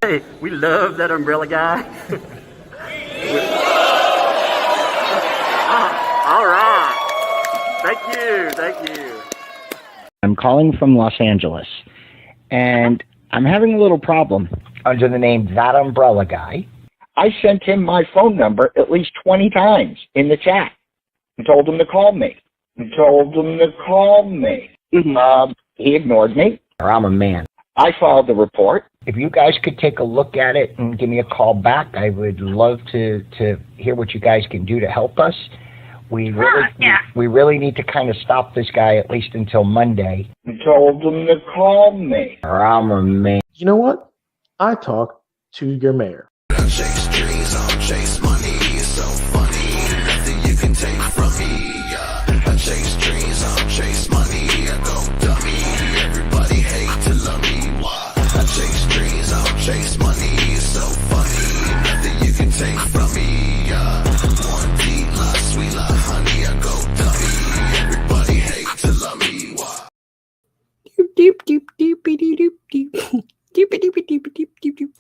Hey, we love that umbrella guy. All right. Thank you. I'm calling from Los Angeles, and I'm having a little problem under the name ThATuMBRELLAgUY. I sent him my phone number at least 20 times in the chat and told him to call me. He ignored me. I'm a man. I filed the report. If you guys could take a look at it and give me a call back, I would love to hear what you guys can do to help us. We really need to kind of stop this guy at least until Monday. I told him to call me. I'm a man. You know what? I talk to your mayor. Chase dreams, I'll chase money. It's so funny, nothing you can take from me. I chase dreams, I'll chase money. I go dummy, everybody hate to love me. Why? I chase dreams, I'll chase money. It's so funny, nothing you can take from me. One deep, like sweet, like honey. I go dummy, everybody hate to love me. Why? Deep, deep, deep, deep, deep, deep, deep, deep, deep, deep, deep, deep.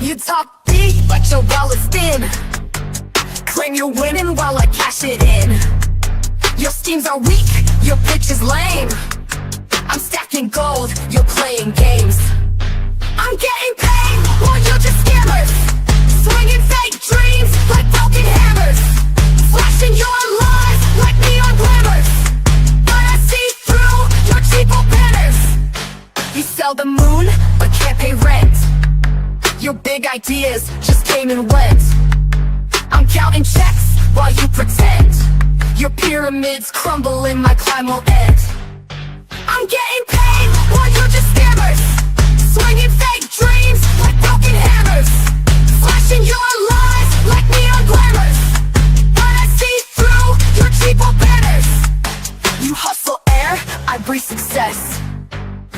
You talk big, but your wallet's thin. Claim you're winning while I cash it in. Your schemes are weak, your pitch is lame. I'm stacking gold, you're playing games. I'm getting paid while you're just scammers. Swinging fake dreams like broken hammers. Flashing your lies like neon glamours. But I see through your cheapo banners. You sell the moon, but can't pay rent. Your big ideas just came and went. I'm counting checks while you pretend. Your pyramids crumble and my climb will end. I'm getting paid while you're just scammers. Swinging fake dreams like broken hammers. Flashing your lies like neon glamours. But I see through your cheapo banners. You hustle air, I breathe success.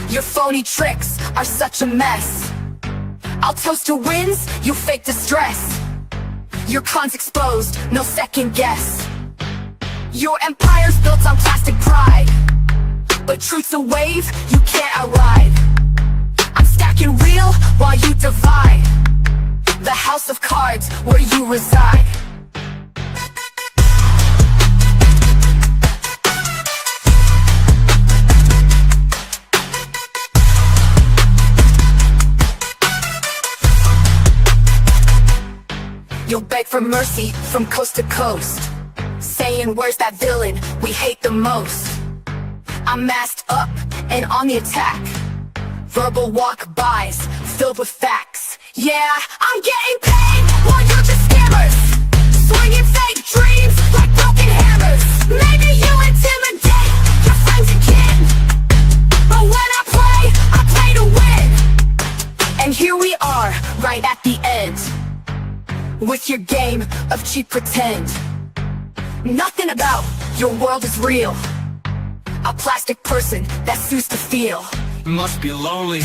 Your phony tricks are such a mess. I'll toast your wins, you fake distress. Your con's exposed, no second guess. Your empire's built on plastic pride, but truth's a wave you can't outride. I'm stacking real while you divide. The house of cards where you reside. You'll beg for mercy from coast to coast, saying where's that villain we hate the most. I'm masked up and on the attack. Verbal walk-bys filled with facts. Yeah, I'm getting paid while you're just scammers. Swinging fake dreams like broken hammers. Maybe you intimidate your friends and kin, but when I play to win. And here we are, right at the end, with your game of cheap pretend. Nothing about your world is real. A plastic person that suits to feel. It must be lonely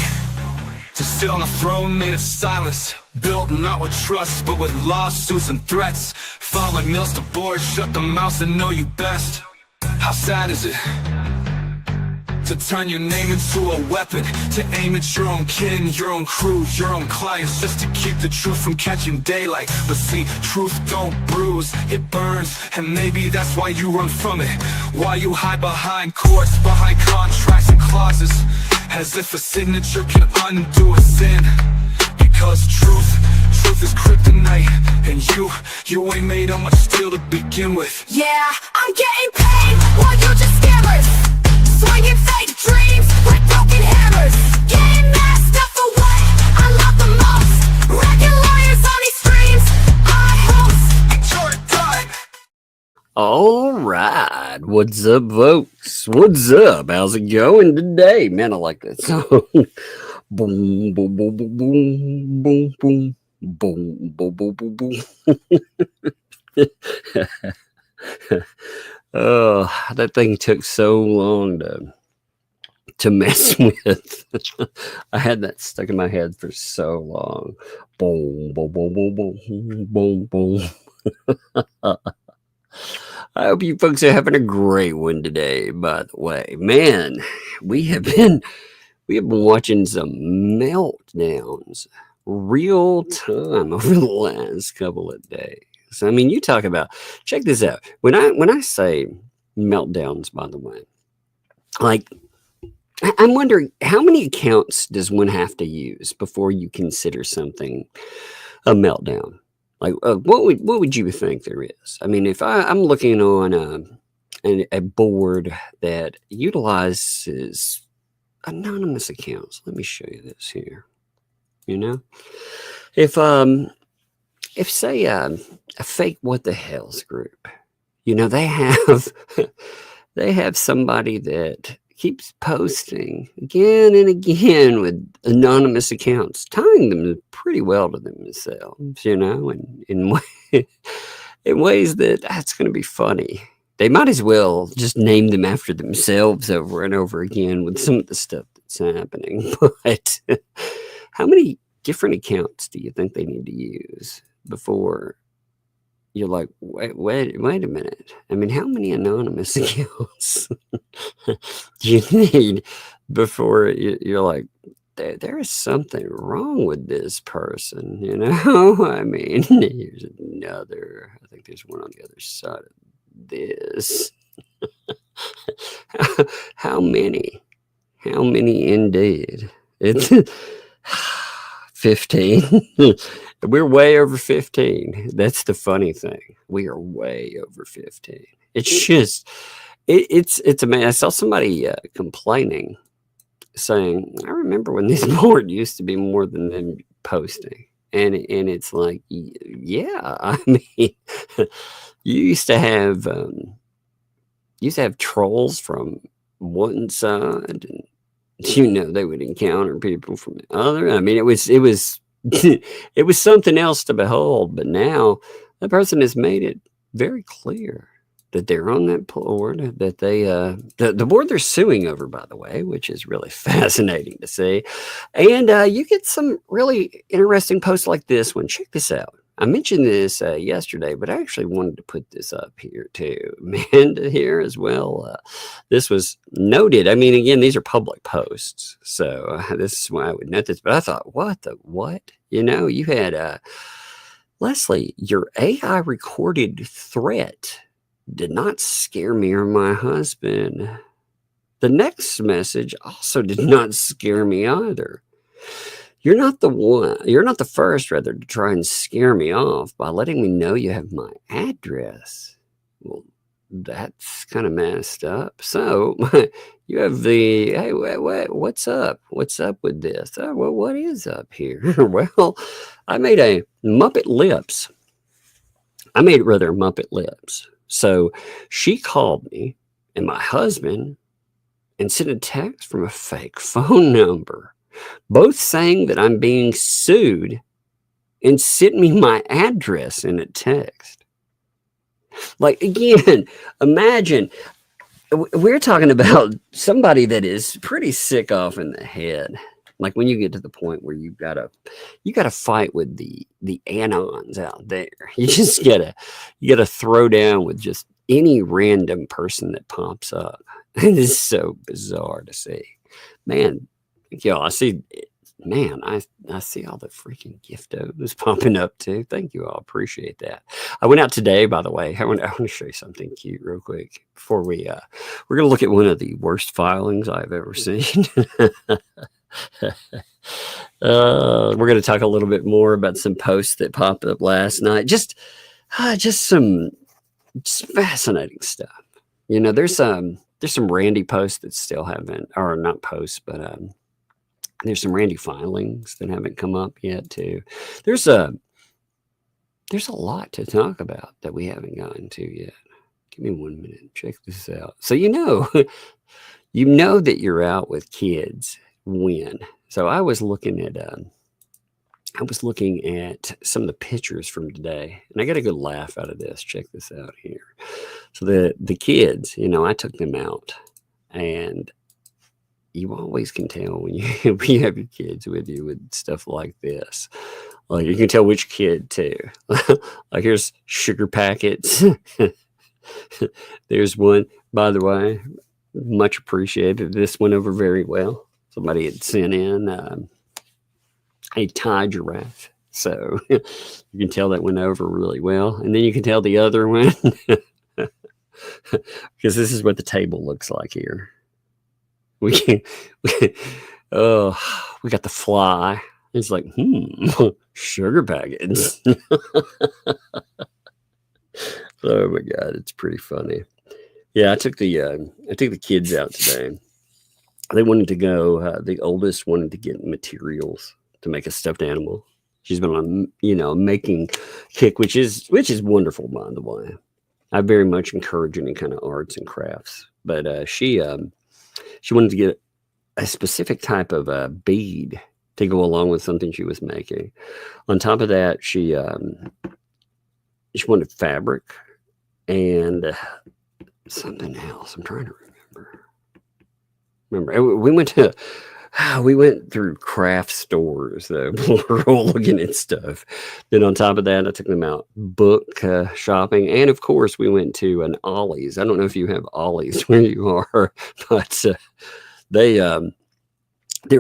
to sit on a throne made of silence, built not with trust but with lawsuits and threats. Following mills to board, shut the mouths that know you best. How sad is it to turn your name into a weapon, to aim at your own kin, your own crew, your own clients, just to keep the truth from catching daylight. But see, truth don't bruise, it burns, and maybe that's why you run from it. Why you hide behind courts, behind contracts and clauses, as if a signature can undo a sin. Because truth is kryptonite, and you ain't made of much steel to begin with. Yeah, I'm getting paid while you just scammers, swinging fake dreams like broken hammers, getting masked up for what I love the most, wrecking lawyers on these streams I host. It's your time. All right, what's up, folks? What's up? How's it going today? Man, I like that song. Boom, boom, boom, boom, boom, boom, boom. Boom, boom, boom, boom, boom. Oh, that thing took so long to mess with. I had that stuck in my head for so long. Boom, boom, boom, boom, boom, boom, boom. I hope you folks are having a great one today, by the way. Man, we have been watching some meltdowns real time over the last couple of days. I mean, you talk about, check this out. When I say meltdowns, by the way, like, I'm wondering, how many accounts does one have to use before you consider something a meltdown? Like, what would you think there is? I mean, if I'm looking on a board that utilizes anonymous accounts, let me show you this here. You know, if say a fake what the hales group, you know, they have somebody that keeps posting again and again with anonymous accounts, tying them pretty well to themselves, you know, in ways that that's going to be funny. They might as well just name them after themselves over and over again with some of the stuff that's happening. But how many different accounts do you think they need to use before you're like, wait a minute? I mean, how many anonymous accounts do you need before you're like, there is something wrong with this person, you know? I mean, here's another. I think there's one on the other side of this. How many? How many indeed? It's 15. We're way over 15. That's the funny thing. We are way over 15. It's just, it's amazing. I saw somebody complaining, saying, I remember when this board used to be more than them posting. And it's like, yeah, I mean, you used to have trolls from one side, and you know, they would encounter people from the other. I mean, it was it was something else to behold. But now the person has made it very clear that they're on that board, that they the board they're suing over, by the way, which is really fascinating to see. And you get some really interesting posts like this one. Check this out. I mentioned this yesterday, but I actually wanted to put this up here too, man, here as well. This was noted. I mean, again, these are public posts, so this is why I would note this. But I thought, what? You know, you had Leslie, your AI recorded threat did not scare me or my husband. The next message also did not scare me either. You're not the first, rather, to try and scare me off by letting me know you have my address. Well, that's kind of messed up. So you have the, hey, wait, what's up? What's up with this? Oh, well, what is up here? Well, I made Muppet Lips. So she called me and my husband and sent a text from a fake phone number, both saying that I'm being sued, and sent me my address in a text. Like, again, imagine, we're talking about somebody that is pretty sick off in the head. Like when you get to the point where you gotta fight with the anons out there. You just gotta throw down with just any random person that pops up. It is so bizarre to see. Man, y'all, I see, man, I see all the freaking giftos popping up too. Thank you all. Appreciate that. I went out today, by the way. I want to show you something cute real quick before we're going to look at one of the worst filings I've ever seen. We're going to talk a little bit more about some posts that popped up last night. Just some fascinating stuff. You know, there's some Randy posts that still haven't, or not posts, but there's some Randy filings that haven't come up yet too. There's a lot to talk about that we haven't gotten to yet. Give me 1 minute. Check this out. So you know that you're out with kids when. So I was looking at some of the pictures from today, and I got a good laugh out of this. Check this out here. So the kids, you know, I took them out, and you always can tell when you have your kids with you with stuff like this. Like you can tell which kid too. Like here's sugar packets. There's one, by the way, much appreciated. This went over very well. Somebody had sent in a Thai giraffe. So you can tell that went over really well. And then you can tell the other one, because this is what the table looks like here. We got the fly. It's like, sugar packets. Oh my God, it's pretty funny. Yeah, I took the kids out today. They wanted to go. The oldest wanted to get materials to make a stuffed animal. She's been on, making kick, which is wonderful, by the way. I very much encourage any kind of arts and crafts. But she wanted to get a specific type of bead to go along with something she was making. On top of that, she wanted fabric and something else. I'm trying to remember. We went through craft stores, though. We were all looking at stuff. Then on top of that, I took them out book shopping. And of course, we went to an Ollie's. I don't know if you have Ollie's where you are, but they were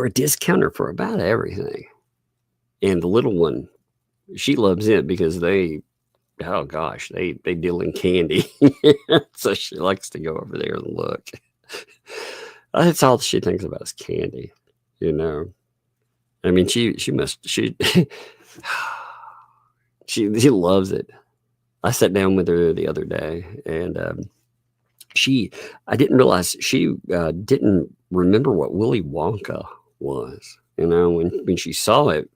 a discounter for about everything. And the little one, she loves it because they deal in candy. So she likes to go over there and look. That's all she thinks about is candy, I mean, she loves it. I sat down with her the other day, and I didn't realize she didn't remember what Willy Wonka was. When she saw it,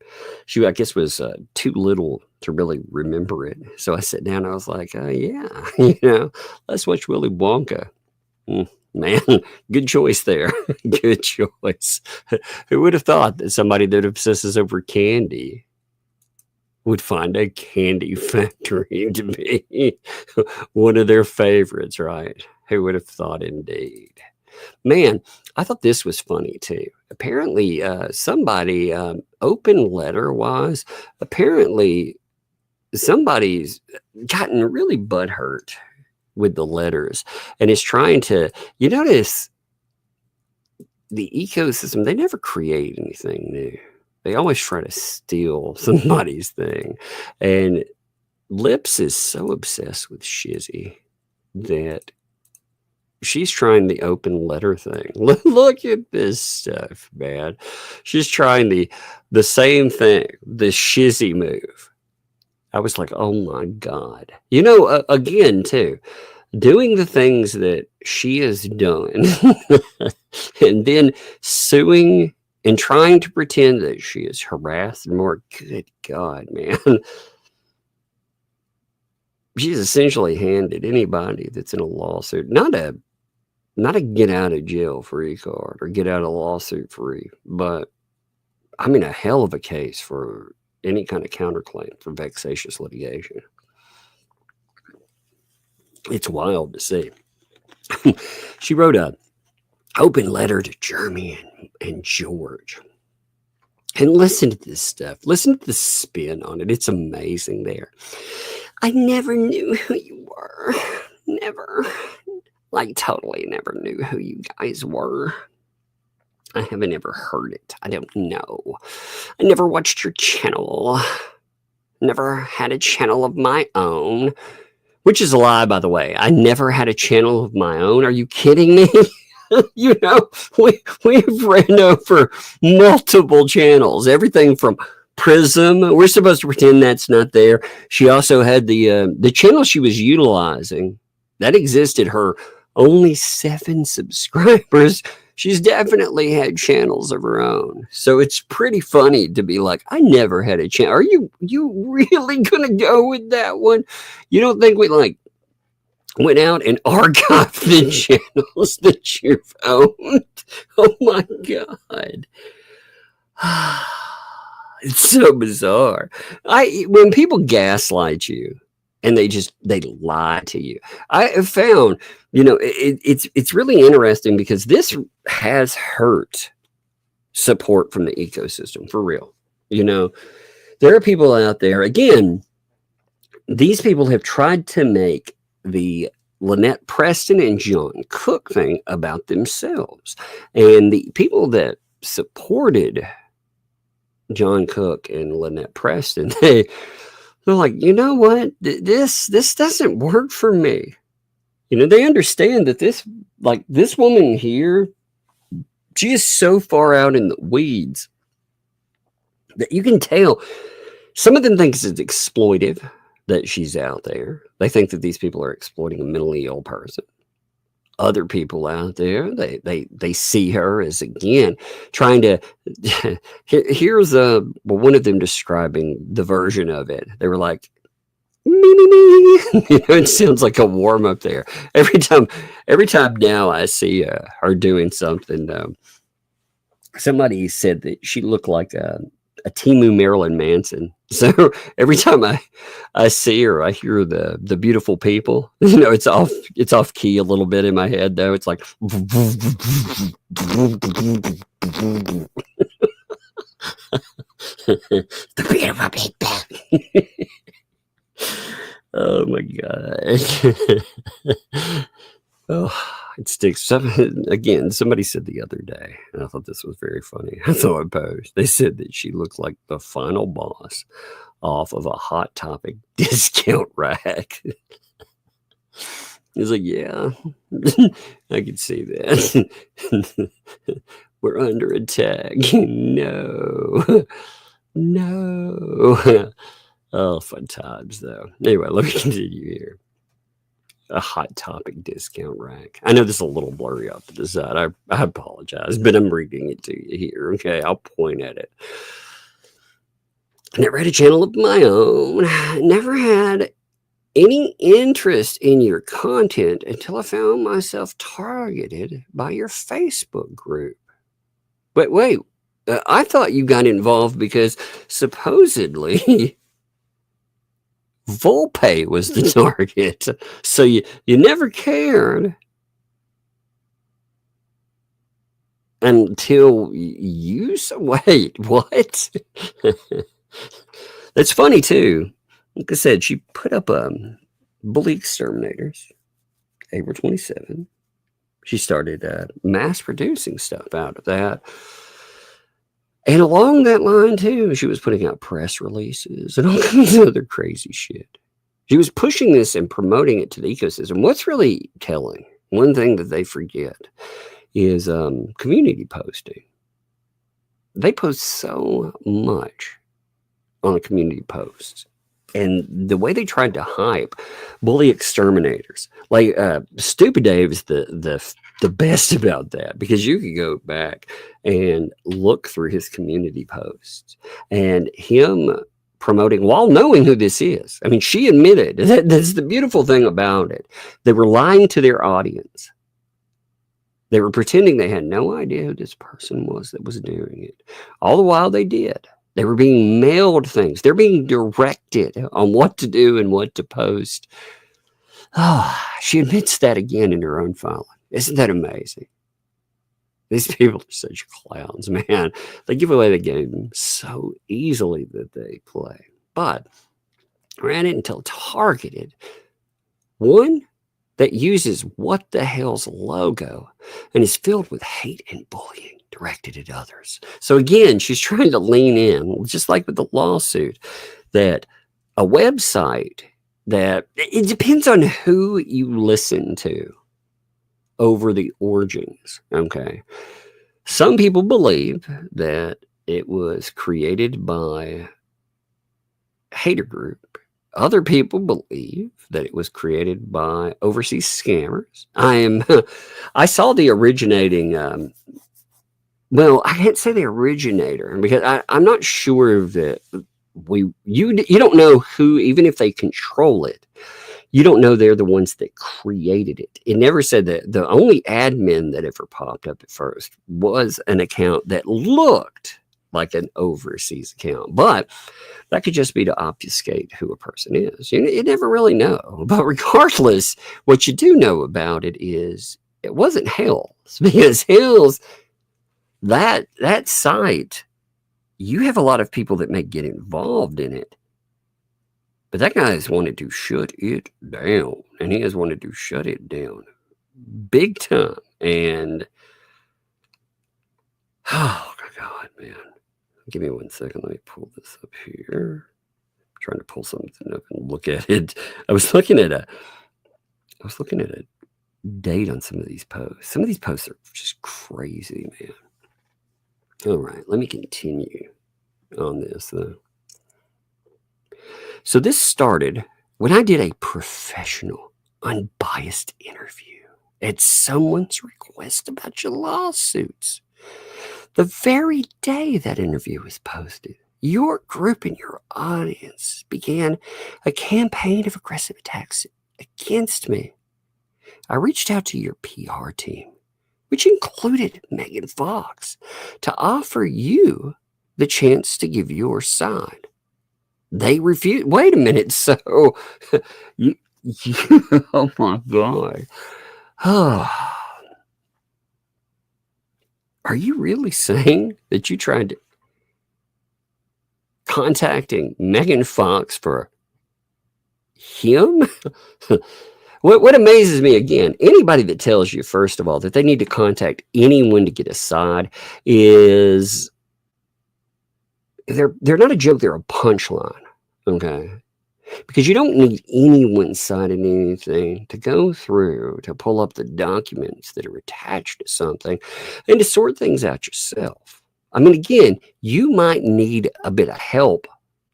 she, I guess, was too little to really remember it. So I sat down, I was like, yeah, let's watch Willy Wonka. Man, good choice there. Good choice. Who would have thought that somebody that obsesses over candy would find a candy factory to be one of their favorites, right? Who would have thought, indeed? Man, I thought this was funny too. Apparently, somebody, open letter-wise, apparently somebody's gotten really butthurt with the letters and is trying to, you notice the ecosystem, they never create anything new. They always try to steal somebody's thing. And Lips is so obsessed with Shizzy that she's trying the open letter thing. Look at this stuff, man. She's trying the same thing, the Shizzy move. I was like, oh my God. Again, too, doing the things that she has done and then suing and trying to pretend that she is harassed more. Good God, man. She's essentially handed anybody that's in a lawsuit, not a get out of jail free card or get out of lawsuit free, but I mean, a hell of a case for any kind of counterclaim for vexatious litigation. It's wild to see. She wrote a open letter to Jeremy and George. And listen to this stuff. Listen to the spin on it. It's amazing there. I never knew who you were. Never. Like, totally never knew who you guys were. I haven't ever heard it. I don't know. I never watched your channel. Never had a channel of my own. Which is a lie, by the way. I never had a channel of my own. Are you kidding me? You know, we've ran over multiple channels. Everything from Prism. We're supposed to pretend that's not there. She also had the channel she was utilizing. That existed. Her only 7 subscribers. She's definitely had channels of her own. So it's pretty funny to be like, I never had a channel. Are you really going to go with that one? You don't think we like went out and archived the channels that you've owned? Oh my God. It's so bizarre. When people gaslight you, and they lie to you. I have found, you know, it's really interesting because this has hurt support from the ecosystem for real. You know, there are people out there, again, these people have tried to make the Lynette Preston and John Cook thing about themselves. And the people that supported John Cook and Lynette Preston, they're like, you know what? This doesn't work for me. You know, they understand that this woman here, she is so far out in the weeds that you can tell. Some of them think it's exploitive that she's out there. They think that these people are exploiting a mentally ill person. Other people out there, they see her as, again, trying to here's one of them describing the version of it. They were like, me. You know, it sounds like a warm up there. Every time now I see her doing something. Somebody said that she looked like a Timu Marilyn Manson. So every time I see her, I hear the beautiful people. You know, it's off key a little bit in my head though. It's like the beautiful people. Oh my God. Oh, it sticks. Again, somebody said the other day, and I thought this was very funny. I thought I posed. They said that she looked like the final boss off of a Hot Topic discount rack. He's like, yeah, I can see that. We're under attack. No. Oh, fun times, though. Anyway, let me continue here. A Hot Topic discount rack. I know this is a little blurry off to the side. I apologize, but I'm reading it to you here. Okay, I'll point at it. Never had a channel of my own. Never had any interest in your content until I found myself targeted by your Facebook group. But wait, I thought you got involved because supposedly Volpe was the target. So you never cared until you wait, what? That's funny too. Like I said, she put up bully exterminators, April 27. She started mass producing stuff out of that. And along that line, too, she was putting out press releases and all kinds of other crazy shit. She was pushing this and promoting it to the ecosystem. What's really telling, one thing that they forget, is community posting. They post so much on a community post. And the way they tried to hype bully exterminators, like Stupid Dave is the best about that, because you could go back and look through his community posts and him promoting while knowing who this is. I mean, she admitted that's the beautiful thing about it. They were lying to their audience. They were pretending they had no idea who this person was that was doing it. All the while they did. They were being mailed things. They're being directed on what to do and what to post. Oh, she admits that again in her own filing. Isn't that amazing? These people are such clowns, man. They give away the game so easily that they play. But ran it until targeted. One, that uses What the Hale's logo and is filled with hate and bullying directed at others. So again, she's trying to lean in, just like with the lawsuit, that a website that it depends on who you listen to over the origins. Okay. Some people believe that it was created by a hater group. Other people believe that it was created by overseas scammers. I saw the originating, well, I can't say the originator because I'm not sure that you don't know who, even if they control it, you don't know they're the ones that created it. It never said that. The only admin that ever popped up at first was an account that looked like an overseas account, but that could just be to obfuscate who a person is. You never really know. But regardless, what you do know about it is it wasn't Hale's, because Hale's, that site, you have a lot of people that may get involved in it, but that guy has wanted to shut it down, and he has wanted to shut it down big time. And oh God, man. Give me 1 second. Let me pull this up here. I'm trying to pull something up and look at it. I was looking at a date on some of these posts. Some of these posts are just crazy, man. All right, let me continue on this though. So this started when I did a professional, unbiased interview at someone's request about your lawsuits. The very day that interview was posted, your group and your audience began a campaign of aggressive attacks against me. I reached out to your PR team, which included Megan Fox, to offer you the chance to give your side. They refused. Wait a minute. So, you oh my God. Oh. Are you really saying that you tried to contacting Megan Fox for him? What amazes me, again, anybody that tells you, first of all, that they need to contact anyone to get a side is they're not a joke, they're a punchline. Okay. Because you don't need anyone's side in anything to go through to pull up the documents that are attached to something and to sort things out yourself. I mean, again, you might need a bit of help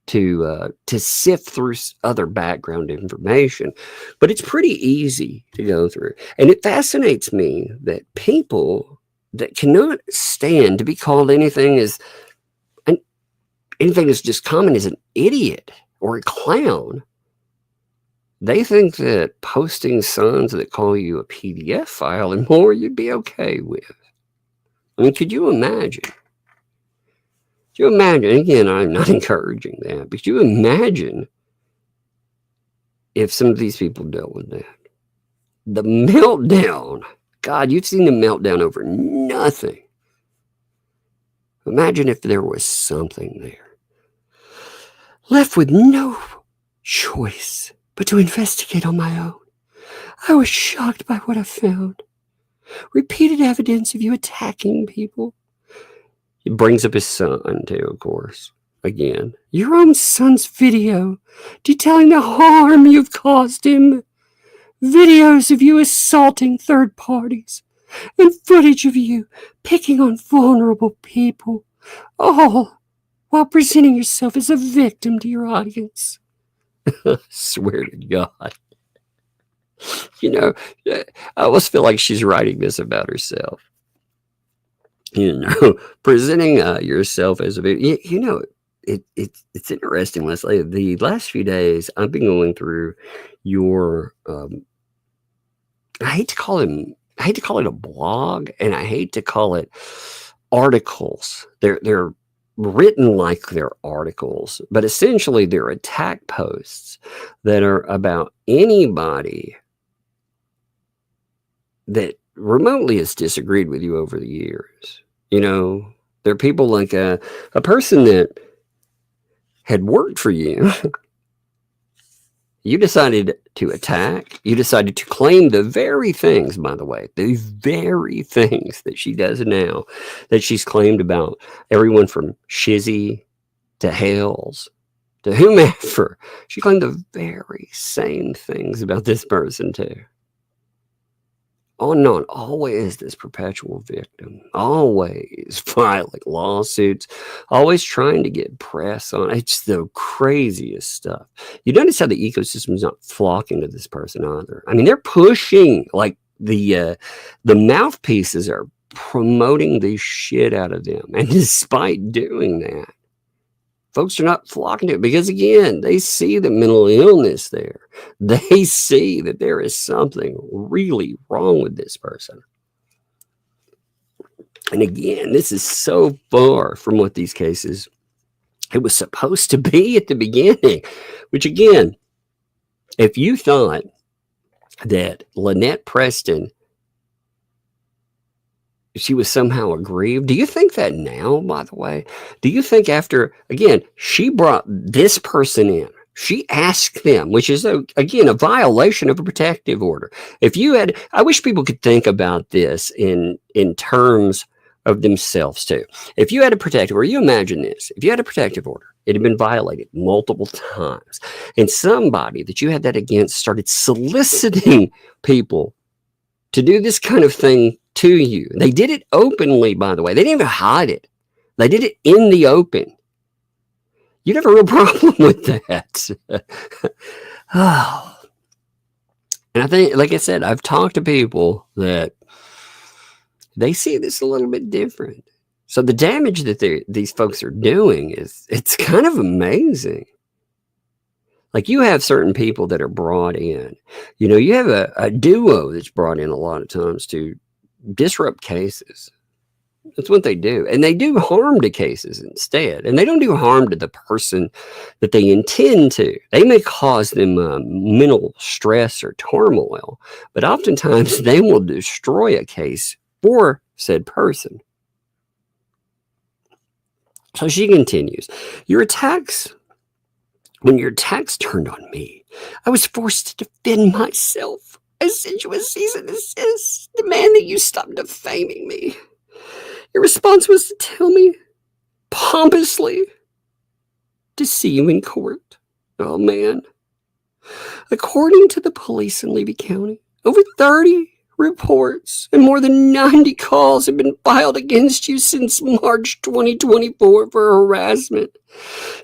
to sift through other background information, but it's pretty easy to go through. And it fascinates me that people that cannot stand to be called anything as just common as an idiot or a clown, they think that posting signs that call you a PDF file and more you'd be okay with. I mean, could you imagine? Could you imagine? Again, I'm not encouraging that, but could you imagine if some of these people dealt with that? The meltdown. God, you've seen the meltdown over nothing. Imagine if there was something there. Left with no choice but to investigate on my own. I was shocked by what I found. Repeated evidence of you attacking people. He brings up his son, too, of course. Again, your own son's video detailing the harm you've caused him. Videos of you assaulting third parties. And footage of you picking on vulnerable people. All while presenting yourself as a victim to your audience. Swear to God. You know, I almost feel like she's writing this about herself. You know, presenting yourself as a victim. You know, it's interesting, Leslie. The last few days, I've been going through your, I hate to call it a blog, and I hate to call it articles. They're written like they're articles, but essentially they're attack posts that are about anybody that remotely has disagreed with you over the years. You know, there are people like a person that had worked for you You decided to attack. You decided to claim the very things, by the way, the very things that she does now, that she's claimed about everyone from Shizzy to Hales to whomever. She claimed the very same things about this person too. On and on, always this perpetual victim, always filing lawsuits, always trying to get press on. It's the craziest stuff. You notice how the ecosystem is not flocking to this person either. I mean, they're pushing, like the mouthpieces are promoting the shit out of them. And despite doing that, folks are not flocking to it because, again, they see the mental illness there. They see that there is something really wrong with this person. And again, this is so far from what these cases, it was supposed to be at the beginning, which, again, if you thought that Lynette Preston, she was somehow aggrieved. Do you think that now, by the way? Do you think after, again, she brought this person in, she asked them, which is, again, a violation of a protective order. If you had, I wish people could think about this in terms of themselves too. If you had a protective order, you imagine this, if you had a protective order, it had been violated multiple times, and somebody that you had that against started soliciting people to do this kind of thing to you. They did it openly, by the way. They didn't even hide it. They did it in the open. You'd have a real problem with that. Oh. And I think, like I said, I've talked to people that they see this a little bit different. So the damage that these folks are doing it's kind of amazing. Like, you have certain people that are brought in. You know, you have a duo that's brought in a lot of times to disrupt cases. That's what they do. And they do harm to cases instead. And they don't do harm to the person that they intend to. They may cause them mental stress or turmoil, but oftentimes they will destroy a case for said person. So she continues, when your attacks turned on me, I was forced to defend myself. I sent you a cease and desist, demand that you stop defaming me. Your response was to tell me, pompously, to see you in court. Oh, man. According to the police in Levy County, over 30 reports and more than 90 calls have been filed against you since March 2024 for harassment.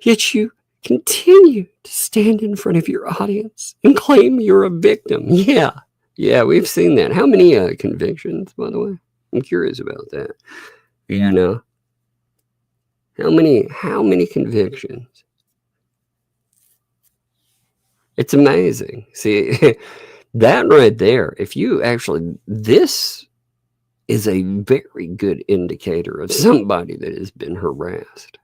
Yet you continue to stand in front of your audience and claim you're a victim. Yeah, we've seen that. How many convictions, by the way? I'm curious about that. You know, how many convictions? It's amazing. See, that right there, this is a very good indicator of somebody that has been harassed.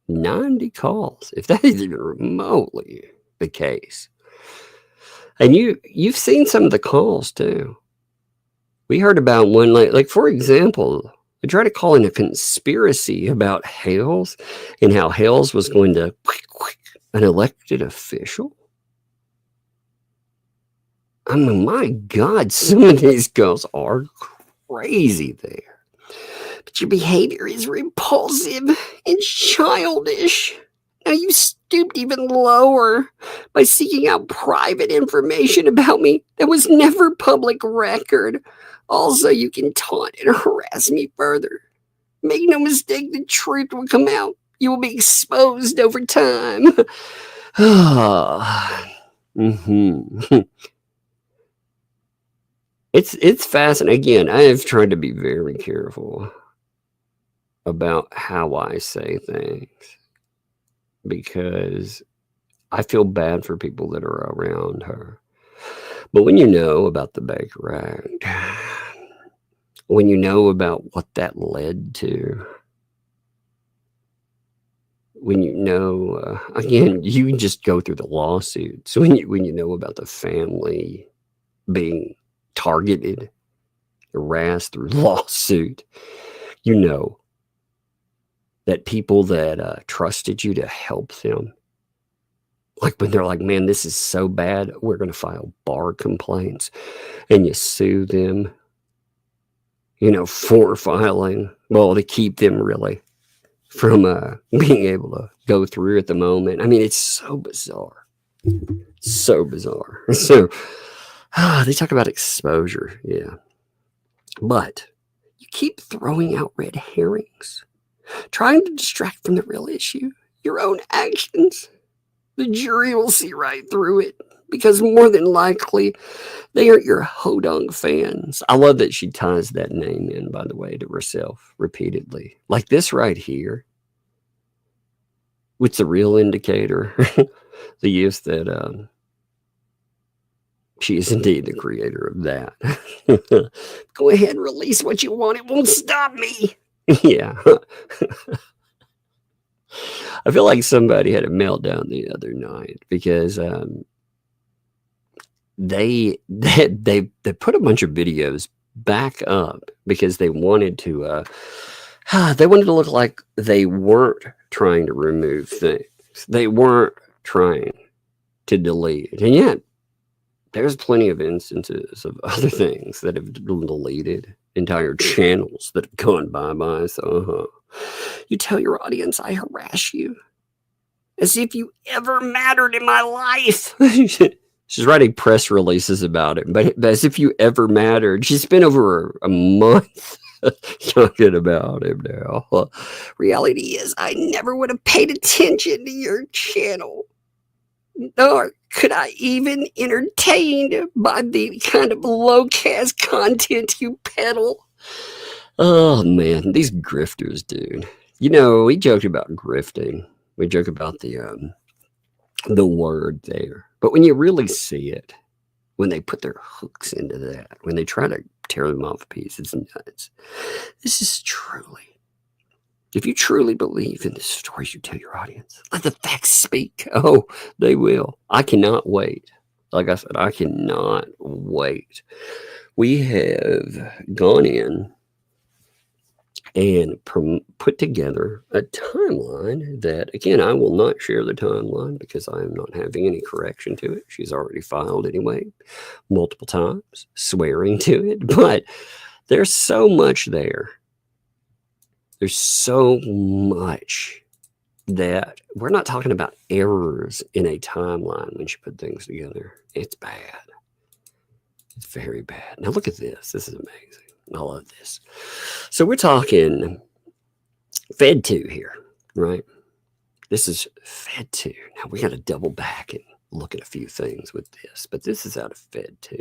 90 calls, if that is even remotely the case. And you've seen some of the calls too. We heard about one, like for example, they tried to call in a conspiracy about Hales and how Hales was going to an elected official. I mean, my God, some of these girls are crazy there. But your behavior is repulsive and childish. Now you stooped even lower by seeking out private information about me that was never public record. Also, you can taunt and harass me further. Make no mistake, the truth will come out. You will be exposed over time. It's fascinating. Again, I have tried to be very careful about how I say things because I feel bad for people that are around her. But when you know about the Baker Act, when you know about what that led to, when you know, again, you can just go through the lawsuits. When you know about the family being targeted, harassed through lawsuit, you know that people that trusted you to help them Like when they're like, man, this is so bad, we're going to file bar complaints, and you sue them, for filing, well, to keep them really from being able to go through at the moment. I mean, it's so bizarre. So bizarre. So they talk about exposure. Yeah. But you keep throwing out red herrings, trying to distract from the real issue, your own actions. The jury will see right through it because more than likely they aren't your hodong fans. I love that she ties that name in, by the way, to herself repeatedly. Like this right here. What's the real indicator? The use that she is indeed the creator of that. Go ahead, release what you want. It won't stop me. Yeah. I feel like somebody had a meltdown the other night because they put a bunch of videos back up because they wanted to look like they weren't trying to remove things. They weren't trying to delete. And yet there's plenty of instances of other things that have deleted, entire channels that have gone bye-bye. So you tell your audience I harass you as if you ever mattered in my life. She's writing press releases about it, but as if you ever mattered. She's been over a month talking about him now. Reality is, I never would have paid attention to your channel, nor could I even entertained by the kind of low-caste content you peddle. Oh man, these grifters, dude. We joked about grifting. We joke about the word there, but when you really see it, when they put their hooks into that, when they try to tear them off a piece, it's nuts. This is truly, if you truly believe in the stories you tell your audience, let the facts speak. Oh, they will. I cannot wait. Like I said, I cannot wait. We have gone in and put together a timeline that, again, I will not share the timeline because I am not having any correction to it. She's already filed anyway, multiple times, swearing to it. But there's so much there. There's so much that we're not talking about errors in a timeline when you put things together. It's bad. It's very bad. Now look at this. This is amazing. I love this. So we're talking Fed 2 here, right? This is Fed 2. Now we got to double back and look at a few things with this, but this is out of Fed 2.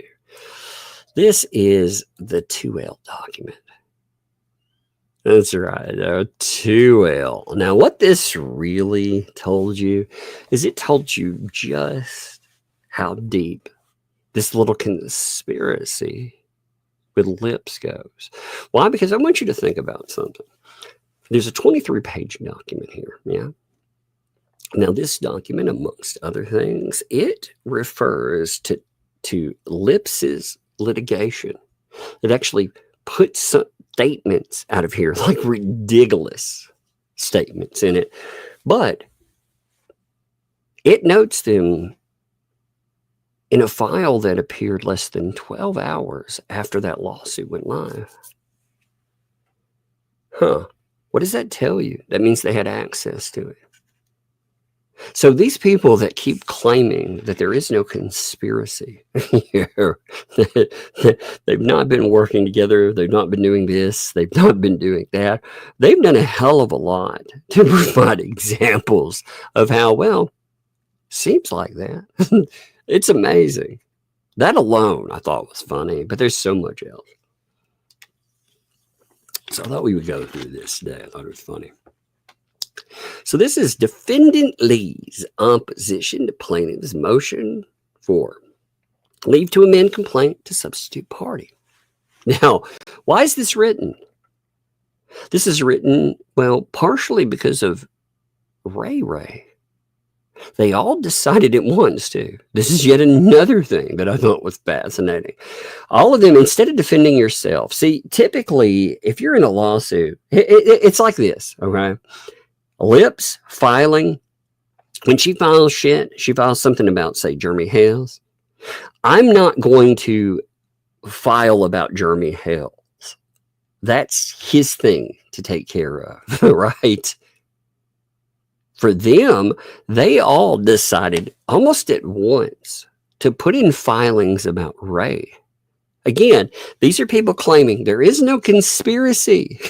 This is the 2L document. That's right, 2L. Now what this really told you is it told you just how deep this little conspiracy with lips goes. Why? Because I want you to think about something. There's a 23-page document here. Yeah. Now this document, amongst other things, it refers to Lips's litigation. It actually puts some statements out of here, like ridiculous statements in it, but it notes them in a file that appeared less than 12 hours after that lawsuit went live. Huh. What does that tell you? That means they had access to it. So these people that keep claiming that there is no conspiracy here, they've not been working together, they've not been doing this, they've not been doing that, they've done a hell of a lot to provide examples of how, well, seems like that. It's amazing. That alone I thought was funny, but there's so much else. So I thought we would go through this today. I thought it was funny. So this is Defendant Lee's opposition to plaintiff's motion for leave to amend complaint to substitute party. Now, why is this written? This is written, well, partially because of Ray. They all decided at once to. This is yet another thing that I thought was fascinating. All of them, instead of defending yourself. See, typically, if you're in a lawsuit, it's like this, okay? Lips filing when she files shit, she files something about, say, Jeremy Hales. I'm not going to file about Jeremy Hales. That's his thing to take care of, right? For them, they all decided almost at once to put in filings about Ray. Again, these are people claiming there is no conspiracy.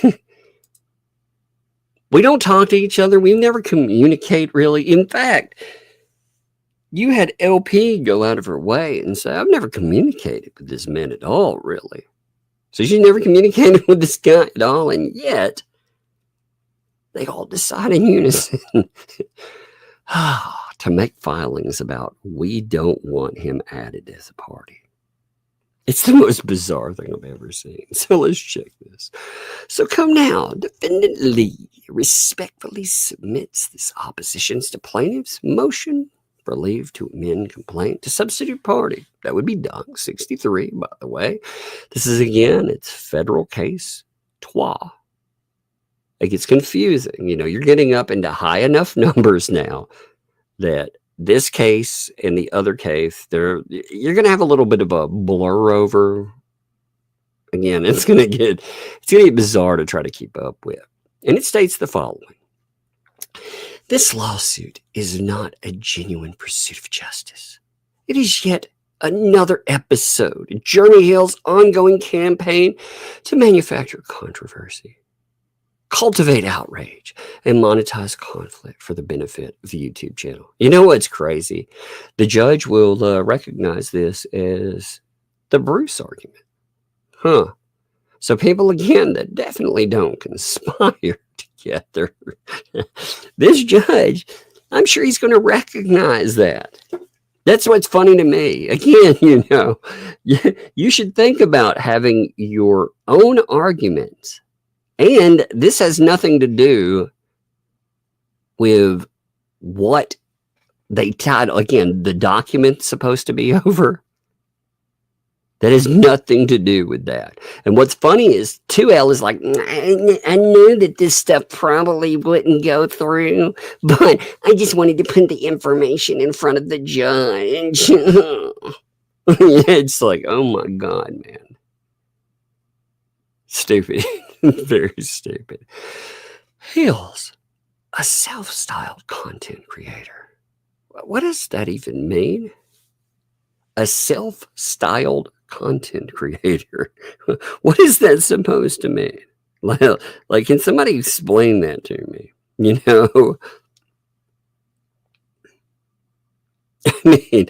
We don't talk to each other. We never communicate, really. In fact, you had LP go out of her way and say, I've never communicated with this man at all, really. So she never communicated with this guy at all, and yet they all decide in unison to make filings about we don't want him added as a party. It's the most bizarre thing I've ever seen. So let's check this. So come now, Defendant Lee respectfully submits this oppositions to plaintiff's motion for leave to amend complaint to substitute party. That would be Doc 63, by the way. This is, again, it's federal case ThATuMBRELLA. It gets confusing. You know, you're getting up into high enough numbers now that this case and the other case, you're going to have a little bit of a blur over. Again, it's going to get bizarre to try to keep up with. And it states the following. This lawsuit is not a genuine pursuit of justice. It is yet another episode in Jeremy Hale's ongoing campaign to manufacture controversy, cultivate outrage, and monetize conflict for the benefit of the YouTube channel. You know what's crazy? The judge will recognize this as the Bruce argument. So people, again, that definitely don't conspire together. This judge, I'm sure he's going to recognize that. That's what's funny to me. Again, you know, you should think about having your own arguments. And this has nothing to do with what they title. Again, the document's supposed to be over. That has nothing to do with that. And what's funny is 2L is like, I knew that this stuff probably wouldn't go through, but I just wanted to put the information in front of the judge. It's like, oh my God, man. Stupid. Very stupid. Hale's a self-styled content creator. What does that even mean? A self-styled content creator. What is that supposed to mean? Like, can somebody explain that to me? You know? I mean,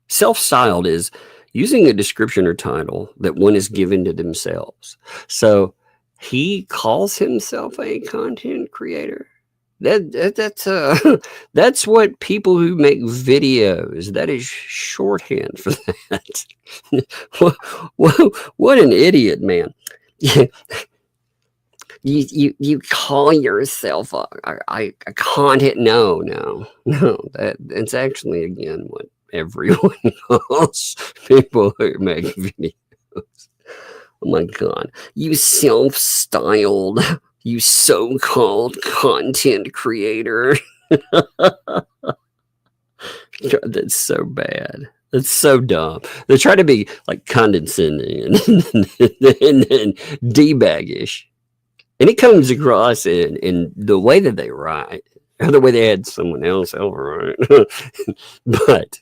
self-styled is using a description or title that one is given to themselves. So he calls himself a content creator. That's what people who make videos, that is shorthand for that. What an idiot, man. You call yourself a content. No. That's actually, again, what everyone calls people who make videos. Oh my God. You self-styled, you so-called content creator. God, that's so bad. That's so dumb. They try to be like condescending and debaggish. And it comes across in the way that they write, or the way they had someone else overwrite. But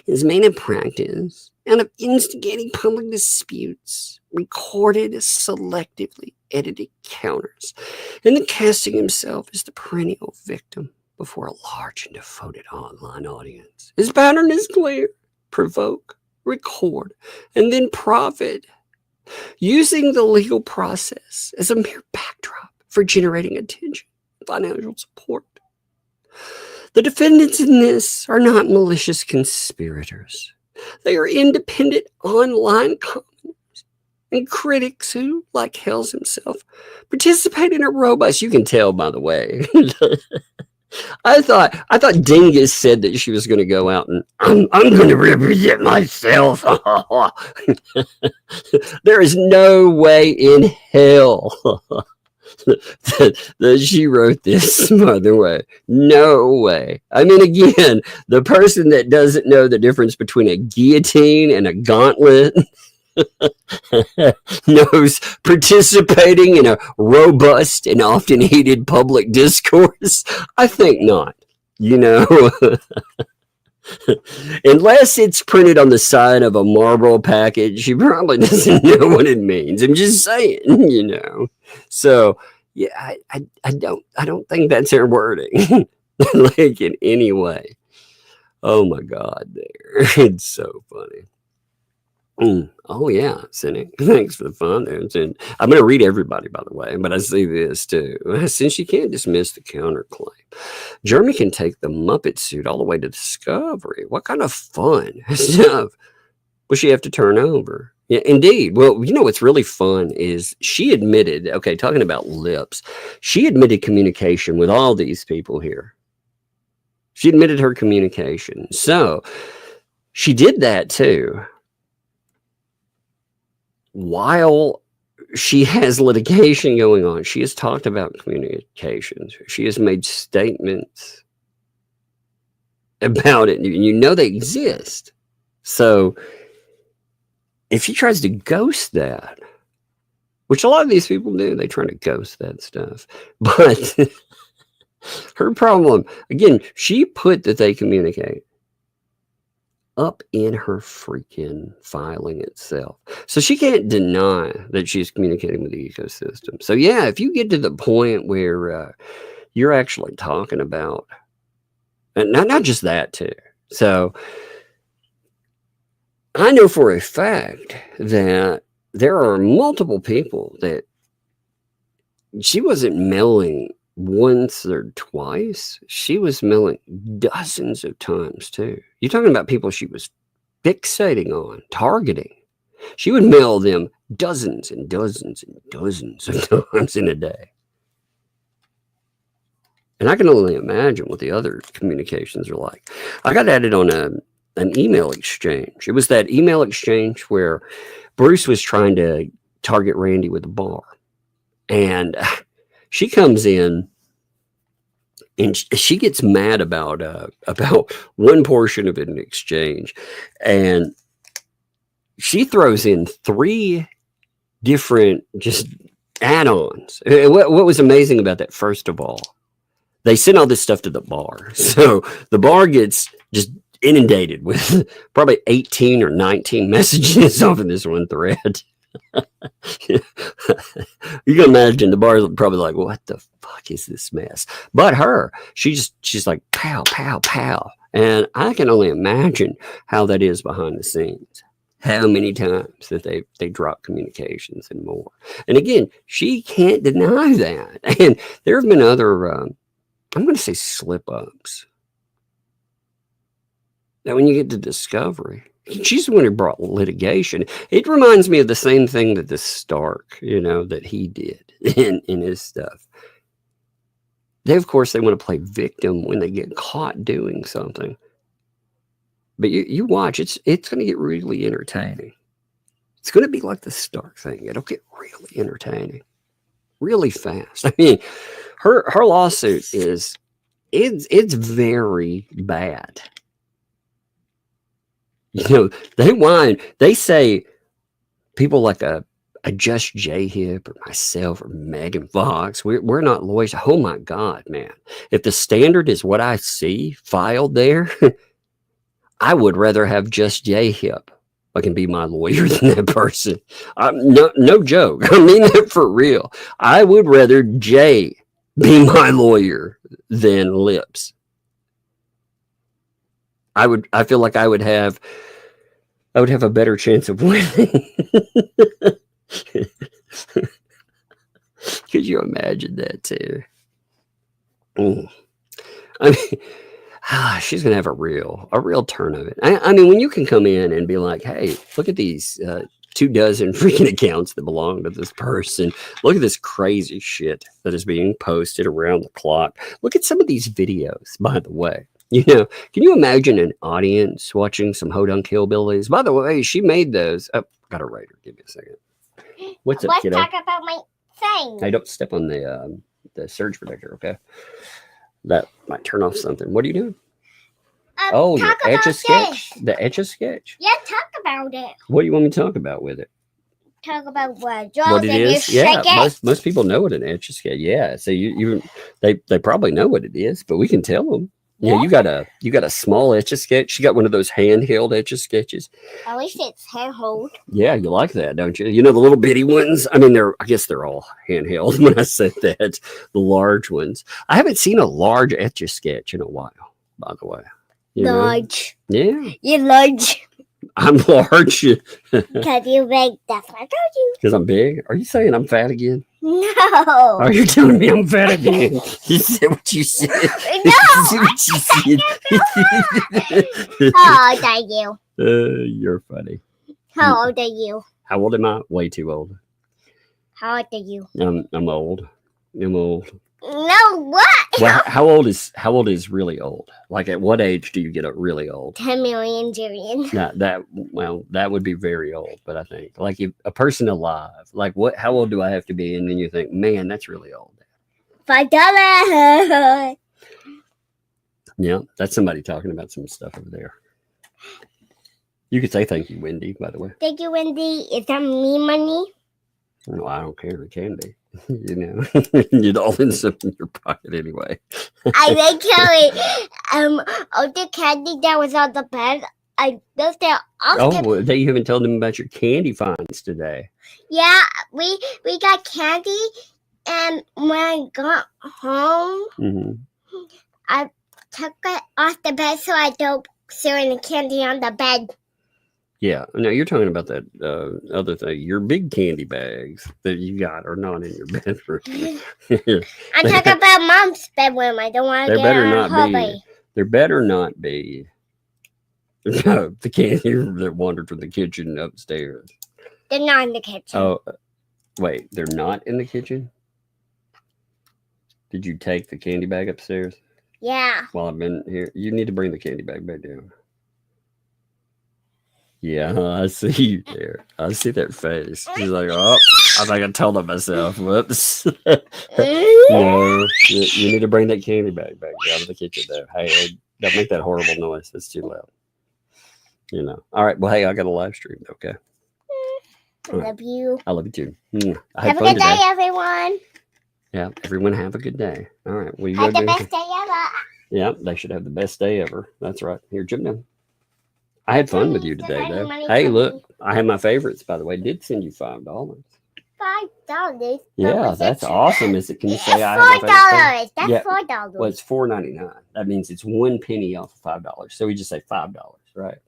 his main practice out of instigating public disputes, recorded selectively edited counters, and then casting himself as the perennial victim before a large and devoted online audience. His pattern is clear: provoke, record, and then profit, using the legal process as a mere backdrop for generating attention and financial support. The defendants in this are not malicious conspirators. They are independent online commenters and critics who, like Hales himself, participate in a robust, you can tell by the way. I thought Dingus said that she was going to go out and I'm going to represent myself. There is no way in hell that she wrote this, by the way. No way. I mean, again, the person that doesn't know the difference between a guillotine and a gauntlet knows participating in a robust and often heated public discourse. I think not, you know. Unless it's printed on the side of a Marlboro package, she probably doesn't know what it means. I'm just saying, you know. So yeah, I don't think that's her wording, like in any way. Oh my God, there, it's so funny. Oh yeah, Cynic. Thanks for the fun there. And I'm going to read everybody, by the way, but I see this too. Since you can't dismiss the counterclaim, Jeremy can take the Muppet suit all the way to discovery. What kind of fun stuff will she have to turn over? Yeah, indeed. Well, you know what's really fun is she admitted, okay, talking about lips, she admitted communication with all these people here. She admitted her communication. So she did that too, while she has litigation going on. She has talked about communications. She has made statements about it. You know they exist. So if she tries to ghost that, which a lot of these people do, they try to ghost that stuff. But her problem, again, she put that they communicate up in her freaking filing itself. So she can't deny that she's communicating with the ecosystem. So yeah, if you get to the point where you're actually talking about, and not just that too. So I know for a fact that there are multiple people that she wasn't mailing once or twice. She was mailing dozens of times too. You're talking about people she was fixating on, targeting. She would mail them dozens and dozens and dozens of times in a day. And I can only imagine what the other communications are like. I got added on an email exchange. It was that email exchange where Bruce was trying to target Randy with a bar. And she comes in and she gets mad about one portion of an exchange, and she throws in 3 different just add-ons. What was amazing about that, first of all, they sent all this stuff to the bar. So the bar gets just inundated with probably 18 or 19 messages off of this one thread. You can imagine the bar's probably like, what the fuck is this mess? But she's like pow, pow, pow. And I can only imagine how that is behind the scenes. How many times that they drop communications and more. And again, she can't deny that. And there have been other, I'm going to say slip-ups. Now, when you get to discovery, she's the one who brought litigation. It reminds me of the same thing that the Stark, that he did in his stuff. Of course, they want to play victim when they get caught doing something. But you watch, it's going to get really entertaining. It's going to be like the Stark thing. It'll get really entertaining, really fast. I mean, her lawsuit it's very bad. They whine. They say people like a Just J Hip or myself or Megan Fox, we're not lawyers. Oh my God, man. If the standard is what I see filed there, I would rather have Just J Hip. I can be my lawyer than that person. No joke. I mean that for real. I would rather Jay be my lawyer than Lips. I feel like I would have a better chance of winning. Could you imagine that too? I mean, she's gonna have a real turn of it. I mean, when you can come in and be like, hey, look at these 24 freaking accounts that belong to this person. Look at this crazy shit that is being posted around the clock. Look at some of these videos, by the way. Can you imagine an audience watching some Hodunk Hillbillies? By the way, she made those. Oh, got a writer. Give me a second. What's up, kiddo? Let's talk about my thing. Hey, don't step on the surge protector, okay? That might turn off something. What are you doing? Oh, your talk about Etch-a-Sketch? this. The Etch-a-Sketch? Yeah, talk about it. What do you want me to talk about with it? Talk about what What it and you is? Yeah, shake it. most people know what an Etch-a-Sketch. Yeah, so they probably know what it is, but we can tell them. Yeah, you got a small Etch-a-Sketch. You got one of those handheld Etch-a-Sketches. At least it's handhold. Yeah, you like that, don't you? You know the little bitty ones. I mean, I guess they're all handheld. When I said that, the large ones. I haven't seen a large Etch-a-Sketch in a while. By the way, you know? Large. Yeah, You're large. I'm large Because you're big. That's what I told you. because I'm big. Are you saying I'm fat again? No. Are you telling me I'm fat again? Is that what you said? No. Is that what you said? How old are you? You're funny. How old are you? How old am I? Way too old. How old are you? I'm old. I'm old. No, what? Well, how old is really old? Like at what age do you get really old? 10 million Jillian. That would be very old, but I think like if a person alive, like how old do I have to be? And then you think, man, that's really old. $5. Yeah, that's somebody talking about some stuff over there. You could say thank you, Wendy, by the way. Thank you, Wendy. Is that me money? No, I don't care. It can be. You know, you'd all in your pocket anyway. I like how all the candy that was on the bed, I left it off the... Oh, you haven't told them about your candy finds today. Yeah, we got candy, and when I got home, I took it off the bed so I don't throw any candy on the bed. Yeah, no, you're talking about that other thing. Your big candy bags that you got are not in your bedroom. I'm talking about Mom's bedroom. I don't want to get better on not the hallway. There better not be the candy that wandered from the kitchen upstairs. They're not in the kitchen. Oh, wait, they're not in the kitchen? Did you take the candy bag upstairs? Yeah. While I've been here, you need to bring the candy bag back down. Yeah, I see you there. I see that face. She's like, oh, I think I told on myself. Whoops. No, you need to bring that candy bag back down to the kitchen there. Hey, don't make that horrible noise. It's too loud. You know. All right. Well, hey, I got a live stream. Okay. I love you. I love you too. Have a good day, everyone. Yeah, everyone have a good day. All right. Well, Have the best day ever. Yeah, they should have the best day ever. That's right. Here, Jim down. I had fun with you today, though. Hey, look, I have my favorites, by the way. Did send you $5. $5? Yeah, that's awesome. Is it? Can you say it's I have my $4. That's $4. Well, it's $4.99. That means it's 1 penny off of $5. So we just say $5, right?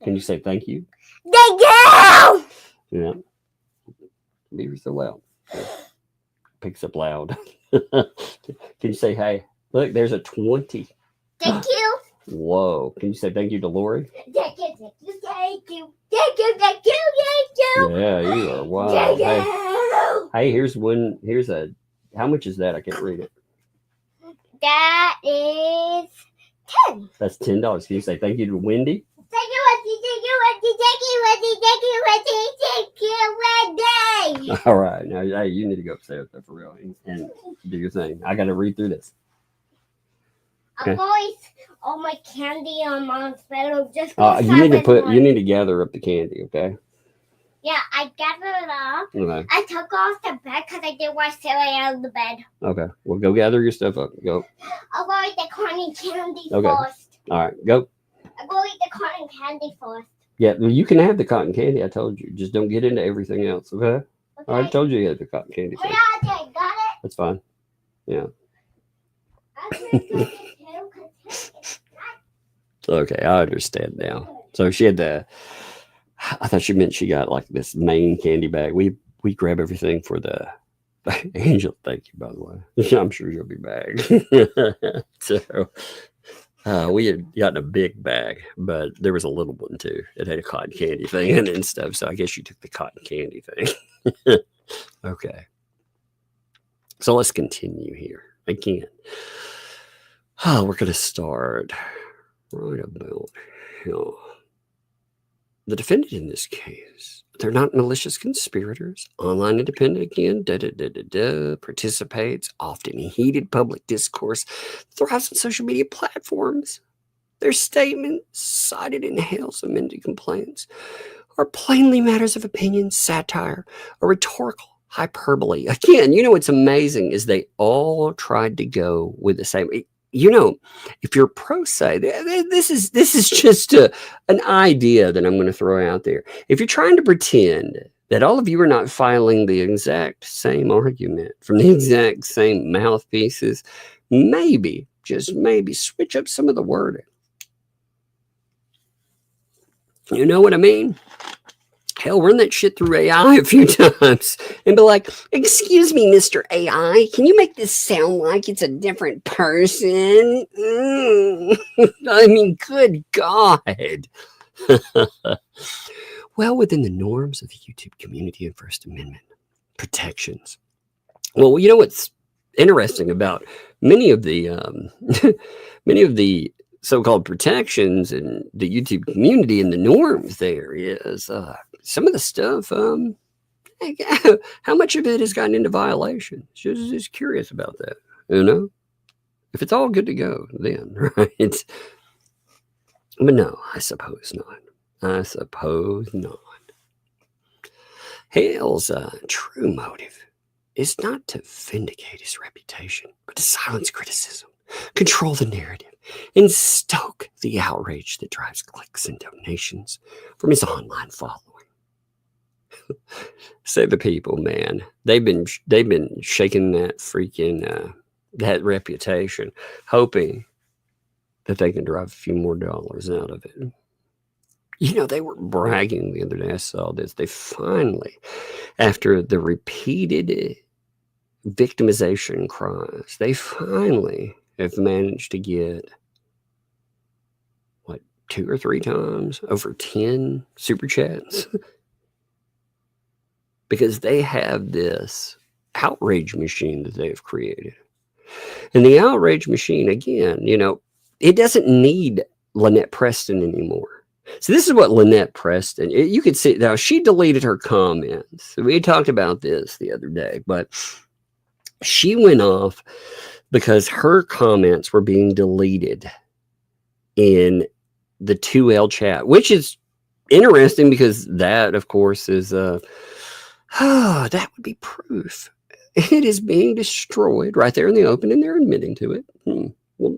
Can you say thank you? Thank you. Yeah. Be so loud. Picks up loud. Can you say hey? Look, there's a 20. Thank you. Whoa. Can you say thank you to Lori? Thank you, thank you, thank you, thank you, thank you, thank you. Yeah, you are wild. Thank you. Hey, here's a, how much is that? I can't read it. That is 10. That's $10. Can you say thank you to Wendy? Thank you, Wendy, thank you, Wendy, thank you, Wendy, thank you, Wendy, thank you, Wendy. All right. Now, hey, you need to go upstairs there for real and do your thing. I got to read through this. Okay. I'm always all my candy on Mom's bed. You need to gather up the candy, okay? Yeah, I gathered it up. Okay. I took off the bed because I didn't want to sit out of the bed. Okay. Well, go gather your stuff up. Go. I'll go eat the cotton candy Okay. first. All right. Go. I'll go eat the cotton candy first. Yeah, well, you can have the cotton candy. I told you. Just don't get into everything else, okay? Okay. I told you had the cotton candy. Oh, yeah, okay, got it. That's fine. Yeah. Okay, I understand now. So she had I thought she meant she got like this main candy bag. We grab everything for the Angel. Thank you, by the way. I'm sure you'll be back. So we had gotten a big bag, but there was a little one too. It had a cotton candy thing in it and stuff. So I guess you took the cotton candy thing. Okay. So let's continue here again. We're going to start right about here. The defendant in this case They're not malicious conspirators. Online independent again, participates often in heated public discourse, thrives on social media platforms. Their statements, cited in Hale's amended complaints, are plainly matters of opinion, satire, or rhetorical hyperbole. Again, you know what's amazing is they all tried to go with the same. You know, if you're pro se, this is just an idea that I'm going to throw out there. If you're trying to pretend that all of you are not filing the exact same argument from the exact same mouthpieces, maybe, just maybe, switch up some of the wording. You know what I mean? Hell, run that shit through AI a few times and be like, excuse me, Mr. AI, can you make this sound like it's a different person? I mean, good God. Well, within the norms of the YouTube community and First Amendment protections. Well, you know what's interesting about many of the so-called protections in the YouTube community and the norms there is some of the stuff, how much of it has gotten into violation? Just curious about that, you know? If it's all good to go, then, right? But no, I suppose not. I suppose not. Hale's true motive is not to vindicate his reputation, but to silence criticism, control the narrative, and stoke the outrage that drives clicks and donations from his online following. Say the people, man. They've been shaking that freaking that reputation, hoping that they can drive a few more dollars out of it. You know, they were bragging the other day. I saw this. They finally, after the repeated victimization cries, they finally have managed to get, what, 2 or 3 times over 10 super chats. Because they have this outrage machine that they've created. And the outrage machine, again, you know, it doesn't need Lynette Preston anymore. So this is what Lynette Preston, you could see, now she deleted her comments. We talked about this the other day, but she went off because her comments were being deleted in the 2L chat, which is interesting because that, of course, is that would be proof. It is being destroyed right there in the open, and they're admitting to it. Well,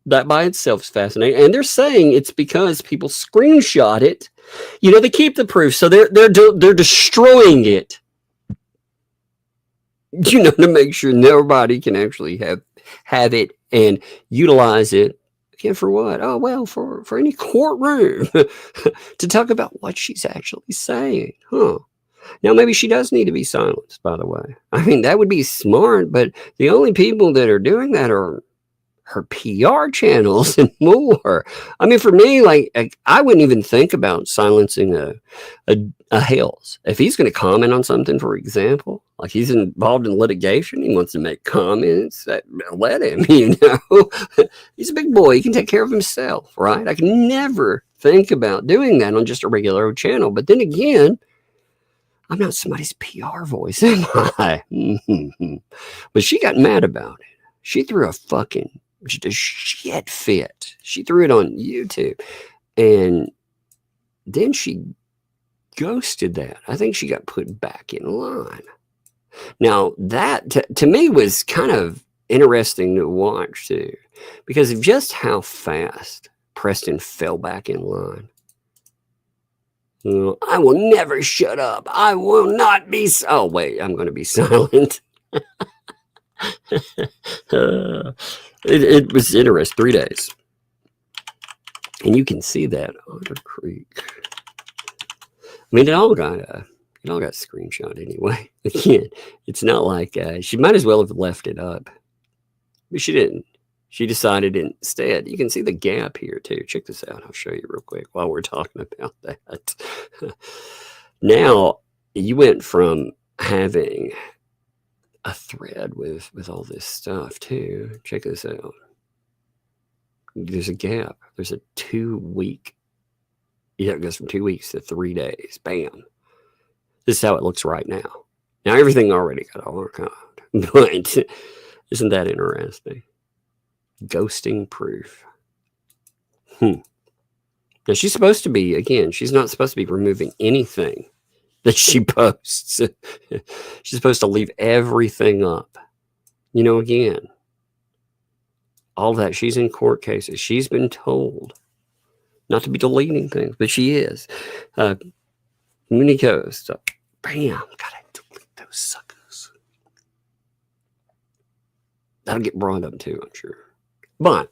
that by itself is fascinating. And they're saying it's because people screenshot it. You know, they keep the proof, so they're destroying it. You know, to make sure nobody can actually have it and utilize it. Again, for what? Oh, well, for any courtroom to talk about what she's actually saying. Huh. Now, maybe she does need to be silenced, by the way. I mean, that would be smart, but the only people that are doing that are her PR channels and more. I mean, for me, like I wouldn't even think about silencing a Hales. If he's going to comment on something, for example, like he's involved in litigation, he wants to make comments, let him, you know. He's a big boy. He can take care of himself, right? I can never think about doing that on just a regular old channel. But then again, I'm not somebody's PR voice, am I? But she got mad about it. She threw a shit fit. She threw it on YouTube. And then she ghosted that. I think she got put back in line. Now, that to me was kind of interesting to watch, too, because of just how fast Preston fell back in line. I will never shut up. I will not be. Oh, wait, I'm going to be silent. It was interesting. 3 days. And you can see that Otter Creek. I mean, it all got screenshot anyway. Again, it's not like she might as well have left it up. But she didn't. She decided instead. You can see the gap here too. Check this out. I'll show you real quick while we're talking about that. Now, you went from having a thread with all this stuff too. Check this out. There's a gap. There's a 2 week. Yeah, it goes from 2 weeks to 3 days. Bam. This is how it looks right now. Now, everything already got archived, but isn't that interesting? Ghosting proof. Now, she's supposed to be, again, she's not supposed to be removing anything that she posts. She's supposed to leave everything up. You know, again, all that. She's in court cases. She's been told not to be deleting things, but she is. Mini Coast. Bam. Gotta delete those suckers. That'll get brought up too, I'm sure. But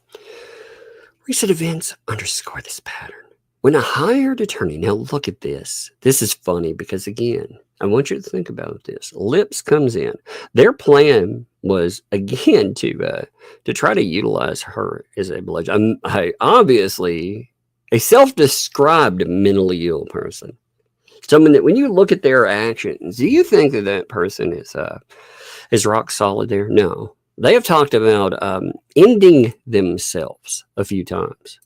recent events underscore this pattern. When a hired attorney, now look at this. This is funny because, again, I want you to think about this. Lips comes in. Their plan was, again, to try to utilize her as a bludgeon. obviously a self-described mentally ill person. Someone that when you look at their actions, do you think that that person is rock solid there? No. They have talked about ending themselves a few times.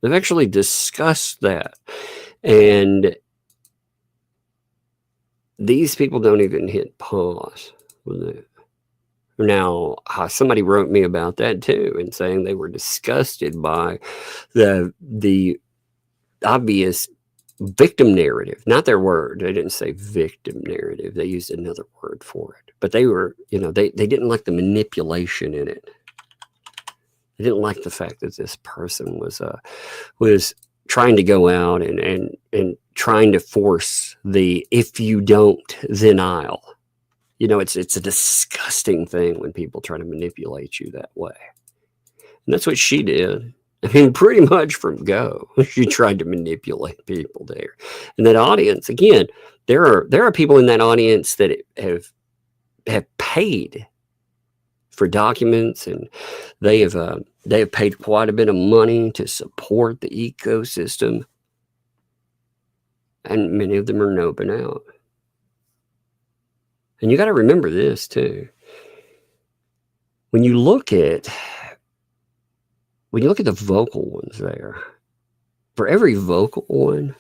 They've actually discussed that. And these people don't even hit pause with it. Now, somebody wrote me about that too, and saying they were disgusted by the obvious victim narrative. Not their word. They didn't say victim narrative. They used another word for it. But they were, they didn't like the manipulation in it. They didn't like the fact that this person was trying to go out and trying to force the if you don't, then I'll. It's a disgusting thing when people try to manipulate you that way. And that's what she did. I mean, pretty much from go, she tried to manipulate people there. And that audience, again, there are people in that audience that have paid for documents, and they have paid quite a bit of money to support the ecosystem, and many of them are noping out. And you got to remember this too. When you look at the vocal ones there, for every vocal one,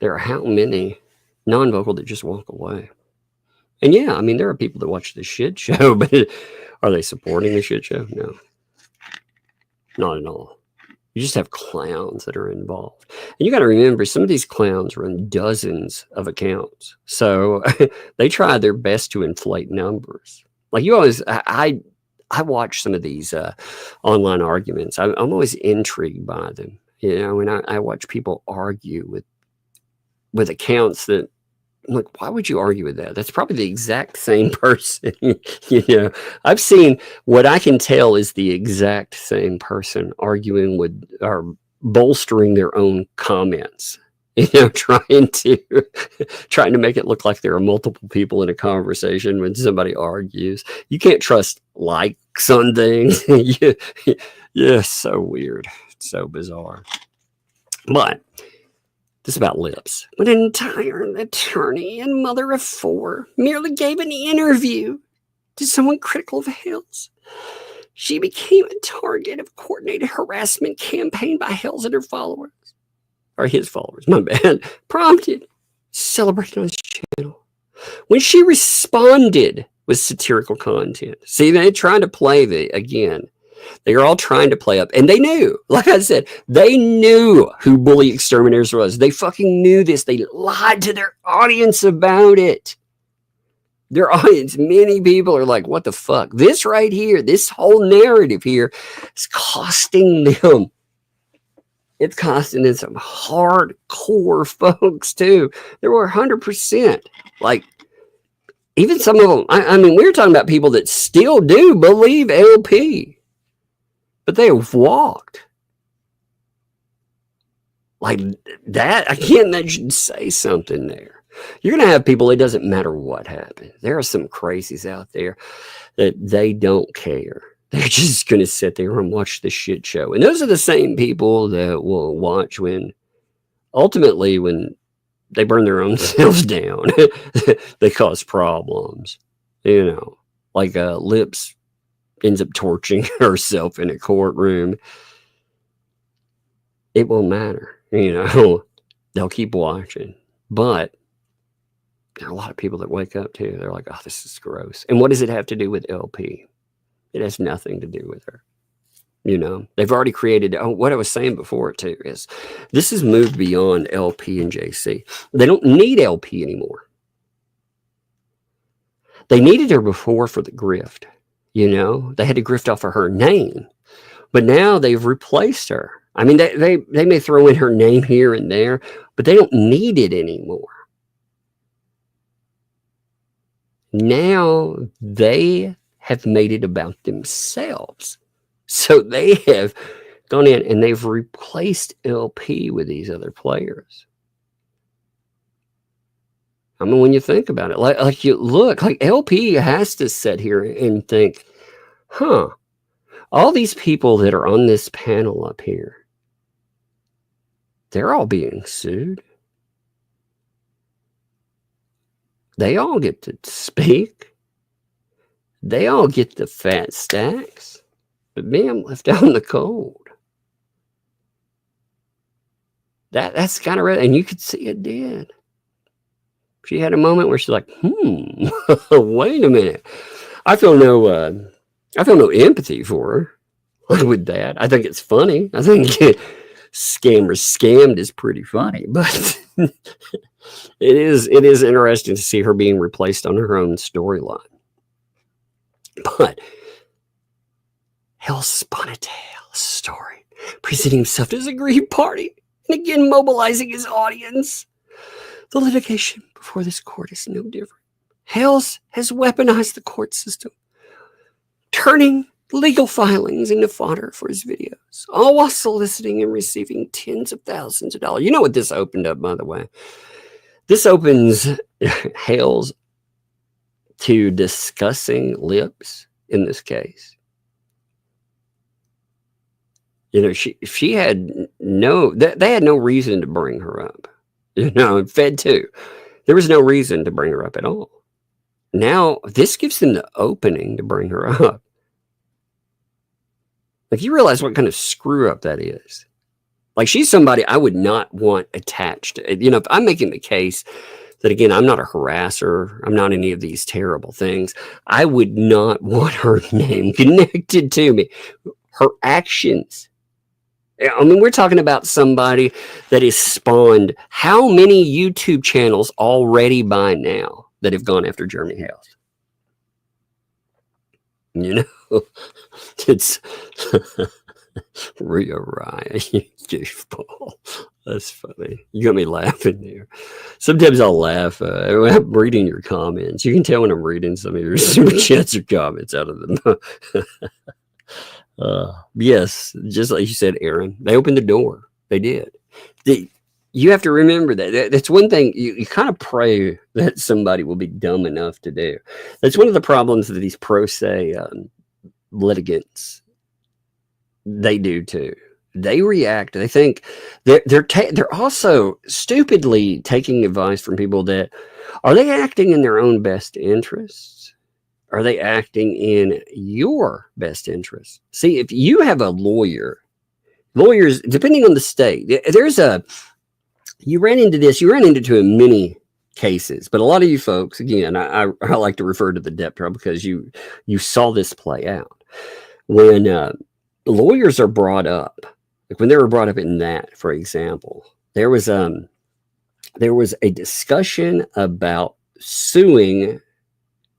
there are how many non-vocal that just walk away. And yeah, I mean, there are people that watch the shit show, but are they supporting the shit show? No, not at all. You just have clowns that are involved. And you got to remember, some of these clowns run dozens of accounts. So they try their best to inflate numbers. Like you always, I watch some of these online arguments. I'm always intrigued by them. When I watch people argue with accounts that, I'm like, why would you argue with that? That's probably the exact same person. I've seen what I can tell is the exact same person arguing with or bolstering their own comments. Trying to make it look like there are multiple people in a conversation when somebody argues. You can't trust likes on things. Yeah, so weird. So bizarre. But this is about lips. When an entire attorney and mother of four merely gave an interview to someone critical of Hales, she became a target of a coordinated harassment campaign by Hales and her followers. Or his followers, my bad. Prompted, celebrated on his channel. When she responded with satirical content. See, they tried to play again. They are all trying to play up. And they knew, like I said, they knew who Bully Exterminators was. They fucking knew this. They lied to their audience about it. Their audience, many people are like, what the fuck? This right here, this whole narrative here is costing them. It's costing them some hardcore folks too. There were 100%. Like, even some of them, I mean, we're talking about people that still do believe LP. But they have walked. Like that, again, that should say something there. You're going to have people, it doesn't matter what happened. There are some crazies out there that they don't care. They're just going to sit there and watch the shit show. And those are the same people that will watch when they burn their own selves down. They cause problems. Like Lips ends up torching herself in a courtroom. It won't matter. They'll keep watching. But there are a lot of people that wake up too. They're like, oh, this is gross. And what does it have to do with LP? It has nothing to do with her. You know, they've already created, what I was saying before too is this has moved beyond LP and JC. They don't need LP anymore. They needed her before for the grift. You know, they had to grift off of her name, but now they've replaced her. I mean, they may throw in her name here and there, but they don't need it anymore. Now they have made it about themselves. So they have gone in and they've replaced LP with these other players. I mean, when you think about it, like you look, like LP has to sit here and think, huh, all these people that are on this panel up here, they're all being sued. They all get to speak. They all get the fat stacks. But me, I'm left out in the cold. That's kind of, and you could see it did. She had a moment where she's like, wait a minute. I feel no empathy for her with that. I think it's funny. I think Scammer Scammed is pretty funny, but it is interesting to see her being replaced on her own storyline. But Hale spun a tale, a story, presenting himself as a aggrieved party, and again mobilizing his audience. The litigation before this court is no different. Hale has weaponized the court system, turning legal filings into fodder for his videos, all while soliciting and receiving tens of thousands of dollars. You know what this opened up, by the way? This opens Hale's to discussing lips in this case. You know, she had they had no reason to bring her up. You know, Fed too. There was no reason to bring her up at all. Now, this gives them the opening to bring her up. Like, you realize what kind of screw up that is. Like, she's somebody I would not want attached. You know, if I'm making the case that, again, I'm not a harasser, I'm not any of these terrible things, I would not want her name connected to me. Her actions. I mean, we're talking about somebody that has spawned how many YouTube channels already by now that have gone after Jeremy Hale? You know, it's Rhea Ryan, you goofball. That's funny. You got me laughing there. Sometimes I'll laugh. I'm reading your comments. You can tell when I'm reading some of your super chats or comments out of them. Yes, just like you said, Aaron, they opened the door. They did. You have to remember that. That's one thing you kind of pray that somebody will be dumb enough to do. That's one of the problems that these pro se litigants, they do too. They react. They think they're also stupidly taking advice from people that are they acting in their own best interests? Are they acting in your best interest? See, if you have a lawyers, depending on the state, you ran into in many cases, but a lot of you folks, again, I like to refer to the depth trial because you saw this play out. When lawyers are brought up, like when they were brought up in that, for example, there was a discussion about suing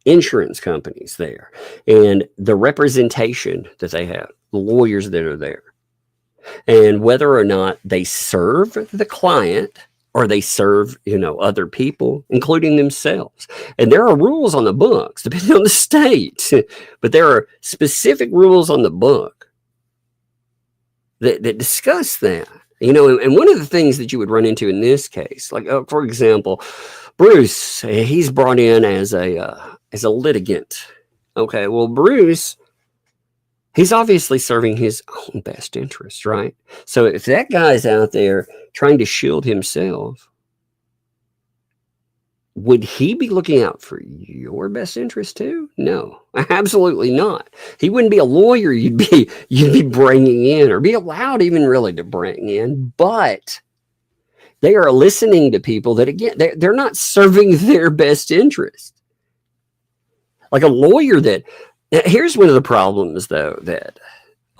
insurance companies there and the representation that they have, the lawyers that are there, and whether or not they serve the client or they serve, other people, including themselves. And there are rules on the books, depending on the state, but there are specific rules on the book that discuss that. And one of the things that you would run into in this case, like, for example, Bruce, he's brought in as a litigant. Okay, well, Bruce, he's obviously serving his own best interest, right? So if that guy's out there trying to shield himself, would he be looking out for your best interest too? No, absolutely not. He wouldn't be a lawyer you'd be bringing in or be allowed even really to bring in. But They are listening to people that, again, they're not serving their best interest. Like a lawyer that, here's one of the problems, though, that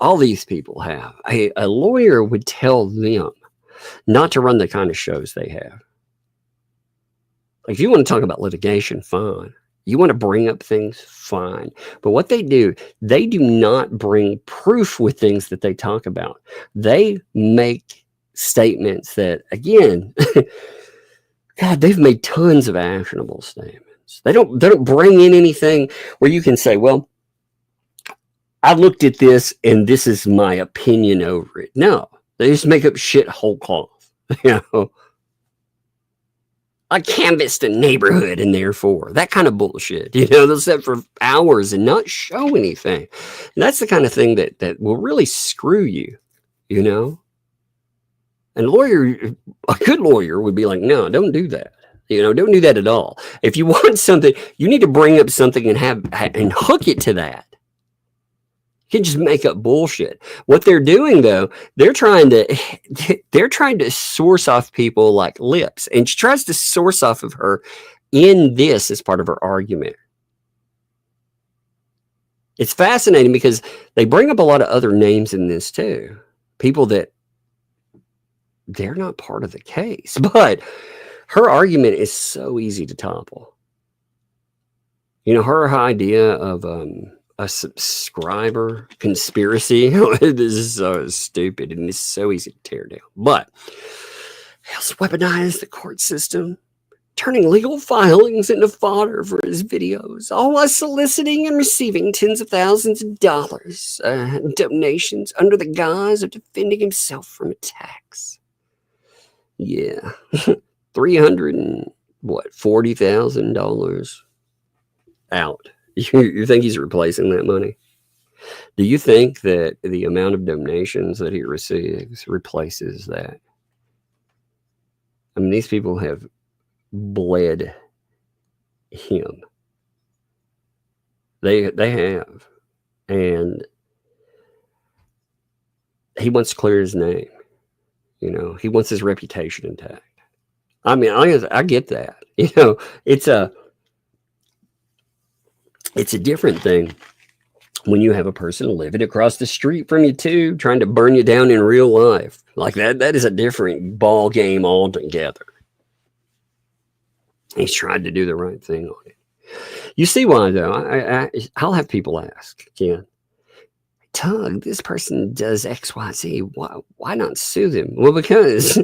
all these people have. A lawyer would tell them not to run the kind of shows they have. Like, if you want to talk about litigation, fine. You want to bring up things, fine. But what they do not bring proof with things that they talk about. They make statements that, again, God, they've made tons of actionable statements. They don't bring in anything where you can say, well, I looked at this and this is my opinion over it. No, they just make up shit whole cloth. You know, I canvassed a neighborhood and therefore that kind of bullshit. You know, they'll sit for hours and not show anything. And that's the kind of thing that will really screw you, you know. And a good lawyer would be like, no, don't do that. You know, don't do that at all. If you want something, you need to bring up something and hook it to that. You can just make up bullshit. What they're doing, though, they're trying to source off people like Lips, and she tries to source off of her in this as part of her argument. It's fascinating because they bring up a lot of other names in this too. People that they're not part of the case, but her argument is so easy to topple. You know, her idea of a subscriber conspiracy. This is so stupid and it's so easy to tear down. But Hale's weaponized the court system, turning legal filings into fodder for his videos, all while soliciting and receiving tens of thousands of dollars donations under the guise of defending himself from attacks. Yeah, $340,000 out. You think he's replacing that money? Do you think that the amount of donations that he receives replaces that? I mean, these people have bled him. They have. And he wants to clear his name. You know, he wants his reputation intact. I mean, I get that. You know, it's a different thing when you have a person living across the street from you too, trying to burn you down in real life. Like that is a different ball game altogether. He's trying to do the right thing on it. You see why, though? I'll have people ask again, Tug, this person does XYZ. Why not sue them? Well, because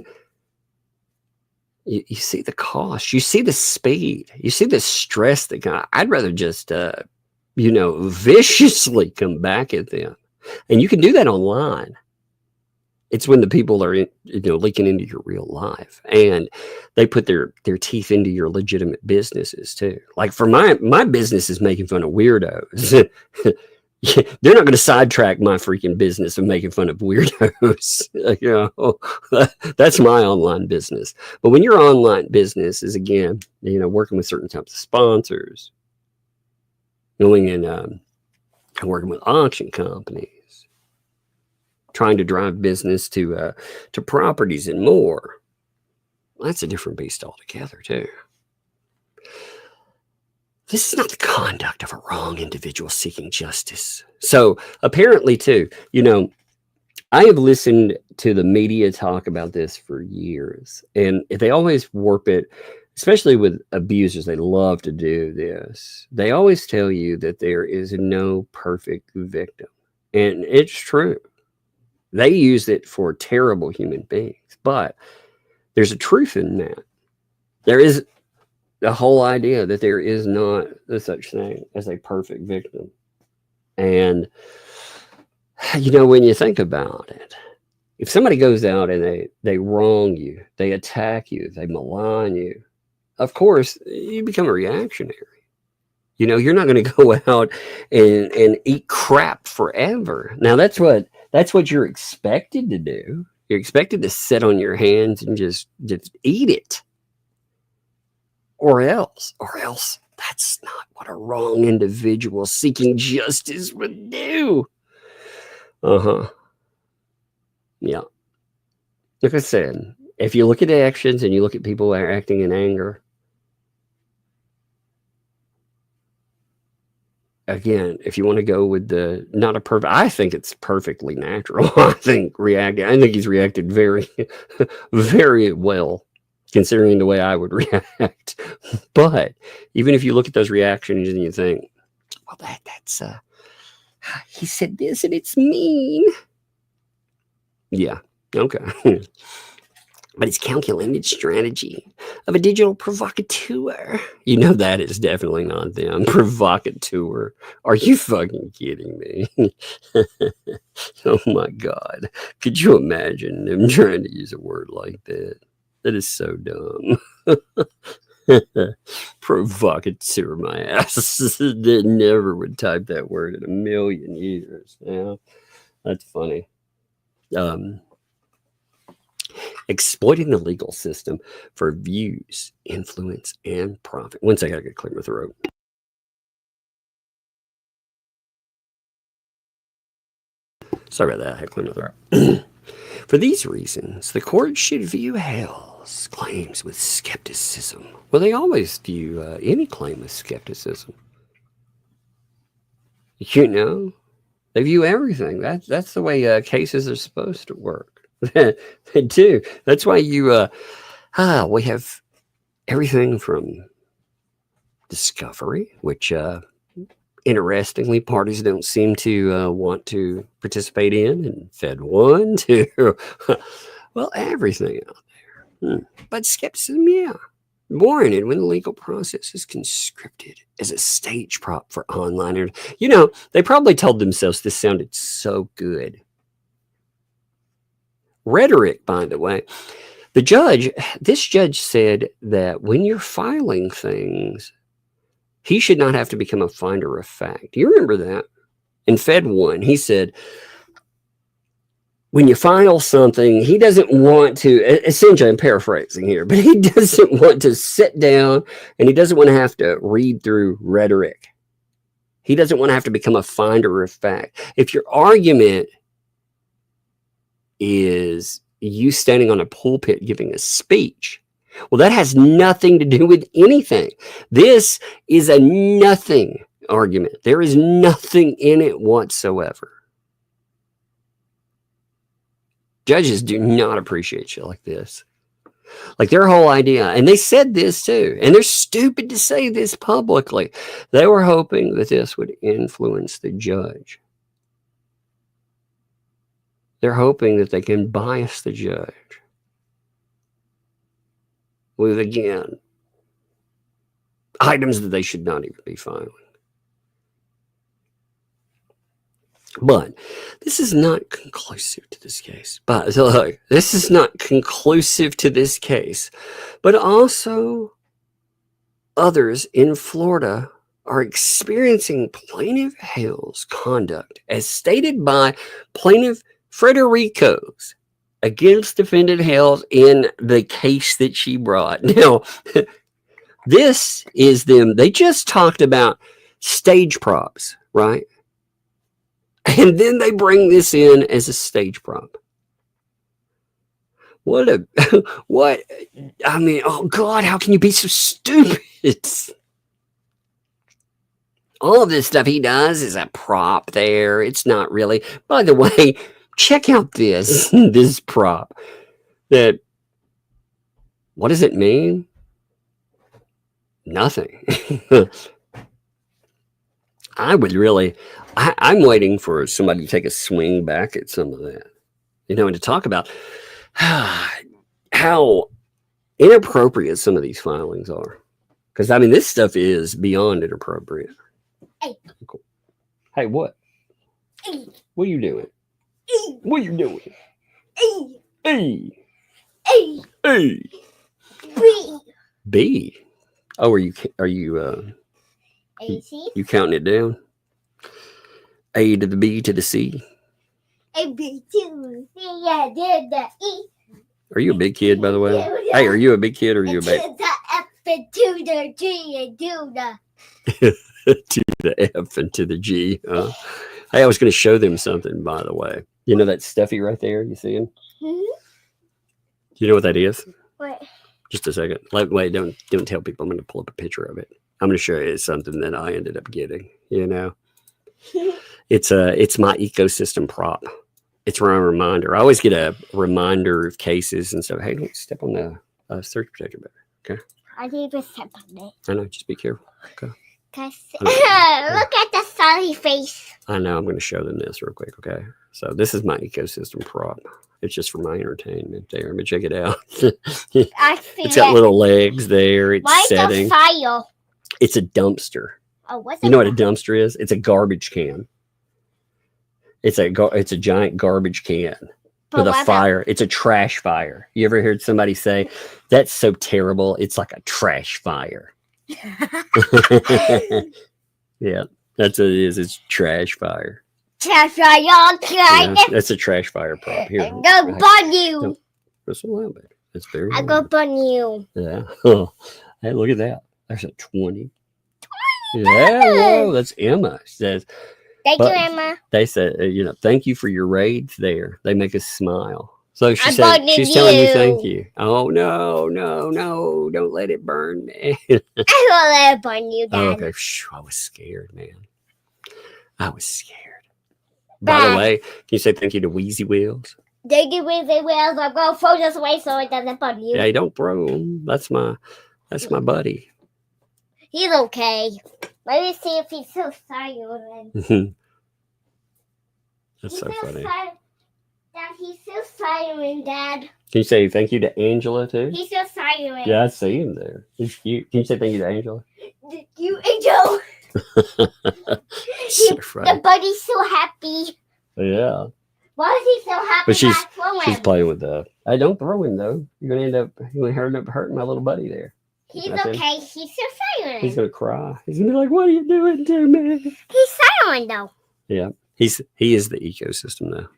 you see the cost, you see the speed, you see the stress that I'd rather just, viciously come back at them. And you can do that online. It's when the people are, leaking into your real life and they put their teeth into your legitimate businesses too. Like for my business is making fun of weirdos. They're not going to sidetrack my freaking business of making fun of weirdos. That's my online business. But when your online business is, again, working with certain types of sponsors, going and working with auction companies, trying to drive business to properties and more, that's a different beast altogether too. This is not the conduct of a wrong individual seeking justice. So apparently, too, I have listened to the media talk about this for years, and they always warp it, especially with abusers. They love to do this. They always tell you that there is no perfect victim, and it's true. They use it for terrible human beings, but there's a truth in that. There is the whole idea that there is not such thing as a perfect victim. And, when you think about it, if somebody goes out and they wrong you, they attack you, they malign you, of course, you become a reactionary. You're not going to go out and eat crap forever. Now, that's what you're expected to do. You're expected to sit on your hands and just eat it. Or else, that's not what a wrong individual seeking justice would do. Yeah. Like I said, if you look at actions and you look at people that are acting in anger, again, if you want to go with the not a perfect, I think it's perfectly natural. I think he's reacted very, very well, considering the way I would react. But even if you look at those reactions and you think, well, that's he said this and it's mean. Yeah, okay. But it's calculated strategy of a digital provocateur. You know that is definitely not them. Provocateur. Are you fucking kidding me? Oh my God. Could you imagine them trying to use a word like that? That is so dumb. Provocateur, my ass. They never would type that word in a million years. Yeah, that's funny. Exploiting the legal system for views, influence, and profit. One second, I gotta clear my throat. Sorry about that, I had to clear my throat. For these reasons, the court should view Hale's claims with skepticism. Well, they always view any claim with skepticism. You know, they view everything. That's the way cases are supposed to work. They do. That's why we have everything from discovery, which interestingly parties don't seem to want to participate in, and Fed 1 to well, everything out there. But skepticism, yeah, warranted when the legal process is conscripted as a stage prop for online. You know, they probably told themselves this sounded so good. Rhetoric, by the way, this judge said that when you're filing things, he should not have to become a finder of fact. Do you remember that? In Fed 1, he said, when you file something, he doesn't want to, essentially, I'm paraphrasing here, but he doesn't want to sit down and he doesn't want to have to read through rhetoric. He doesn't want to have to become a finder of fact. If your argument is you standing on a pulpit giving a speech, well, that has nothing to do with anything. This is a nothing argument. There is nothing in it whatsoever. Judges do not appreciate shit like this. Like their whole idea, and they said this too, and they're stupid to say this publicly. They were hoping that this would influence the judge. They're hoping that they can bias the judge with, again, items that they should not even be filing. But this is not conclusive to this case. But look, this is not conclusive to this case. But also, others in Florida are experiencing plaintiff Hale's conduct as stated by plaintiff Frederico's against defendant Hales in the case that she brought. Now, this is them. They just talked about stage props, right? And then they bring this in as a stage prop. What, I mean, oh God, how can you be so stupid? All of this stuff he does is a prop there. It's not really. By the way, check out this prop. What does it mean? Nothing. I'm waiting for somebody to take a swing back at some of that, and to talk about how inappropriate some of these filings are. Because, I mean, this stuff is beyond inappropriate. Hey. Cool. Hey, what? Hey. What are you doing? Hey. What are you doing? Hey. Hey. Hey. Hey. B. B. Oh, are you AC? you counting it down? A to the B to the C. A, B, 2, C, yeah, did the E. Are you a big kid, by the way? Hey, are you a big kid or are you a baby? To the F and to the G and do the to the F and to the G. Hey, I was going to show them something, by the way. You know that Steffi right there? You see him? Mm-hmm. You know what that is? What? Just a second. Wait, don't tell people. I'm going to pull up a picture of it. I'm going to show you something that I ended up getting. You know, it's my ecosystem prop. It's my reminder. I always get a reminder of cases and stuff. Hey, don't step on the surge protector better. Okay. I need to step on it. I know. Just be careful. Okay. Look at the sorry face. I know. I'm going to show them this real quick. Okay. So this is my ecosystem prop. It's just for my entertainment there. Let me check it out. I see It's got little legs there. It's Why setting. the fire? It's a dumpster. Oh, what's You know what a dumpster is? It's a garbage can. It's a giant garbage can with a fire. It's a trash fire. You ever heard somebody say, that's so terrible, it's like a trash fire? Yeah, that's what it is. It's trash fire. Trash fire, Yeah, that's a trash fire prop. Here, I'm gonna burn you. just a little bit. It's very I'm gonna burn you. Yeah. Hey, look at that. There's a 20. Yeah, whoa, that's Emma. She says, Thank you, Emma. they said, thank you for your raids there. They make us smile. So she I'm said, burning she's telling you you. thank you. Oh, no, don't let it burn me. I will let it burn you, Dad. Oh, okay. I was scared, man. I was scared. By the way, can you say thank you to Wheezy Wheels? Thank you, Weezy Wheels. I'm gonna throw this away so it doesn't burn you. Yeah, don't throw him. That's my buddy. He's okay. Let me see if he's so silent. That's so funny. Dad, he's so silent, Dad. Can you say thank you to Angela too? He's so silent. Yeah, I see him there. He's cute. Can you say thank you to Angela? You Angel. So funny. The buddy's so happy. Yeah. Why is he so happy? But she's him? playing with the. Hey, don't throw him though. You're gonna end up hurting my little buddy there. He's Right there. okay. He's so silent. He's gonna cry. He's gonna be like, "What are you doing to me?" He's silent though. Yeah, he is the ecosystem though.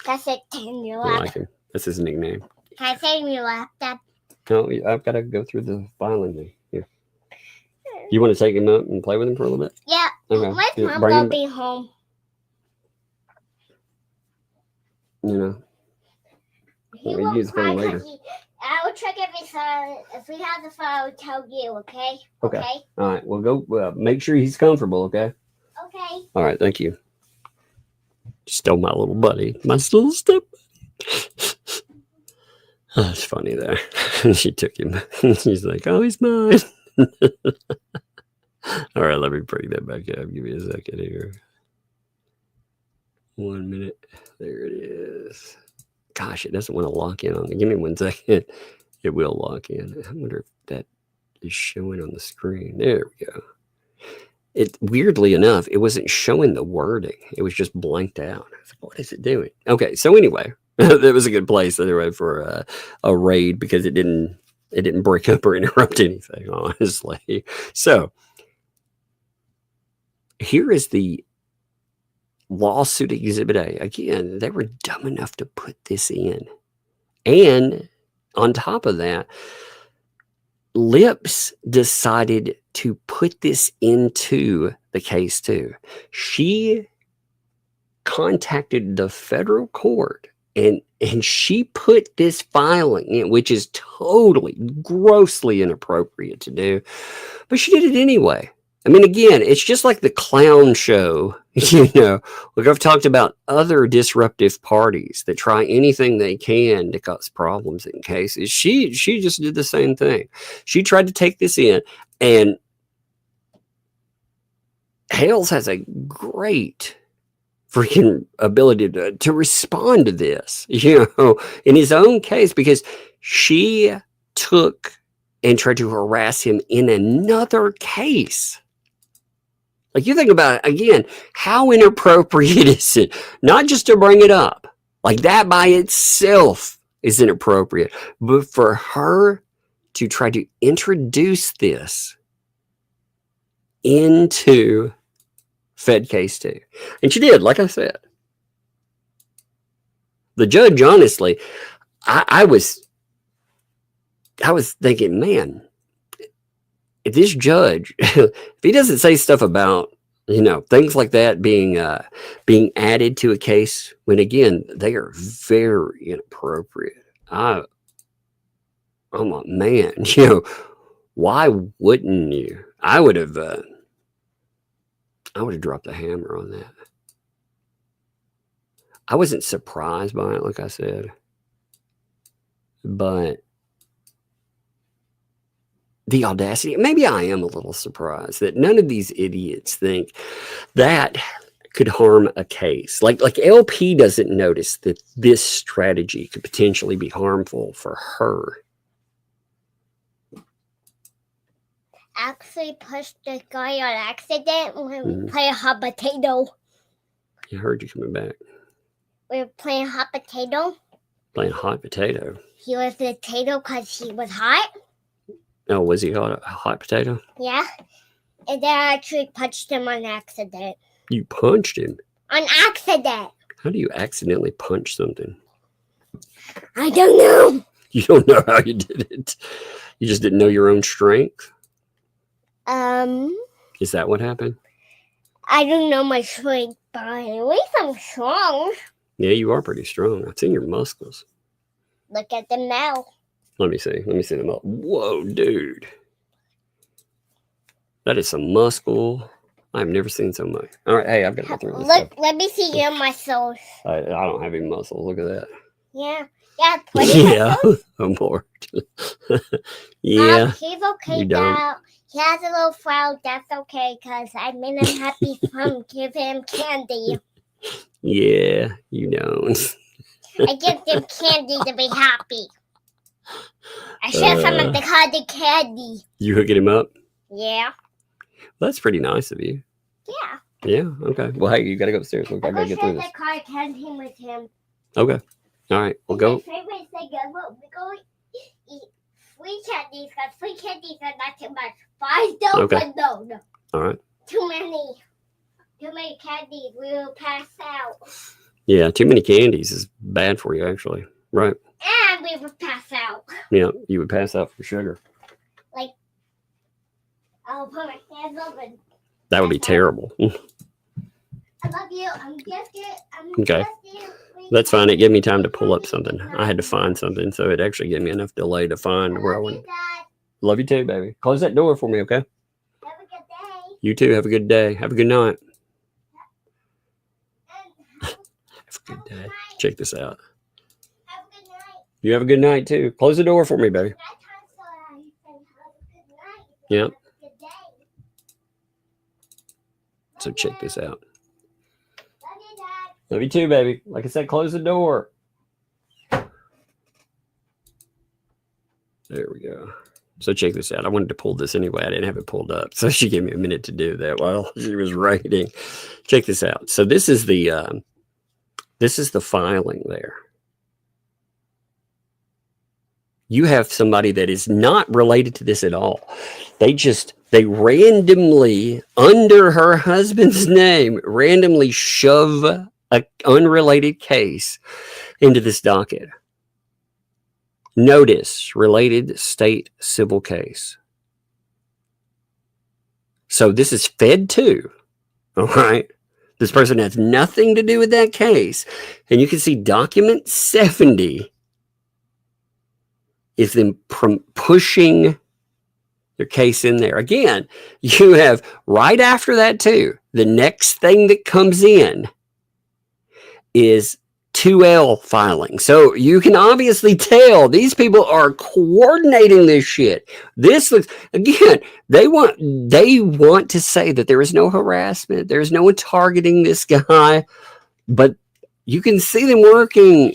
That's it. In your I lap. like him. That's his nickname. Can I say in your lap, Dad? No, I've got to go through the filing thing. Here. You want to take him up and play with him for a little bit? Yeah. Okay. When's Yeah, Mom bring gonna him- be home? You know. He We'll will use the phone cry later. 'cause I will check if we have the phone. I will tell you. Okay. Okay. All right. Well, go. Make sure he's comfortable. Okay. Okay. All right. Thank you. Stole my little buddy. My little step. Oh, that's funny there. She took him. She's like, "Oh, he's mine." All right. Let me bring that back up. Give me a second here. 1 minute. There it is. Gosh, it doesn't want to lock in on me. Give me 1 second. It will lock in. I wonder if that is showing on the screen. There we go. It weirdly enough, it wasn't showing the wording. It was just blanked out. I was like, what is it doing? Okay, so anyway, that was a good place anyway for a raid because it didn't break up or interrupt anything, honestly. So here is the lawsuit exhibit A. Again, they were dumb enough to put this in. And on top of that, Lips decided to put this into the case too. She contacted the federal court and she put this filing in, which is totally grossly inappropriate to do, but she did it anyway. I mean, again, it's just like the clown show, Like I've talked about other disruptive parties that try anything they can to cause problems in cases. She just did the same thing. She tried to take this in, and Hales has a great freaking ability to respond to this, in his own case, because she took and tried to harass him in another case. Like, you think about it, again, how inappropriate is it? Not just to bring it up. Like, that by itself is inappropriate. But for her to try to introduce this into Fed case 2. And she did, like I said. The judge, honestly, I was thinking, man, if this judge, if he doesn't say stuff about, things like that being added to a case, when again, they are very inappropriate. I'm like, man, why wouldn't you? I would have dropped the hammer on that. I wasn't surprised by it, like I said, but the audacity, maybe I am a little surprised that none of these idiots think that could harm a case. Like LP doesn't notice that this strategy could potentially be harmful for her. Actually pushed the guy on accident when we play hot potato. I heard you coming back. We were playing hot potato. Playing hot potato. He was a potato because he was hot. Oh, was he a hot potato? Yeah. And then I actually punched him on accident. You punched him? On accident. How do you accidentally punch something? I don't know. You don't know how you did it. You just didn't know your own strength? Is that what happened? I don't know my strength, but at least I'm strong. Yeah, you are pretty strong. I've seen your muscles. Look at them now. Let me see. Let me see them up. Whoa, dude. That is some muscle. I've never seen so much. All right, hey, I've got to go through this stuff. Let me see your muscles. I don't have any muscles. Look at that. Yeah. Yeah, yeah. I'm bored. Yeah. He's okay You don't. now. He has a little frown. That's okay, because I made him happy from giving him candy. Yeah, you don't. I give him candy to be happy. I share some of the cotton candy. You hooking him up? Yeah. Well, that's pretty nice of you. Yeah. Yeah, okay. Well, hey, you got to go upstairs. Look, I got to get through this. I share the cotton candy with him. Okay. All right, we'll go. My favorite thing ever, we go eat sweet candies, because sweet candies are not too much. Fine, though, Okay. but no. All right. Too many candies, we will pass out. Yeah, too many candies is bad for you, actually. Right. And we will pass out. Yeah, you would pass out for sugar. Like, I'll put my hands up and... That would be terrible. I love you. I'm gifted. Okay. That's fine. It gave me time to pull up something. I had to find something, so it actually gave me enough delay to find where I went. Love you too, baby. Close that door for me, okay? Have a good day. You too. Have a good day. Have a good night. Have a good day. Check this out. Have a good night. You have a good night too. Close the door for me, baby. Yep. So check this out. Love you too, baby. Like I said, close the door. There we go. So check this out. I wanted to pull this anyway. I didn't have it pulled up. So she gave me a minute to do that while she was writing. Check this out. So this is the filing there. You have somebody that is not related to this at all. They randomly, under her husband's name, randomly shove an unrelated case into this docket. Notice, related state civil case. So this is Fed 2. All right. This person has nothing to do with that case. And you can see document 70 is them pushing their case in there. Again, you have right after that too, the next thing that comes in is 2L filing. So you can obviously tell these people are coordinating this shit. This looks, again, they want to say that there is no harassment. There's no one targeting this guy, but you can see them working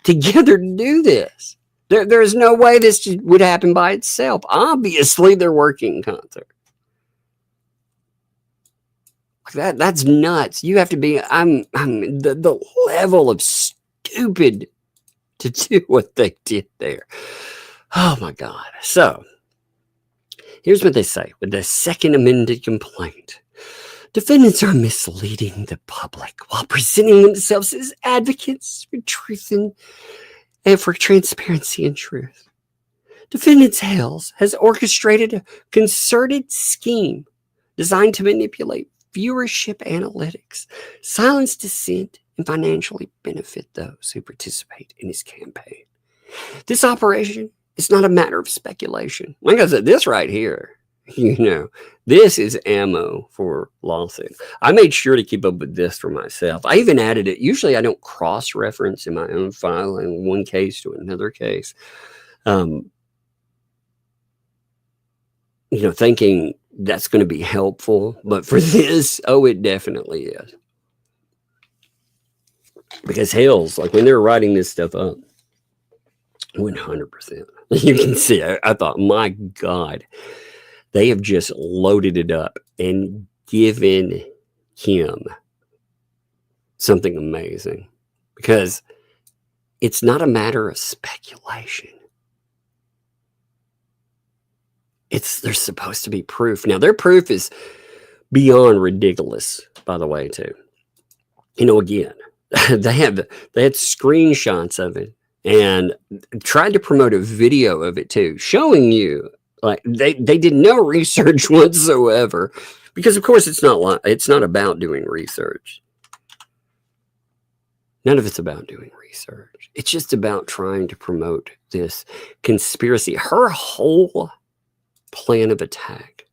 together to do this. There's no way this would happen by itself. Obviously, they're working in concert. That's nuts. You have to be. I'm the level of stupid to do what they did there. Oh my God. So here's what they say with the second amended complaint. Defendants are misleading the public while presenting themselves as advocates for truth and for transparency and truth. Defendants Hales has orchestrated a concerted scheme designed to manipulate viewership analytics, silence dissent, and financially benefit those who participate in his campaign. This operation It's not a matter of speculation. Like I said, this right here, you know, this is ammo for lawsuit. I made sure to keep up with this for myself. I even added it. Usually I don't cross-reference in my own file in one case to another case. You know, thinking that's going to be helpful. But for this, oh, it definitely is. Because Hales, like when they were writing this stuff up, 100%. You can see, I thought, my God, they have just loaded it up and given him something amazing. Because it's not a matter of speculation. There's supposed to be proof. Now, their proof is beyond ridiculous, by the way, too. You know, again, they had screenshots of it and tried to promote a video of it too, showing you like they did no research whatsoever, because of course it's not about doing research. None of it's about doing research. It's just about trying to promote this conspiracy. Her whole plan of attack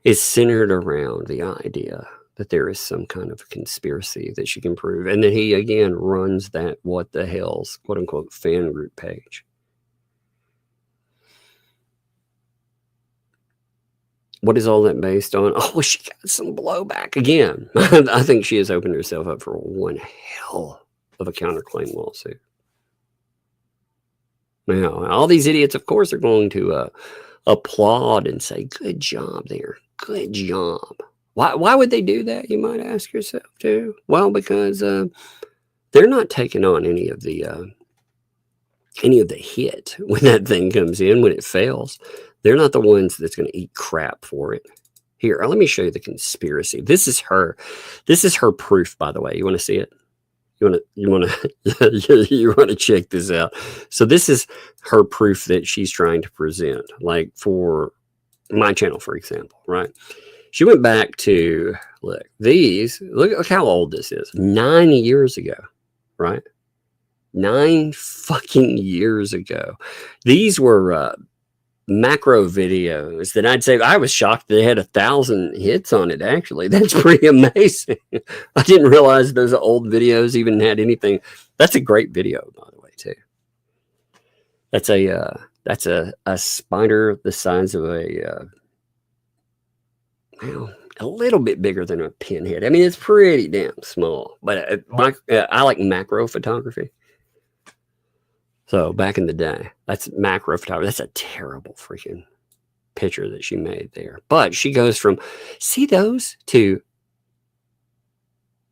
is centered around the idea that there is some kind of conspiracy that she can prove. And then he, again, runs that what the hell's, quote unquote, fan group page. What is all that based on? Oh, she got some blowback again. I think she has opened herself up for one hell of a counterclaim lawsuit. Now, all these idiots, of course, are going to applaud and say, good job there. Good job. Why would they do that, you might ask yourself, too? Well, because they're not taking on any of the hit when that thing comes in, when it fails. They're not the ones that's going to eat crap for it. Here, let me show you the conspiracy. This is her proof, by the way. You want to see it? You want to check this out. So this is her proof that she's trying to present, like for my channel, for example, right? She went back to, look how old this is. 9 years ago, right? 9 fucking years ago. These were macro videos that I'd say, I was shocked they had 1,000 hits on it, actually. That's pretty amazing. I didn't realize those old videos even had anything. That's a great video, by the way, too. That's a spider the size of a little bit bigger than a pinhead. I mean, it's pretty damn small, but I like macro photography. So back in the day, that's macro photography. That's a terrible freaking picture that she made there. But she goes from, see those, to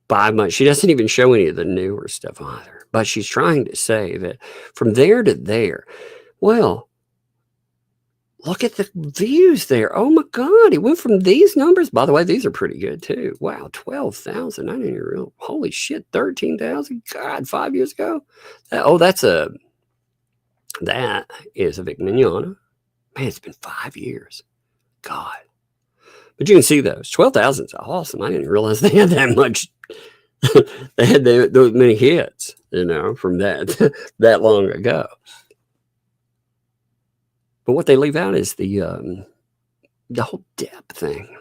5 months. She doesn't even show any of the newer stuff either. But she's trying to say that from there to there, well, look at the views there. Oh, my God. It went from these numbers. By the way, these are pretty good, too. Wow, 12,000. I didn't even realize. Holy shit, 13,000. God, 5 years ago. That is a Vic Mignogna. Man, it's been 5 years. God. But you can see those. 12,000 is awesome. I didn't realize they had that much. They had those many hits, from that long ago. But what they leave out is the whole Deb thing.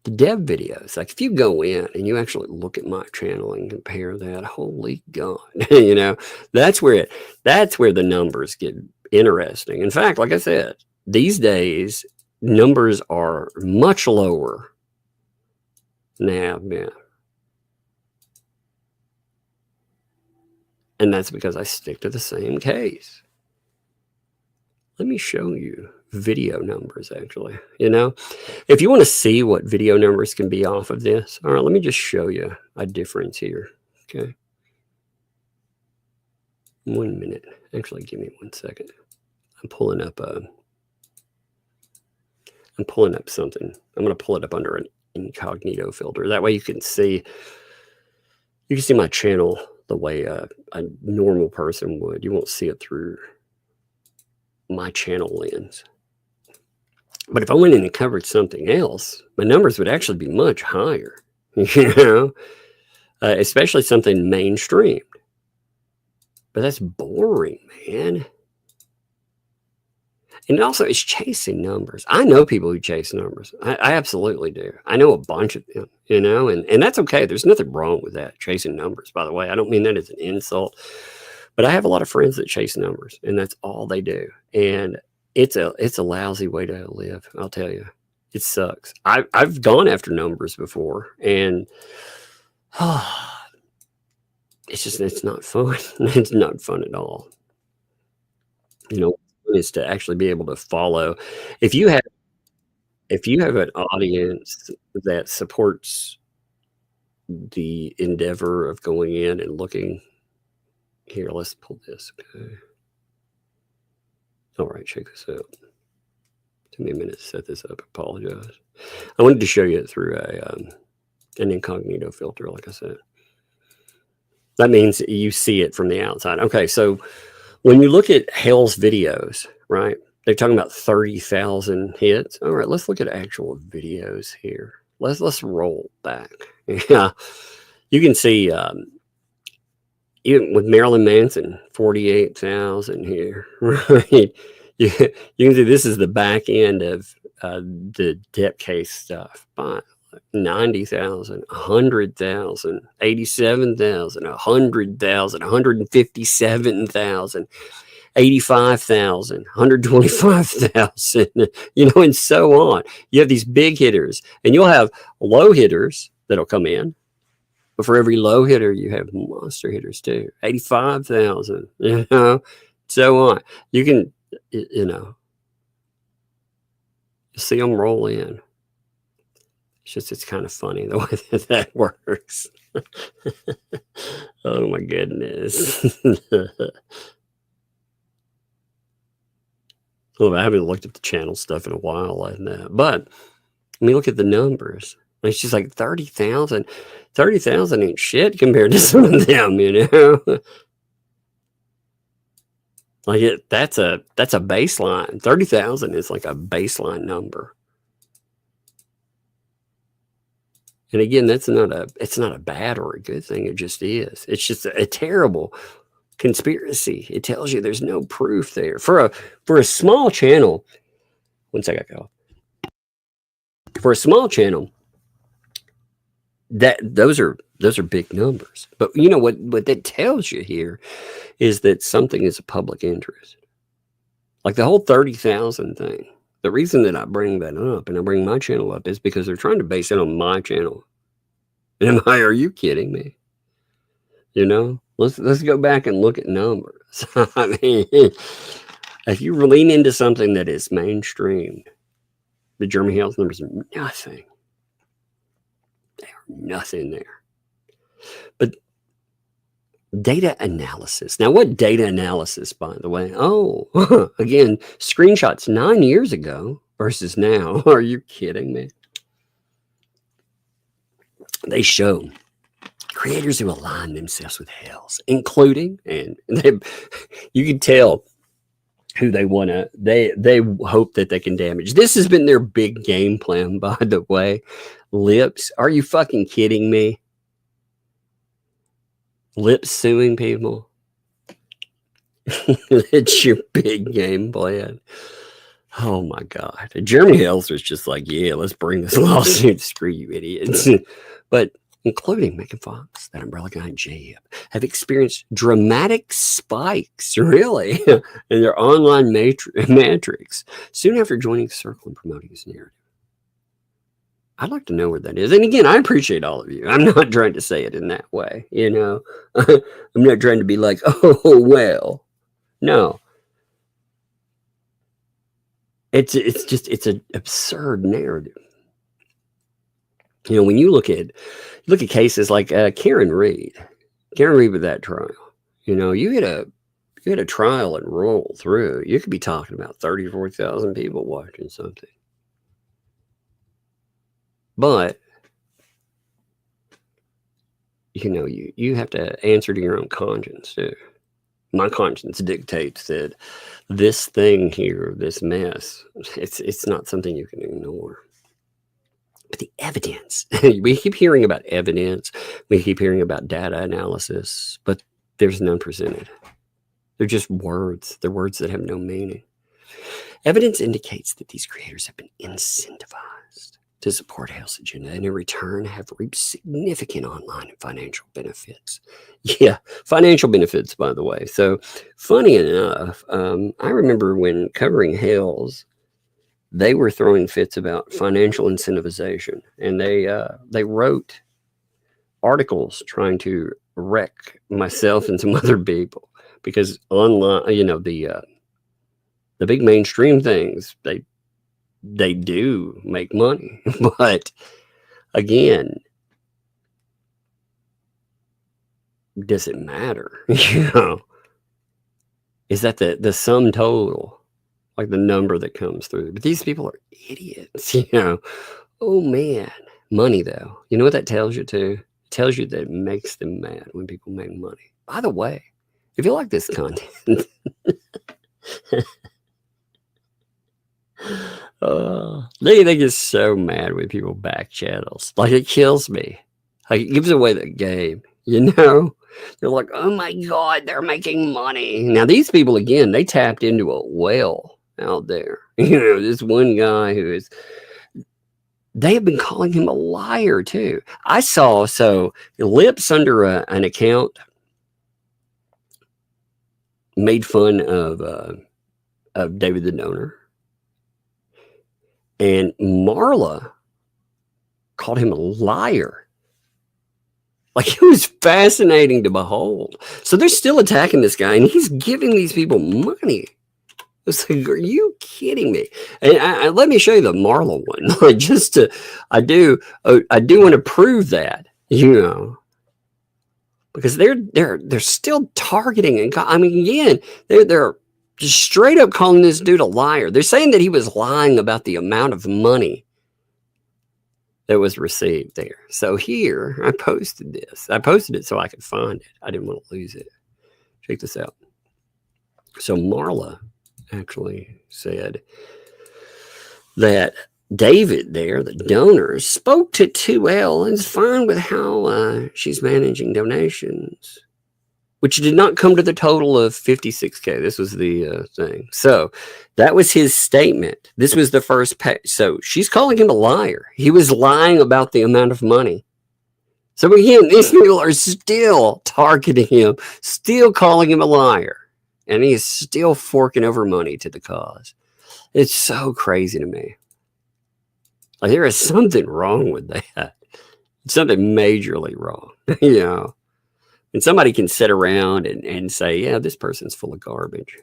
The Deb videos. Like if you go in and you actually look at my channel and compare that, holy God, that's where the numbers get interesting. In fact, like I said, these days numbers are much lower than they have been. And that's because I stick to the same case. Let me show you video numbers, actually. If you want to see what video numbers can be off of this, all right, let me just show you a difference here. Okay. 1 minute. Actually, give me 1 second. I'm pulling up something. I'm going to pull it up under an incognito filter. That way you can see my channel the way a normal person would. You won't see it through my channel lens. But if I went in and covered something else, my numbers would actually be much higher, especially something mainstreamed. But that's boring, man. And also, it's chasing numbers. I know people who chase numbers. I absolutely do. I know a bunch of them, you know, and that's okay. There's nothing wrong with that, chasing numbers, by the way. I don't mean that as an insult, but I have a lot of friends that chase numbers, and that's all they do. And it's a lousy way to live, I'll tell you. It sucks. I've gone after numbers before, and it's not fun. It's not fun at all. You know, is to actually be able to follow. If you have an audience that supports the endeavor of going in and looking here, let's pull this. Okay. All right, check this out. Took me a minute to set this up. Apologize. I wanted to show you it through an incognito filter, like I said. That means you see it from the outside. Okay, so when you look at Hale's videos, right, they're talking about 30,000 hits. All right, let's look at actual videos here. Let's roll back. Yeah, you can see even with Marilyn Manson, 48,000 here, right? You can see this is the back end of the depth case stuff. But 90,000, 100,000, 87,000, 100,000, 157,000, 85,000, 125,000, you know, and so on. You have these big hitters, and you'll have low hitters that'll come in. But for every low hitter, you have monster hitters too. 85,000, you know, so on. You can, you know, see them roll in. It's kind of funny the way that works. Oh my goodness. Well, I haven't looked at the channel stuff in a while like that. But I mean, look at the numbers. It's just like 30,000. 30,000 ain't shit compared to some of them, you know. Like that's a baseline. 30,000 is like a baseline number. And again, it's not a bad or a good thing. It just is. It's just a terrible conspiracy. It tells you there's no proof there. For a small channel, one second, go. For a small channel, those are big numbers. But you know what that tells you here is that something is a public interest. Like the whole 30,000 thing. The reason that I bring that up and I bring my channel up is because they're trying to base it on my channel. And are you kidding me? You know, let's go back and look at numbers. I mean, if you lean into something that is mainstream, the German Hales numbers are nothing. They are nothing there. But data analysis. Now, what data analysis, by the way? Oh, again, screenshots 9 years ago versus now. Are you kidding me? They show creators who align themselves with Hales, including, and you can tell who they want to, they hope that they can damage. This has been their big game plan, by the way. Lips, are you fucking kidding me? Lips suing people. It's your big game plan. Oh my God. German Hales was just like, yeah, let's bring this lawsuit. Screw you idiots. But including Megan Fox, that Umbrella Guy, and Jab, have experienced dramatic spikes, really, in their online metrics soon after joining the circle and promoting his narrative. I'd like to know where that is. And again, I appreciate all of you. I'm not trying to say it in that way, you know. I'm not trying to be like, oh, well. No. It's an absurd narrative. You know, when you look at cases like Karen Reed with that trial, you know, you had a trial and roll through. You could be talking about 30 or 40,000 people watching something. But, you know, you have to answer to your own conscience, too. My conscience dictates that this thing here, this mess, it's not something you can ignore. But the evidence, we keep hearing about evidence. We keep hearing about data analysis, but there's none presented. They're just words. They're words that have no meaning. Evidence indicates that these creators have been incentivized to support Hale's agenda and in return have reaped significant online and financial benefits. Yeah, financial benefits, by the way. So funny enough, I remember when covering Hale's, they were throwing fits about financial incentivization, and they wrote articles trying to wreck myself and some other people because online, the big mainstream things, they do make money, but again, does it matter? Is that the sum total, like the number that comes through? But these people are idiots, Oh man, money though. You know what that tells you too? It tells you that it makes them mad when people make money. By the way, if you like this content, they get so mad when people back channels. Like, it kills me. Like, it gives away the game, They're like, oh my God, they're making money. Now, these people, again, they tapped into a well out there. This one guy they have been calling him a liar too. I saw, Lips under an account made fun of David the Donor. And Marla called him a liar. Like, it was fascinating to behold. So they're still attacking this guy, and he's giving these people money. It's like, are you kidding me? And let me show you the Marla one. Like, I do want to prove that, because they're still targeting, and I mean, again, they're just straight up calling this dude a liar. They're saying that he was lying about the amount of money that was received there. So here, I posted this. I posted it so I could find it. I didn't want to lose it. Check this out. So Marla actually said that David there, the donor, spoke to 2L and is fine with how she's managing donations, which did not come to the total of $56K. This was the thing. So that was his statement. This was the first page. So she's calling him a liar. He was lying about the amount of money. So again, these people are still targeting him, still calling him a liar. And he is still forking over money to the cause. It's so crazy to me. Like, there is something wrong with that. Something majorly wrong, And somebody can sit around and say, yeah, this person's full of garbage.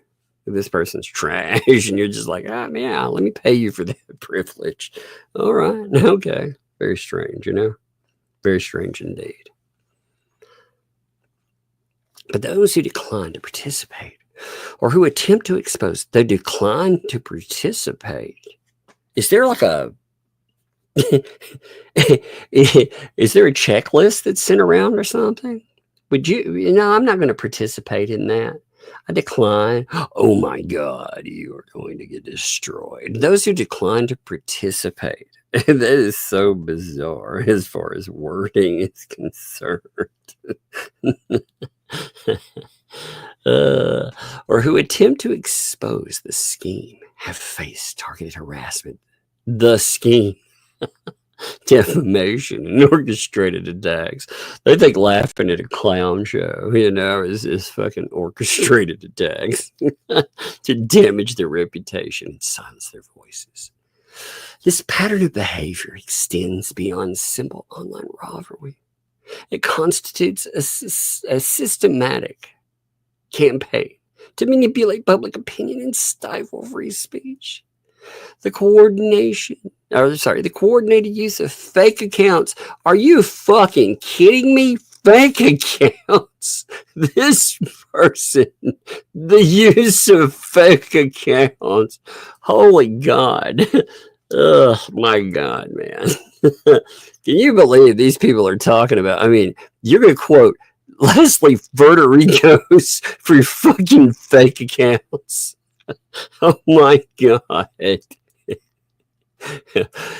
This person's trash. And you're just like, yeah, let me pay you for that privilege. All right. Okay. Very strange, Very strange indeed. But those who decline to participate or who attempt to expose, they decline to participate. Is there like is there a checklist that's sent around or something? Would you, I'm not going to participate in that. I decline. Oh my God, you are going to get destroyed. Those who decline to participate. That is so bizarre as far as wording is concerned. Or who attempt to expose the scheme have faced targeted harassment. The scheme. Defamation and orchestrated attacks. They think laughing at a clown show, is fucking orchestrated attacks to damage their reputation and silence their voices. This pattern of behavior extends beyond simple online rivalry. It constitutes a systematic campaign to manipulate public opinion and stifle free speech. The coordinated use of fake accounts. Are you fucking kidding me? Fake accounts. This person, the use of fake accounts. Holy God. Oh my God, man. Can you believe these people are talking about? I mean, you're going to quote Leslie Verdericos for fucking fake accounts. Oh my God.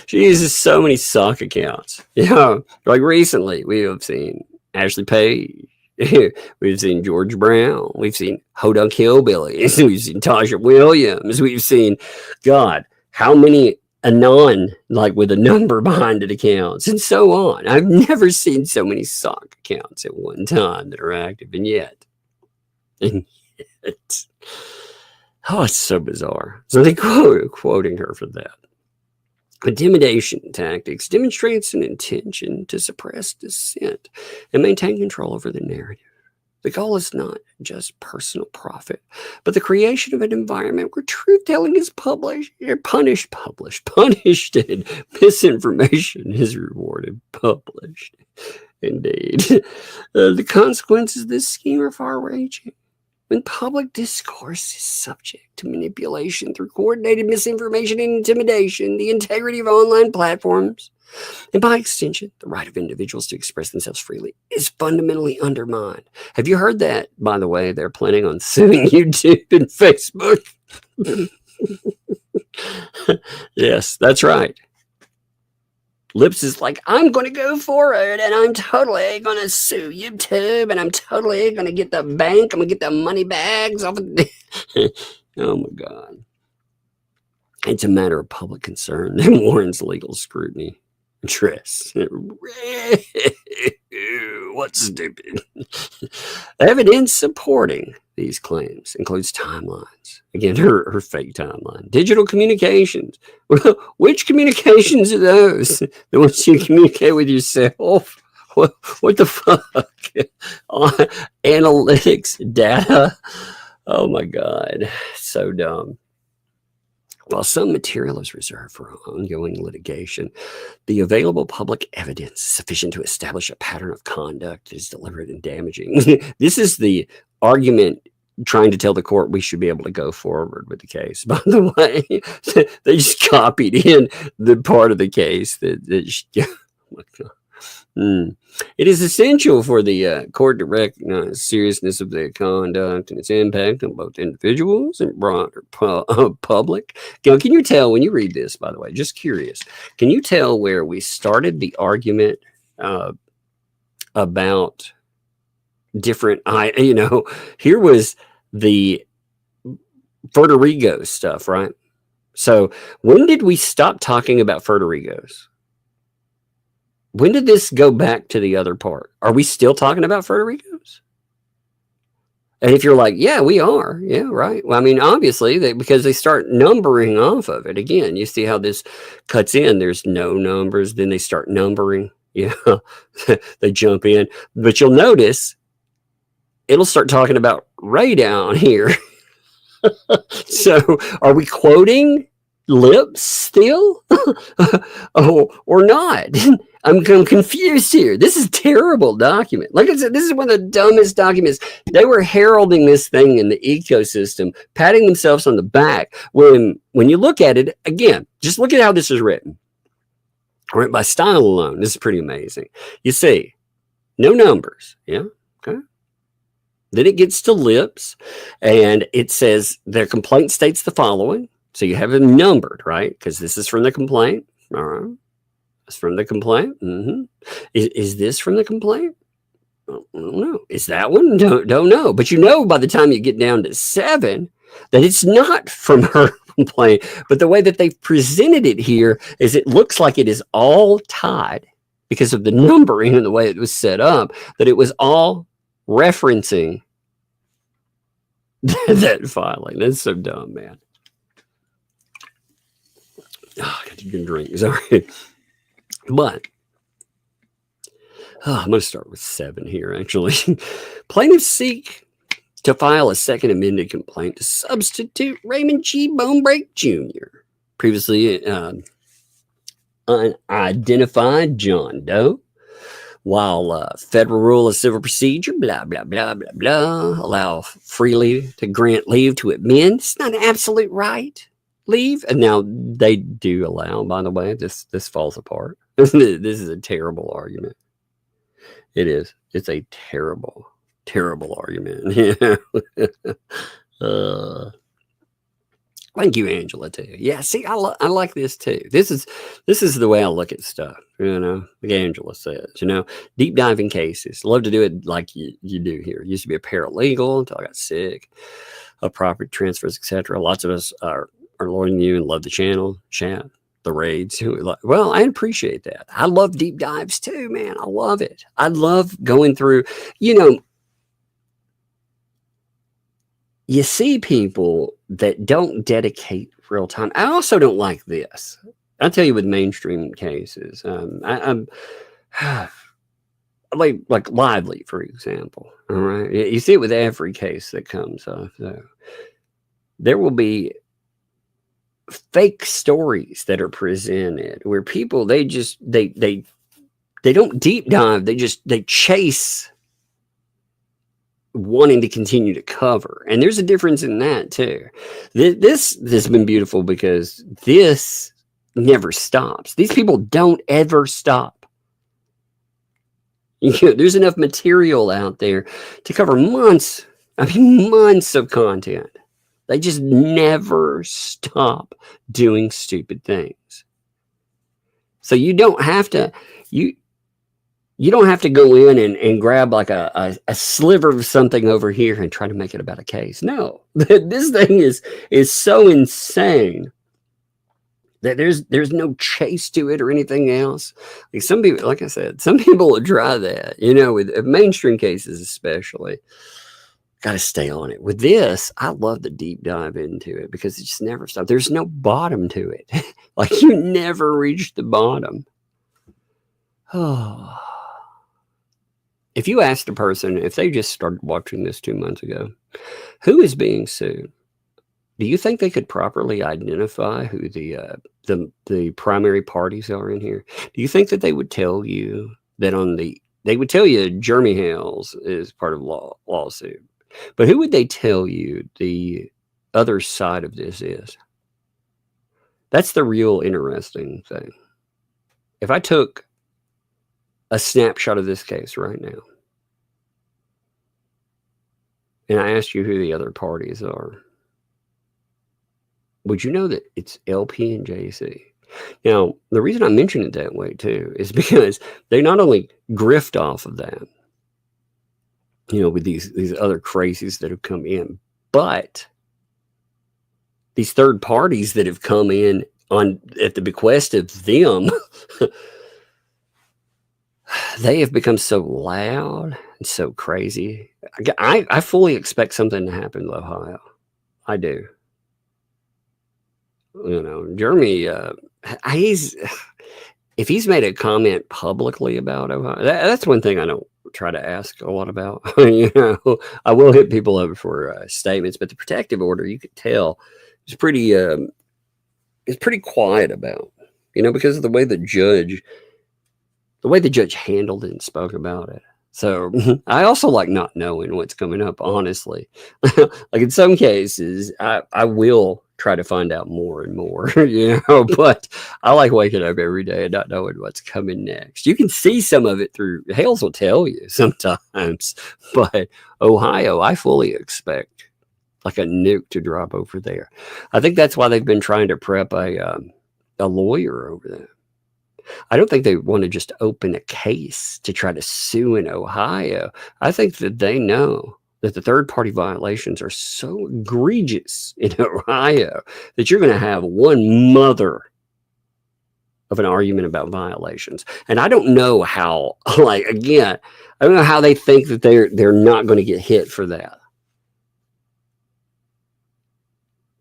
She uses so many sock accounts. Like recently we have seen Ashley Page We've seen George Brown. We've seen Hodunk Hillbillies. We've seen Tasha Williams. We've seen, God, how many anon, like with a number behind it accounts, and so on. I've never seen so many sock accounts at one time that are active, and yet, oh, it's so bizarre. So they quoting her for that. Intimidation tactics demonstrates an intention to suppress dissent and maintain control over the narrative. The goal is not just personal profit, but the creation of an environment where truth-telling is punished, and misinformation is rewarded, published. Indeed. The consequences of this scheme are far-reaching. When public discourse is subject to manipulation through coordinated misinformation and intimidation, the integrity of online platforms, and by extension, the right of individuals to express themselves freely, is fundamentally undermined. Have you heard that, by the way, they're planning on suing YouTube and Facebook? Yes, that's right. Lips is like, I'm going to go for it, and I'm totally going to sue YouTube, and I'm totally going to get the bank. I'm going to get the money bags off of Oh, my God. It's a matter of public concern that warrants legal scrutiny. Tress. What's stupid? Evidence supporting these claims includes timelines. Again, her fake timeline. Digital communications. Which communications are those? The ones you communicate with yourself? What the fuck? Analytics, data. Oh my God. So dumb. While some material is reserved for ongoing litigation, the available public evidence is sufficient to establish a pattern of conduct that is deliberate and damaging. This is the argument trying to tell the court we should be able to go forward with the case. By the way, they just copied in the part of the case that oh my God. It is essential for the court to recognize the seriousness of their conduct and its impact on both individuals and broader public. Can you tell when you read this, by the way, just curious, can you tell where we started the argument about different, here was the Fertarigo stuff, right? So when did we stop talking about Fertarigos? When did this go back to the other part? Are we still talking about Fertarigos? And if you're like, yeah, we are. Yeah, right. Well, I mean, obviously, because they start numbering off of it. Again, you see how this cuts in. There's no numbers. Then they start numbering. Yeah, they jump in. But you'll notice it'll start talking about Ray down here. So are we quoting Lips still? or not? I'm confused here. This is a terrible document. Like I said, this is one of the dumbest documents. They were heralding this thing in the ecosystem, patting themselves on the back. When you look at it, again, just look at how this is written. Right, by style alone, this is pretty amazing. You see, no numbers. Yeah, okay. Then it gets to Lips, and it says their complaint states the following. So you have them numbered, right? Because this is from the complaint. All right. It's from the complaint. Mm-hmm. Is this from the complaint? I don't know. Is that one? Don't know. But by the time you get down to 7, that it's not from her complaint. But the way that they've presented it here is it looks like it is all tied because of the numbering and the way it was set up, that it was all referencing that filing. That's so dumb, man. Oh, I got to get a drink. Sorry. But I'm going to start with 7 here, actually. Plaintiffs seek to file a second amended complaint to substitute Raymond G. Bonebreak Jr., previously unidentified John Doe, while federal rule of civil procedure, blah, blah, blah, blah, blah, allow freely to grant leave to amend. It's not an absolute right. Leave. And now they do allow, by the way, this falls apart. This is a terrible argument. It is. It's a terrible, terrible argument. Thank you, Angela, too. Yeah, see, I like this too. This is the way I look at stuff, like Angela says, deep diving cases. Love to do it like you do here. Used to be a paralegal until I got sick, property transfers, etc. Lots of us are loyal you and love the channel, chat, the raids. Well, I appreciate that. I love deep dives too, man. I love it. I love going through, you see people that don't dedicate real time. I also don't like this. I'll tell you with mainstream cases. I'm like Lively, for example. All right. You see it with every case that comes up. So there will be fake stories that are presented where people, they don't deep dive. They chase wanting to continue to cover, and there's a difference in that too. This has been beautiful because this never stops. These people don't ever stop. There's enough material out there to cover months of content. They just never stop doing stupid things. So you don't have to go in and grab like a sliver of something over here and try to make it about a case. No, this thing is so insane that there's no chase to it or anything else. Like some people, like I said, some people will try that, with mainstream cases especially. Got to stay on it. With this, I love the deep dive into it because it just never stops. There's no bottom to it. Like you never reach the bottom. Oh. If you asked a person, if they just started watching this 2 months ago, who is being sued? Do you think they could properly identify who the primary parties are in here? Do you think that they would tell you that they would tell you Jeremy Hales is part of lawsuit, but who would they tell you the other side of this is? That's the real interesting thing. If I took a snapshot of this case right now, and I asked you who the other parties are, would you know that it's LP and JC? Now, the reason I mention it that way too is because they not only grift off of that, with these other crazies that have come in, but these third parties that have come in at the bequest of them. They have become so loud and so crazy. I fully expect something to happen to Ohio. I do. Jeremy, if he's made a comment publicly about Ohio, that's one thing I don't try to ask a lot about. I will hit people up for statements, but the protective order, you could tell, is pretty quiet about, because of the way the judge handled it and spoke about it. So I also like not knowing what's coming up, honestly. Like in some cases, I will try to find out more and more, but I like waking up every day and not knowing what's coming next. You can see some of it through, Hales will tell you sometimes, but Ohio, I fully expect like a nuke to drop over there. I think that's why they've been trying to prep a lawyer over there. I don't think they want to just open a case to try to sue in Ohio. I think that they know that the third-party violations are so egregious in Ohio that you're going to have one mother of an argument about violations. And I don't know how, I don't know how they think that they're not going to get hit for that.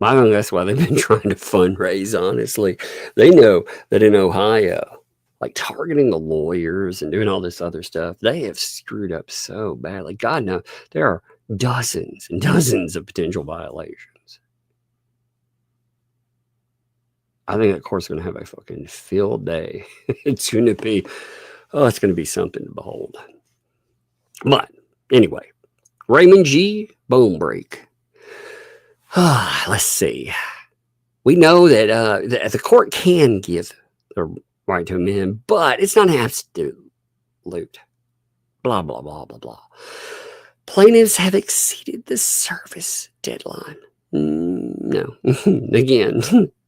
I think that's why they've been trying to fundraise, honestly. They know that in Ohio, like targeting the lawyers and doing all this other stuff, they have screwed up so badly. God knows there are dozens and dozens of potential violations. I think that court's going to have a fucking field day. It's going to be something to behold. But anyway, Raymond G. Bone Break. Let's see. We know that the court can give the right to amend, but it's not absolute. Blah, blah, blah, blah, blah. Plaintiffs have exceeded the service deadline. No. Again,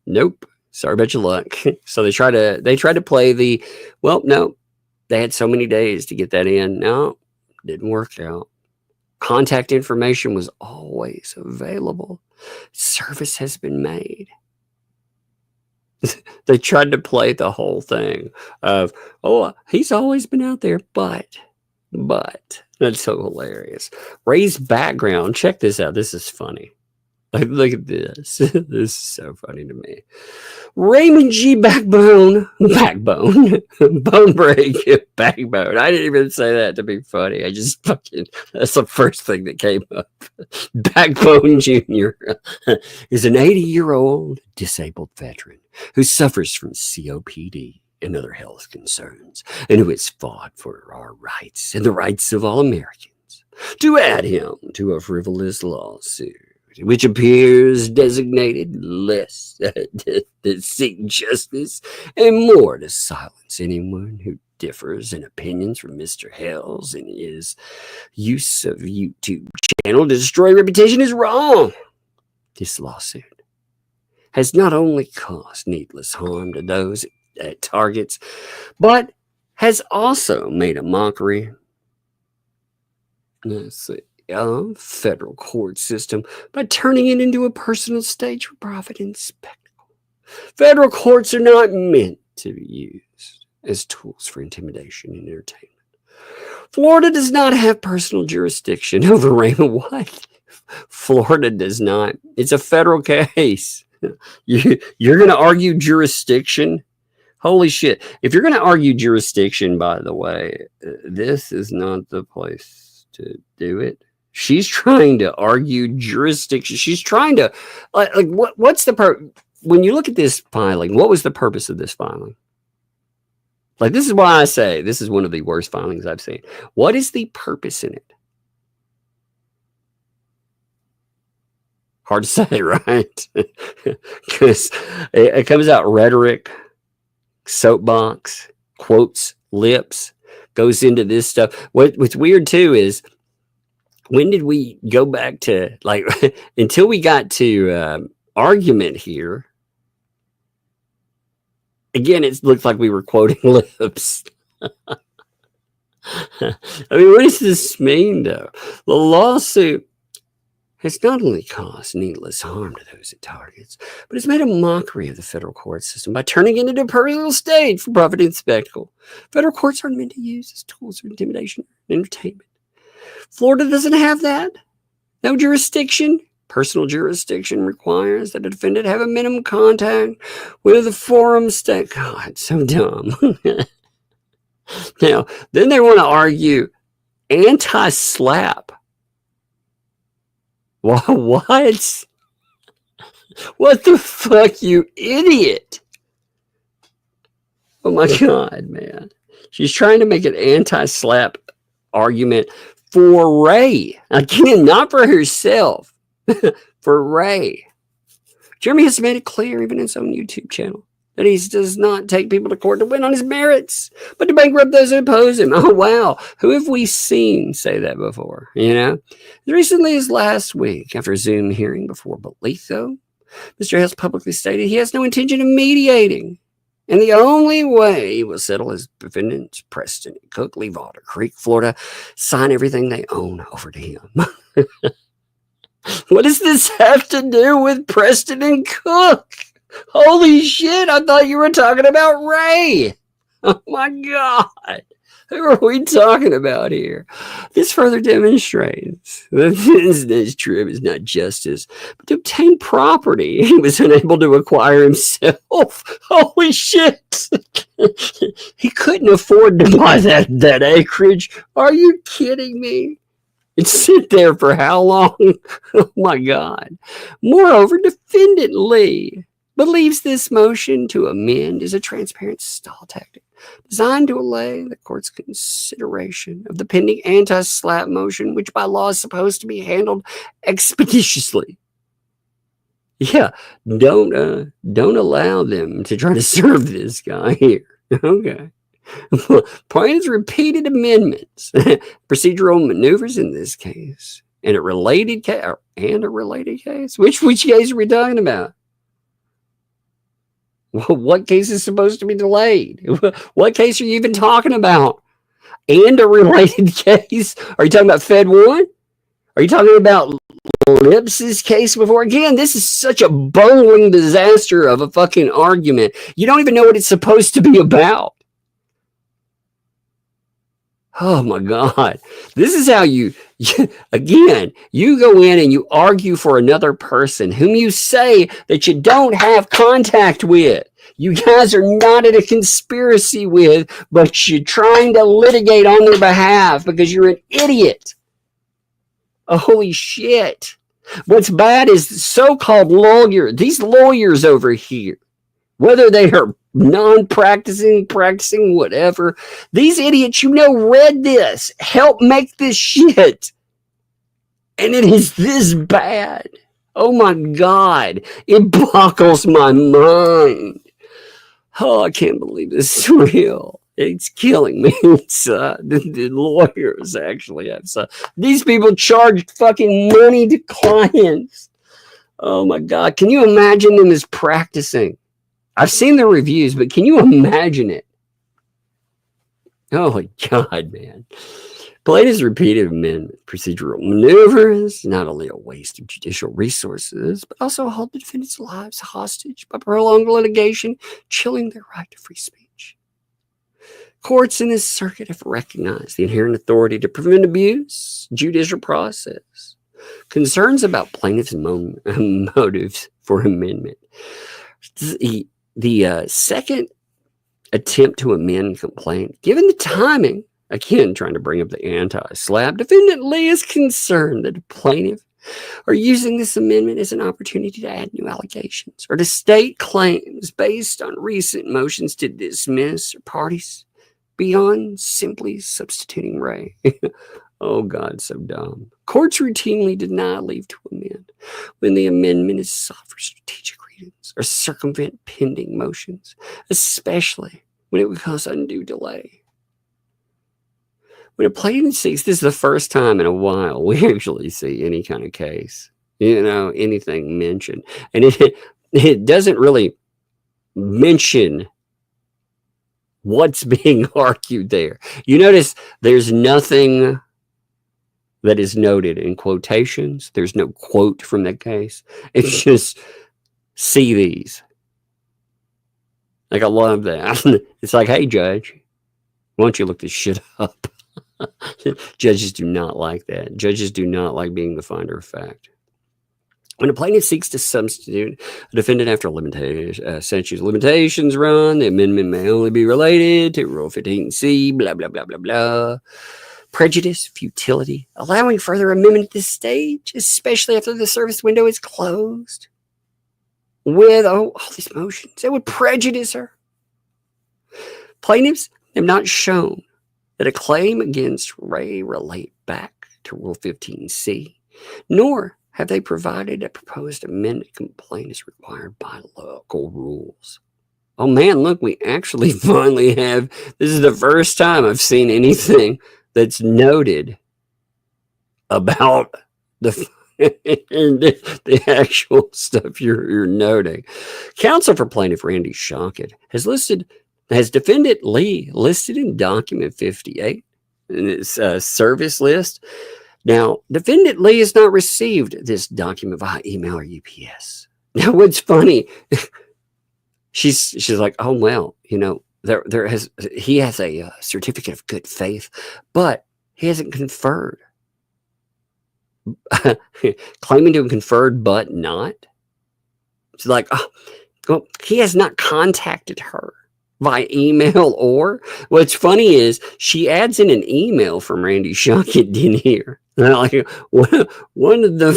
nope. Sorry about your luck. So they tried to play the, well, no, they had so many days to get that in. No, didn't work out. Contact information was always available. Service has been made. They tried to play the whole thing of, oh, he's always been out there, but that's so hilarious. Ray's background. Check this out. This is funny. Like, look at this. This is so funny to me. Raymond G. Bone Break, Backbone. I didn't even say that to be funny. I just that's the first thing that came up. Backbone Jr. is an 80-year-old disabled veteran who suffers from COPD and other health concerns, and who has fought for our rights and the rights of all Americans. To add him to a frivolous lawsuit, which appears designated less to seek justice and more to silence anyone who differs in opinions from Mr. Hales and his use of YouTube channel to destroy reputation is wrong. This lawsuit has not only caused needless harm to those it targets, but has also made a mockery. Let's see. Federal court system by turning it into a personal stage for profit and spectacle. Federal courts are not meant to be used as tools for intimidation and entertainment. Florida does not have personal jurisdiction over Raymond White. Florida does not. It's a federal case. You're going to argue jurisdiction? Holy shit. If you're going to argue jurisdiction, by the way, this is not the place to do it. She's trying to argue jurisdiction. She's trying to, what's the when you look at this filing, what was the purpose of this filing? Like, this is why I say this is one of the worst filings I've seen. What is the purpose in it? Hard to say, right? Because it comes out rhetoric, soapbox, quotes, lips, goes into this stuff. What's weird too is, when did we go back to, like, until we got to argument here? Again, it looked like we were quoting lips. I mean, what does this mean, though? The lawsuit has not only caused needless harm to those it targets, but it's made a mockery of the federal court system by turning it into a personal stage for profit and spectacle. Federal courts aren't meant to use as tools for intimidation and entertainment. Florida doesn't have that. No jurisdiction. Personal jurisdiction requires that a defendant have a minimum contact with the forum state. God, so dumb. Now, then they want to argue anti-slap. What? What the fuck, you idiot? Oh my God, man. She's trying to make an anti-slap argument for Ray. Again, not for herself. For Ray. Jeremy has made it clear, even in his own YouTube channel, that he does not take people to court to win on his merits, but to bankrupt those who oppose him. Oh, wow. Who have we seen say that before? You know? As recently as last week, after a Zoom hearing before Bolitho, Mr. Hales publicly stated he has no intention of mediating. And the only way he will settle his defendants, Preston and Cook, leave Otter Creek, Florida, sign everything they own over to him. What does this have to do with Preston and Cook? Holy shit, I thought you were talking about Ray. Oh my God. Who are we talking about here? This further demonstrates that this trip is not justice, but to obtain property he was unable to acquire himself. Holy shit. He couldn't afford to buy that acreage. Are you kidding me? It sit there for how long? Oh my God. Moreover, defendant Lee believes this motion to amend is a transparent stall tactic designed to allay the court's consideration of the pending anti-slap motion, which by law is supposed to be handled expeditiously. Yeah, don't allow them to try to serve this guy here. Okay. Plaintiff's repeated amendments, procedural maneuvers in this case, and a related case, Which case are we talking about? What case is supposed to be delayed? What case are you even talking about? And a related case? Are you talking about Fed 1? Are you talking about Lips's case before? Again, this is such a bungling disaster of a fucking argument. You don't even know what it's supposed to be about. Oh my God. This is how you again, you go in and you argue for another person whom you say that you don't have contact with. You guys are not in a conspiracy with, but you're trying to litigate on their behalf because you're an idiot. Oh, holy shit. What's bad is so-called these lawyers over here, whether they are non-practicing, practicing, whatever, these idiots, read this, help make this shit. And it is this bad. Oh my God. It boggles my mind. Oh, I can't believe this is real. It's killing me. The lawyers actually have these people charge fucking money to clients. Oh my God. Can you imagine them as practicing? I've seen the reviews, but can you imagine it? Oh my God, man. Plaintiff's repeated amendment procedural maneuver is not only a waste of judicial resources, but also hold the defendant's lives hostage by prolonged litigation, chilling their right to free speech. Courts in this circuit have recognized the inherent authority to prevent abuse, judicial process. Concerns about plaintiff's motives for amendment. The second attempt to amend complaint, given the timing, again, trying to bring up the anti-slap, defendant Lee is concerned that the plaintiff are using this amendment as an opportunity to add new allegations or to state claims based on recent motions to dismiss parties beyond simply substituting Ray. Oh, God, so dumb. Courts routinely deny leave to amend when the amendment is sought for strategic reasons or circumvent pending motions, especially when it would cause undue delay. When a plaintiff seeks, this is the first time in a while we actually see any kind of case, anything mentioned. And it doesn't really mention what's being argued there. You notice there's nothing that is noted in quotations. There's no quote from that case. It's just, see these. Like, I love that. It's like, hey, judge, why don't you look this shit up? Judges do not like that. Judges do not like being the finder of fact. When a plaintiff seeks to substitute a defendant after statute of limitations run, the amendment may only be related to Rule 15C, blah, blah, blah, blah, blah. Prejudice, futility, allowing further amendment at this stage, especially after the service window is closed, with all these motions, it would prejudice her. Plaintiffs have not shown that a claim against Ray relate back to Rule 15C, nor have they provided a proposed amended complaint as required by local rules. Oh man, look, we actually finally have, this is the first time I've seen anything that's noted about the actual stuff you're noting. Counsel for plaintiff Randy Shockett has defendant Lee listed in document 58 in its service list. Now, defendant Lee has not received this document via email or UPS. Now, what's funny, she's like, oh well, he has a certificate of good faith, but he hasn't conferred. Claiming to have conferred, but not. She's like, well, he has not contacted her by email or. What's funny is she adds in an email from Randy Shockett in here. Like one of the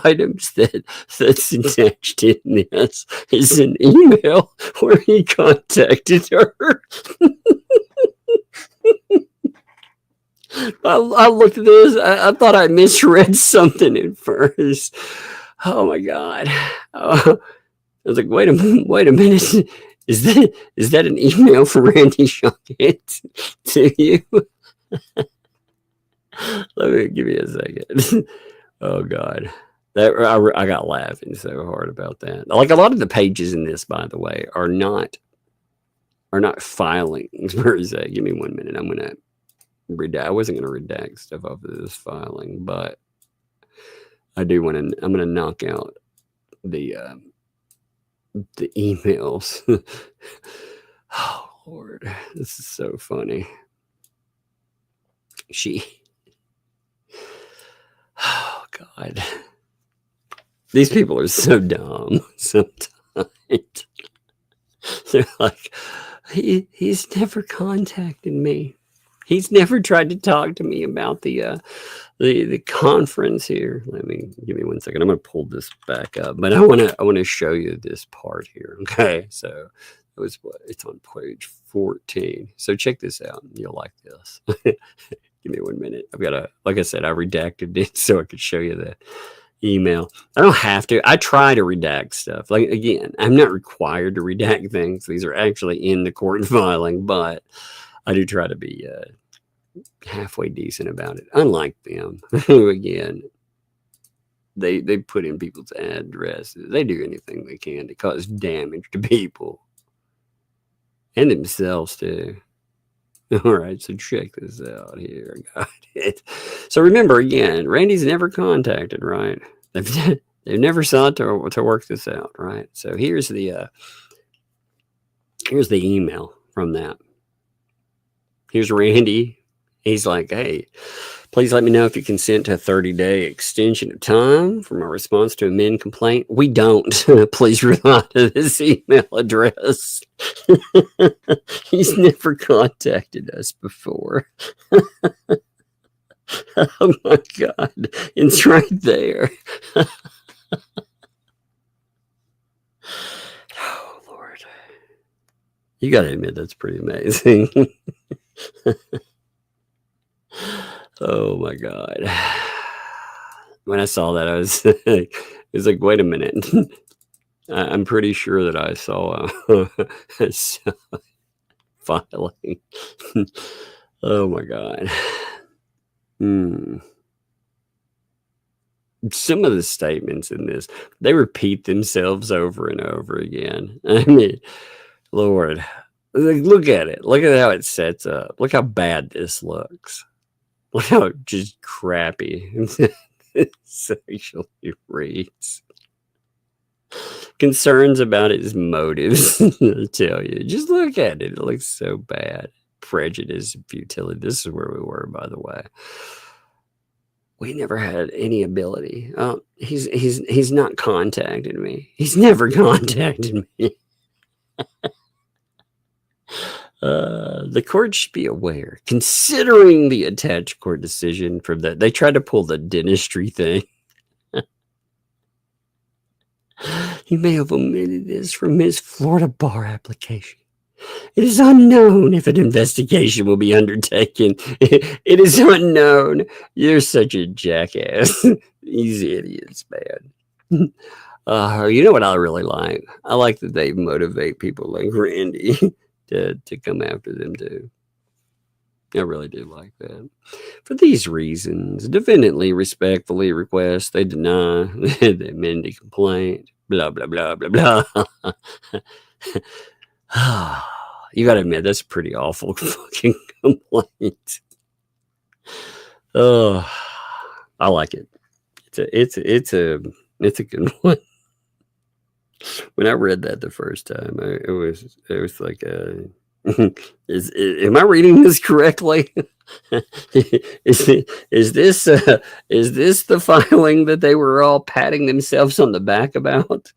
items that's attached in this is an email where he contacted her. I looked at this. I thought I misread something at first. Oh my God! I was like, wait a minute. Is that an email from Randy Shockett to you? Let me give me a second. Oh God, that I got laughing so hard about that. Like a lot of the pages in this, by the way, are not filings per se. Give me 1 minute. I'm gonna redact. I wasn't gonna redact stuff off of this filing, but I do want to. I'm gonna knock out the emails. Oh Lord, this is so funny. Oh God, these people are so dumb sometimes. They're like, he's never contacted me. He's never tried to talk to me about the conference here. Give me 1 second. I'm gonna pull this back up, but I wanna show you this part here. Okay, so it's on page 14. So check this out. You'll like this. Give me 1 minute. Like I said, I redacted it so I could show you the email. I don't have to. I try to redact stuff. Like, again, I'm not required to redact things. These are actually in the court filing, but I do try to be halfway decent about it. Unlike them, who again, they put in people's addresses. They do anything they can to cause damage to people and themselves too. All right, so check this out here. I got it. So remember, again, Randy's never contacted, right? They've never sought to work this out, right? So here's the email from that. Here's Randy. He's like, hey, please let me know if you consent to a 30-day extension of time for my response to amend complaint. We don't. Please reply to this email address. He's never contacted us before. Oh my God. It's right there. Oh Lord. You got to admit that's pretty amazing. Oh my God. When I saw that, I was like, wait a minute. I'm pretty sure that I saw a filing. Oh my God. Some of the statements in this, they repeat themselves over and over again. I mean, Lord, look at it. Look at how it sets up. Look how bad this looks. Look how just crappy it actually reads. Concerns about his motives, I'll tell you. Just look at it. It looks so bad. Prejudice, futility. This is where we were, by the way. We never had any ability. He's not contacted me. He's never contacted me. The court should be aware, considering the attached court decision from that. They tried to pull the dentistry thing. He may have omitted this from his Florida bar application. It is unknown if an investigation will be undertaken. It is unknown. You're such a jackass. These idiots, man. You know what I really like? I like that they motivate people like Randy to come after them too. I really do like that. For these reasons, defendant respectfully requests they deny the amended complaint. Blah, blah, blah, blah, blah. You gotta admit, that's a pretty awful fucking complaint. Oh, I like it. It's a good one. When I read that the first time, it was like, am I reading this correctly? Is this the filing that they were all patting themselves on the back about?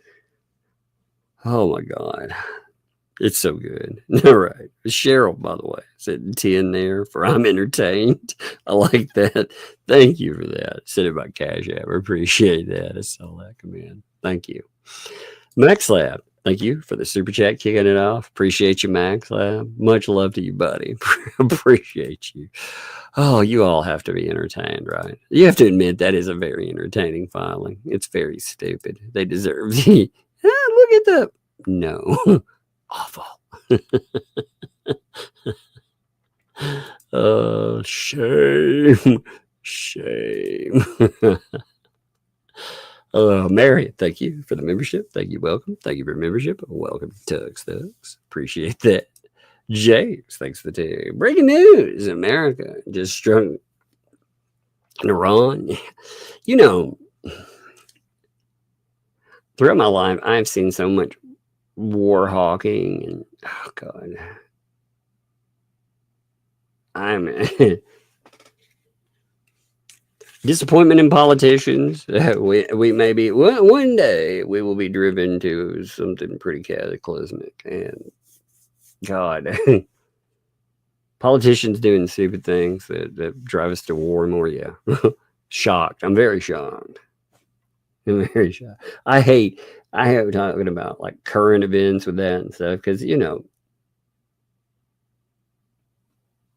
Oh my God. It's so good. All right. Cheryl, by the way, said 10 there for I'm entertained. I like that. Thank you for that. Send it by Cash App. I appreciate that. I saw that come in. Thank you. Max Lab, thank you for the super chat kicking it off. Appreciate you, Max Lab. Much love to you, buddy. Appreciate you. Oh, you all have to be entertained, right? You have to admit that is a very entertaining filing. It's very stupid. They deserve the look at the no. Awful. Oh, shame. Shame. Mary, thank you for the membership. Thank you. Welcome. Thank you for membership. Welcome to Tugs. Appreciate that. James, thanks for the tip. Breaking news. America just struck Iran. You know, throughout my life, I've seen so much war hawking and, oh God. I'm disappointment in politicians. We maybe one day we will be driven to something pretty cataclysmic. And God, politicians doing stupid things that drive us to war more. Yeah, shocked. I'm very shocked. I'm very shocked. I hate talking about like current events with that and stuff because you know.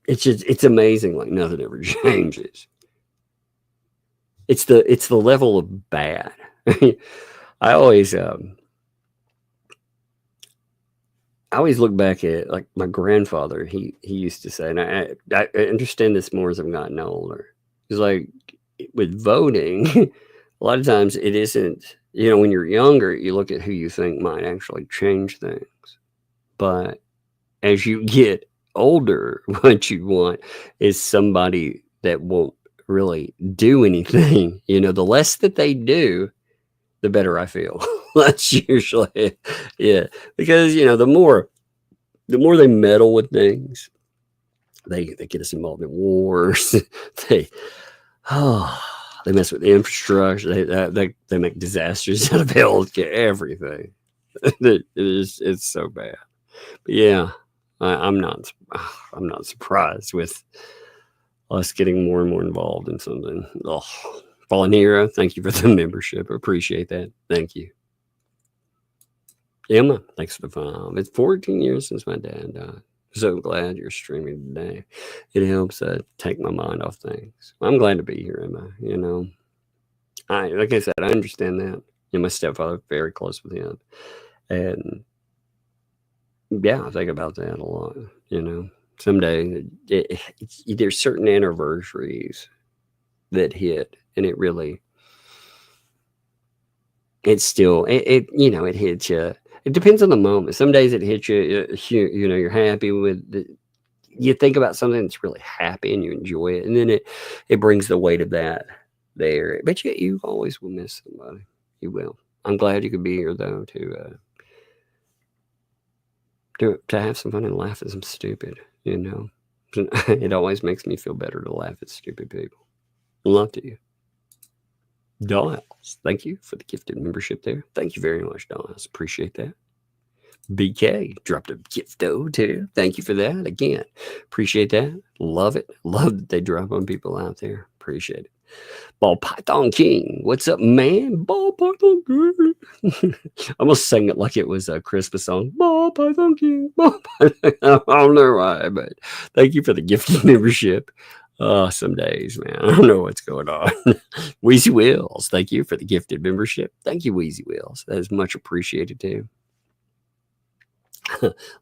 It's amazing. Like nothing ever changes. It's the level of bad. I always look back at like my grandfather. He used to say, and I understand this more as I've gotten older. He's like with voting, a lot of times it isn't. You know, when you're younger, you look at who you think might actually change things, but as you get older, what you want is somebody that won't really do anything. You know, the less that they do, the better I feel. That's usually yeah, because you know the more they meddle with things, they get us involved in wars. they mess with the infrastructure. They make disasters out of healthcare, everything. It's so bad. But yeah. I'm not surprised with us getting more and more involved in something. Oh, Fallen Hero, thank you for the membership. I appreciate that. Thank you. Emma, thanks for the follow. It's 14 years since my dad died. So glad you're streaming today. It helps take my mind off things. I'm glad to be here, Emma. You know, like I said, I understand that. And my stepfather, very close with him, and yeah, I think about that a lot. You know, someday there's certain anniversaries that hit, and it still you know, it hits you. It depends on the moment. Some days it hits you. You know, you're happy with you think about something that's really happy and you enjoy it, and then it brings the weight of that there. But you always will miss somebody. You will. I'm glad you could be here though to have some fun and laugh at some stupid, you know. It always makes me feel better to laugh at stupid people. Love to you. Dials, thank you for the gifted membership there. Thank you very much, Dials. Appreciate that. BK dropped a gifto too. Thank you for that. Again, appreciate that. Love it. Love that they drop on people out there. Appreciate it. Ball Python King, what's up, man? Ball Python King. I almost sang it like it was a Christmas song. Ball Python King. Ball Python. I don't know why, but thank you for the gifted membership. Some days, man, I don't know what's going on. Wheezy Wheels, thank you for the gifted membership. Thank you, Wheezy Wheels. That is much appreciated too.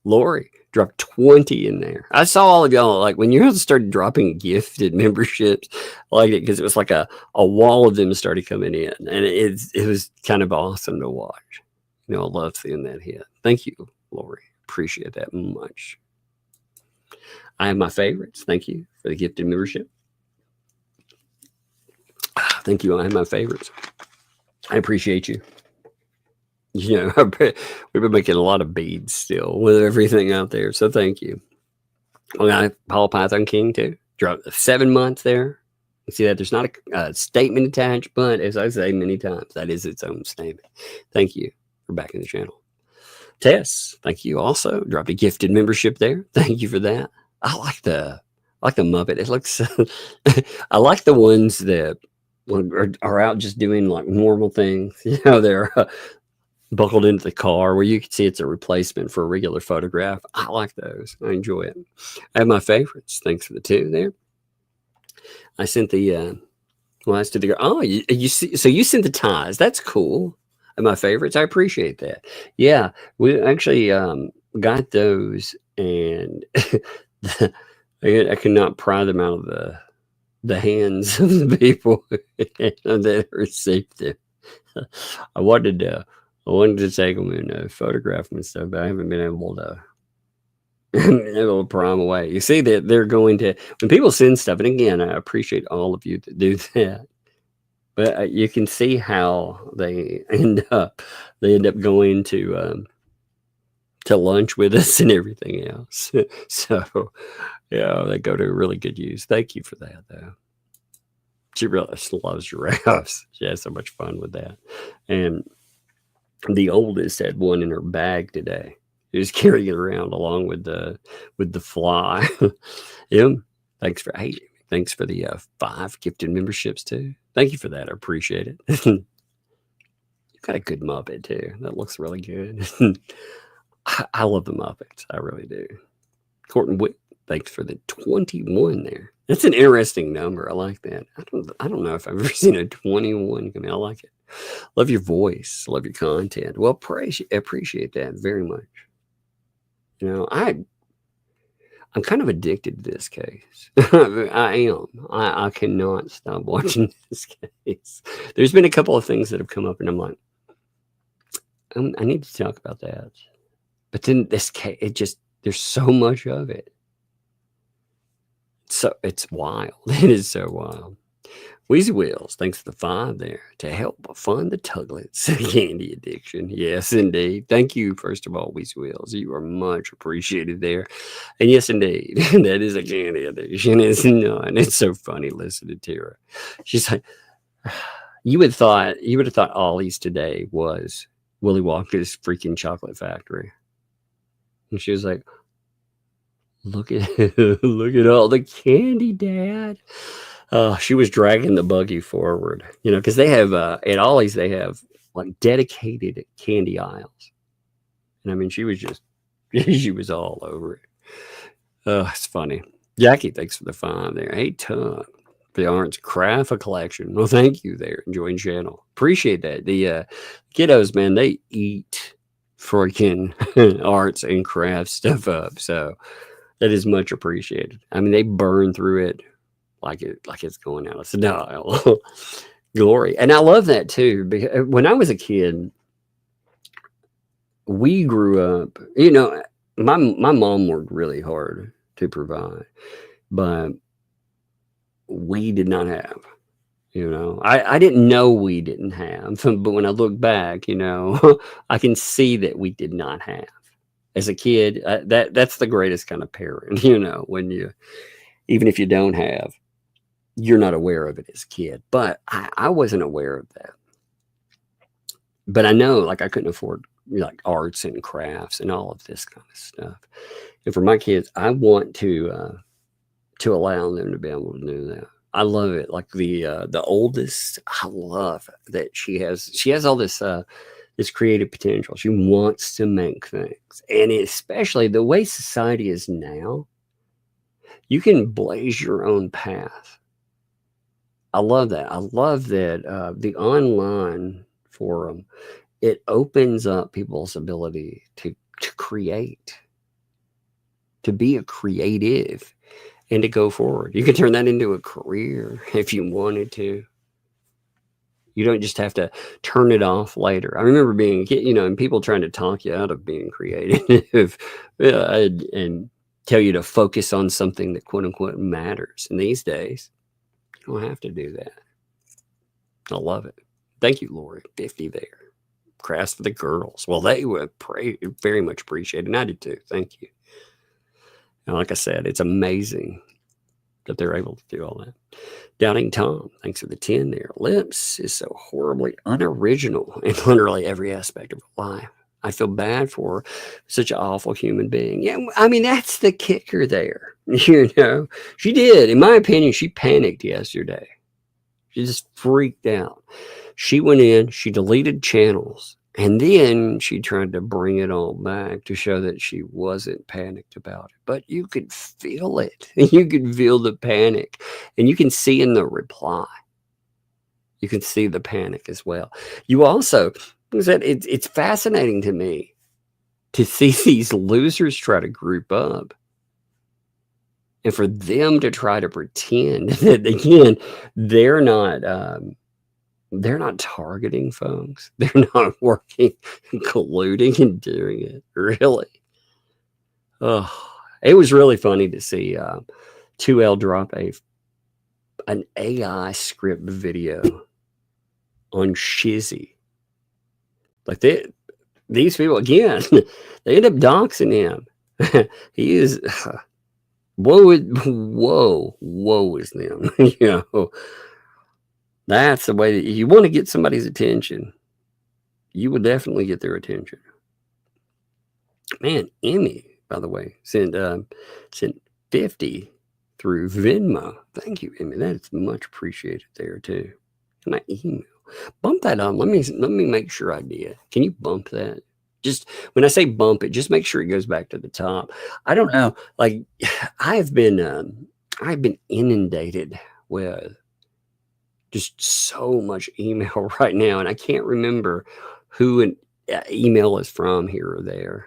Lori dropped 20 in there. I saw all of y'all like when you started dropping gifted memberships, I liked it because it was like a wall of them started coming in, and it was kind of awesome to watch. You know, I love seeing that hit. Thank you, Lori. Appreciate that much. I have my favorites. Thank you for the gifted membership. Thank you. I have my favorites. I appreciate you. You know, we've been making a lot of beads still with everything out there. So thank you. Well, I have Paul Python King too. Dropped 7 months there. You see that there's not a statement attached, but as I say many times, that is its own statement. Thank you for backing the channel. Tess, thank you also. Dropped a gifted membership there. Thank you for that. I like the Muppet. It looks. I like the ones that are out just doing like normal things. You know, they're buckled into the car where you can see it's a replacement for a regular photograph. I like those. I enjoy it. I have my favorites. Thanks for the 2 there. I sent the. Well, I said the. Oh, you see. So you sent the ties. That's cool. And my favorites. I appreciate that. Yeah, we actually got those, and I cannot pry them out of the the hands of the people that received them. I wanted to take them and photograph them and stuff, but I haven't been able to. It'll prime away. You see that they're going to, when people send stuff, and again, I appreciate all of you that do that, but you can see how they end up going to lunch with us and everything else. So, yeah, they go to really good use. Thank you for that, though. She really loves giraffes. She has so much fun with that. And the oldest had one in her bag today. She was carrying it around along with the fly. Thanks for the 5 gifted memberships too. Thank you for that. I appreciate it. You've got a good Muppet too. That looks really good. I love the Muppets. I really do. Courtney Witt, thanks for the 21 there. That's an interesting number. I like that. I don't know if I've ever seen a 21 come in. I like it. Love your voice. Love your content. Well, appreciate that very much. You know, I'm kind of addicted to this case. I am. I cannot stop watching this case. There's been a couple of things that have come up, and I'm like, I need to talk about that. But then this case, there's so much of it. So it's wild. It is so wild. Wheezy Wheels, thanks for the 5 there to help fund the Tuglets candy addiction. Yes, indeed. Thank you, first of all, Wheezy Wheels. You are much appreciated there. And yes, indeed, that is a candy addiction. It's not. It's so funny listening to her. She's like, you would have thought Ollie's today was Willy Wonka's freaking chocolate factory. And she was like, look at all the candy, Dad. She was dragging the buggy forward, because they have at Ollie's they have like dedicated candy aisles, and I mean she was all over it. It's funny. Jackie, thanks for the 5 there. Hey, Tug, the Arts Craft Collection. Well, thank you there. Enjoying channel. Appreciate that. The kiddos, man, they eat freaking arts and craft stuff up, so that is much appreciated. I mean, they burn through it like it's going out of style. Glory. And I love that too, because when I was a kid, we grew up, my mom worked really hard to provide, but we did not have, I didn't know we didn't have, but when I look back, I can see that we did not have. As a kid, that's the greatest kind of parent, when even if you don't have, you're not aware of it as a kid. But I wasn't aware of that. But I know, like, I couldn't afford like arts and crafts and all of this kind of stuff. And for my kids, I want to allow them to be able to do that. I love it. Like the oldest, I love that she has all this this creative potential. She wants to make things, and especially the way society is now, you can blaze your own path. I love that. I love that the online forum, it opens up people's ability to create, to be a creative, and to go forward. You can turn that into a career if you wanted to. You don't just have to turn it off later. I remember being a kid, and people trying to talk you out of being creative and tell you to focus on something that quote unquote matters. And these days, you don't have to do that. I love it. Thank you, Lori. 50 there. Crafts for the girls. Well, they would very much appreciate it. And I did too. Thank you. And like I said, it's amazing that they're able to do all that. Doubting Tom, thanks for the 10 there. Lips is so horribly unoriginal in literally every aspect of life. I feel bad for such an awful human being. Yeah, I mean, that's the kicker there. She did. In my opinion, she panicked yesterday. She just freaked out. She went in, she deleted channels, and then she tried to bring it all back to show that she wasn't panicked about it. But you could feel it. You could feel the panic. And you can see in the reply. You can see the panic as well. You also, it's fascinating to me to see these losers try to group up And for them to try to pretend that, again, they're not targeting folks. They're not working and colluding and doing it. Really. Oh, it was really funny to see 2L drop an AI script video on Shizzy. Like these people, again, they end up doxing him. He is... woe is them. You know, that's the way that you want to get somebody's attention. You will definitely get their attention. Man, Emmy, by the way, sent 50 through Venmo. Thank you, Emmy. That's much appreciated there too. My email. Bump that on. Let me make sure I did. Can you bump that? Just when I say bump it, just make sure it goes back to the top. I don't know. Like I've been inundated with just so much email right now, and I can't remember who an email is from here or there.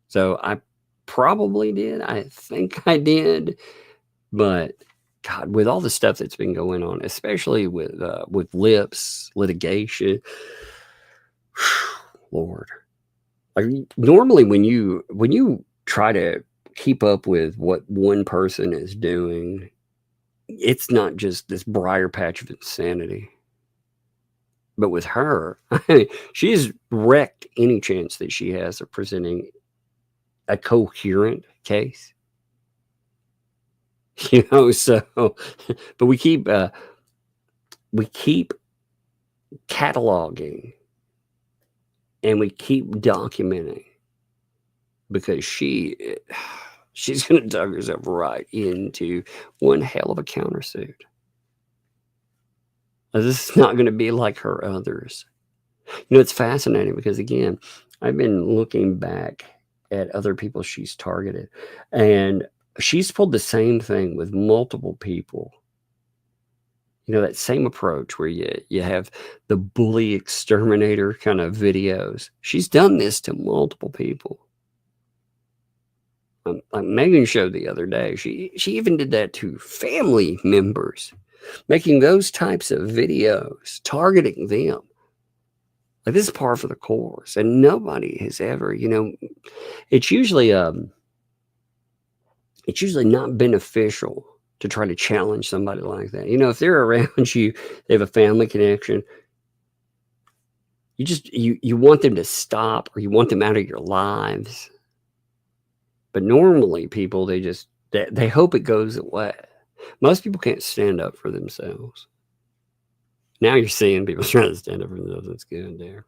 So I probably did. I think I did, but God, with all the stuff that's been going on, especially with lips litigation, Lord. Like normally when you try to keep up with what one person is doing, it's not just this briar patch of insanity. But with her, I mean, she's wrecked any chance that she has of presenting a coherent case. You know, so but we keep cataloging. And we keep documenting because she's going to dug herself right into one hell of a countersuit. This is not going to be like her others. You know, it's fascinating because, again, I've been looking back at other people she's targeted, and she's pulled the same thing with multiple people. You know, that same approach where you have the bully exterminator kind of videos. She's done this to multiple people. Like Megan showed the other day, she even did that to family members, making those types of videos, targeting them. Like this is par for the course, and nobody has ever, you know, it's usually not beneficial to try to challenge somebody like that. You know, if they're around you, they have a family connection, you want them to stop, or you want them out of your lives. But normally people, they hope it goes away. Most people can't stand up for themselves. Now you're seeing people trying to stand up for themselves. That's good there.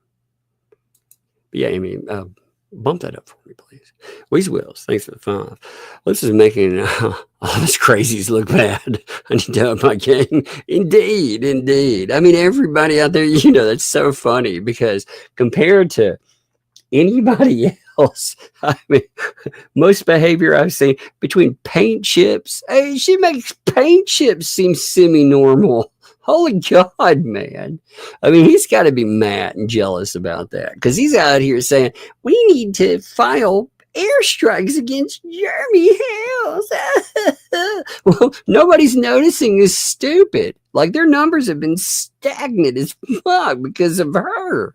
But yeah, Amy, bump that up for me, please. Weezy Wills, thanks for the 5. This is making all those crazies look bad. I need to up my game. Indeed. I mean, everybody out there, you know, that's so funny because compared to anybody else, I mean, most behavior I've seen between paint chips, hey, she makes paint chips seem semi-normal. Holy God, man. I mean, he's got to be mad and jealous about that because he's out here saying, we need to file airstrikes against Jeremy Hales. Well, nobody's noticing is stupid. Like their numbers have been stagnant as fuck because of her.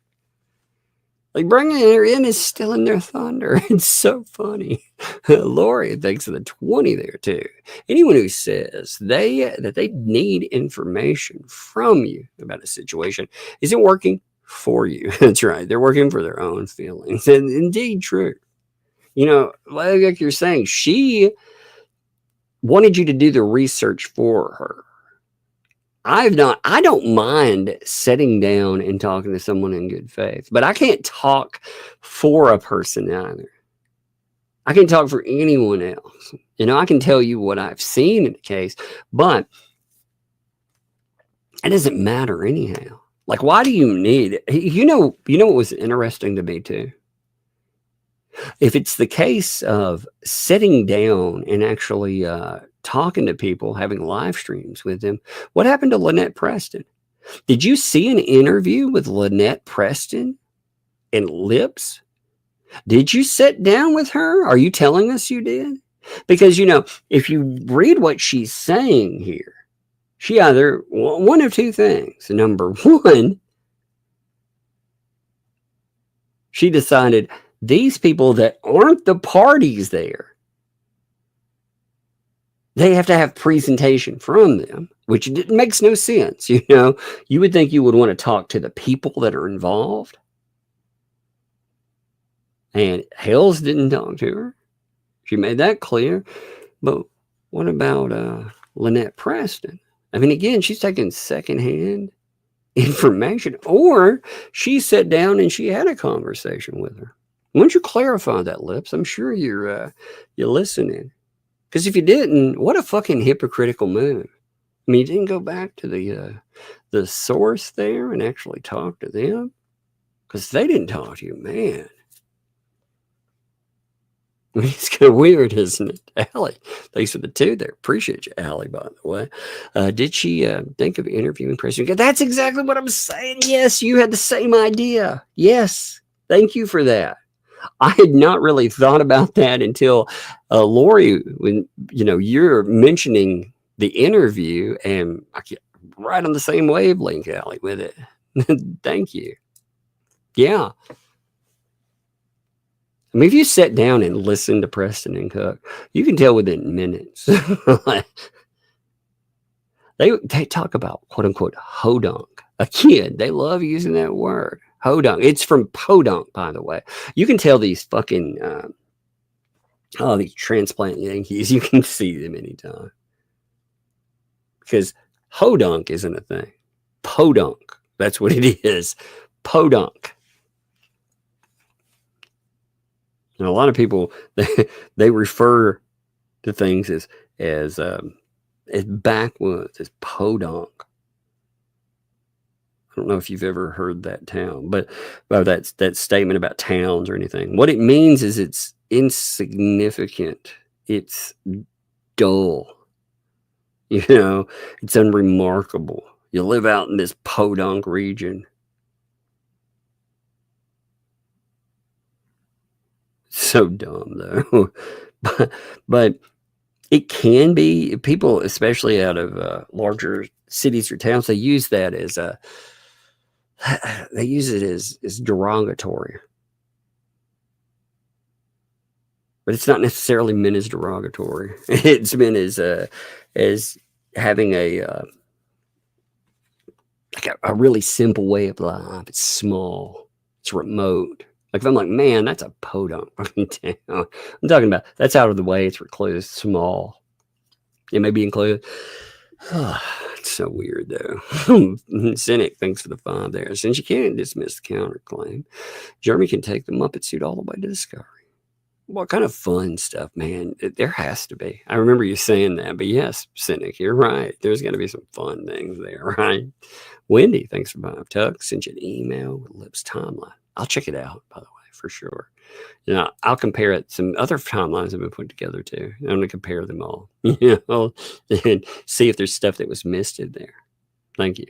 Like bringing her in is stealing their thunder. It's so funny. Lori, thanks for the 20 there too. Anyone who says that they need information from you about a situation isn't working for you. That's right. They're working for their own feelings. And indeed true. You know, like you're saying, she wanted you to do the research for her. I don't mind sitting down and talking to someone in good faith, but I can't talk for a person either. I can talk for anyone else. You know, I can tell you what I've seen in the case, but it doesn't matter anyhow. Like, why do you need it? You know what was interesting to me too? If it's the case of sitting down and actually talking to people, having live streams with them, what happened to Lynette Preston? Did you see an interview with Lynette Preston and Lips? Did you sit down with her? Are you telling us you did? Because, you know, if you read what she's saying here, she either, one of two things. Number one, she decided these people that aren't the parties there, they have to have presentation from them, which makes no sense. You know, you would think you would want to talk to the people that are involved. And Hales didn't talk to her. She made that clear. But what about Lynette Preston? I mean, again, she's taking secondhand information, or she sat down and she had a conversation with her. Why don't you clarify that, Lips? I'm sure you're listening. Because if you didn't, what a fucking hypocritical move. I mean, you didn't go back to the source there and actually talk to them, because they didn't talk to you, man. I mean, it's kind of weird, isn't it? Allie, thanks for the 2 there. Appreciate you, Allie, by the way. Did she think of interviewing President? That's exactly what I'm saying. Yes, you had the same idea. Yes, thank you for that. I had not really thought about that until Lori, when, you know, you're mentioning the interview, and I get right on the same wavelength, Allie, with it. Thank you. Yeah. I mean, if you sit down and listen to Preston and Cook, you can tell within minutes. They talk about, quote unquote, hodunk. A kid, they love using that word. Hodunk. It's from podunk, by the way. You can tell these fucking, these transplant Yankees, you can see them anytime. Because hodunk isn't a thing. Podunk. That's what it is. Podunk. And a lot of people, they refer to things as backwoods, as podunk. I don't know if you've ever heard that town, but that statement about towns or anything. What it means is it's insignificant. It's dull. You know, it's unremarkable. You live out in this podunk region. So dumb, though. but it can be, people, especially out of larger cities or towns, they use that as they use it as derogatory. But it's not necessarily meant as derogatory. It's meant as having a really simple way of life. It's small. It's remote. Like if I'm like, man, that's a podunk fucking town. I'm talking about that's out of the way. It's recluse, small. It may be included. It's so weird though. Cynic, thanks for the 5 there. Since you can't dismiss the counterclaim, Jeremy can take the Muppet suit all the way to discovery. What kind of fun stuff, man? There has to be. I remember you saying that, but yes, Cynic, you're right. There's going to be some fun things there, right? Wendy, thanks for 5 tucks. Sent you an email with Lips timeline. I'll check it out, by the way, for sure. You know, I'll compare it. Some other timelines have been put together too. I'm going to compare them all, you know, and see if there's stuff that was missed in there. Thank you.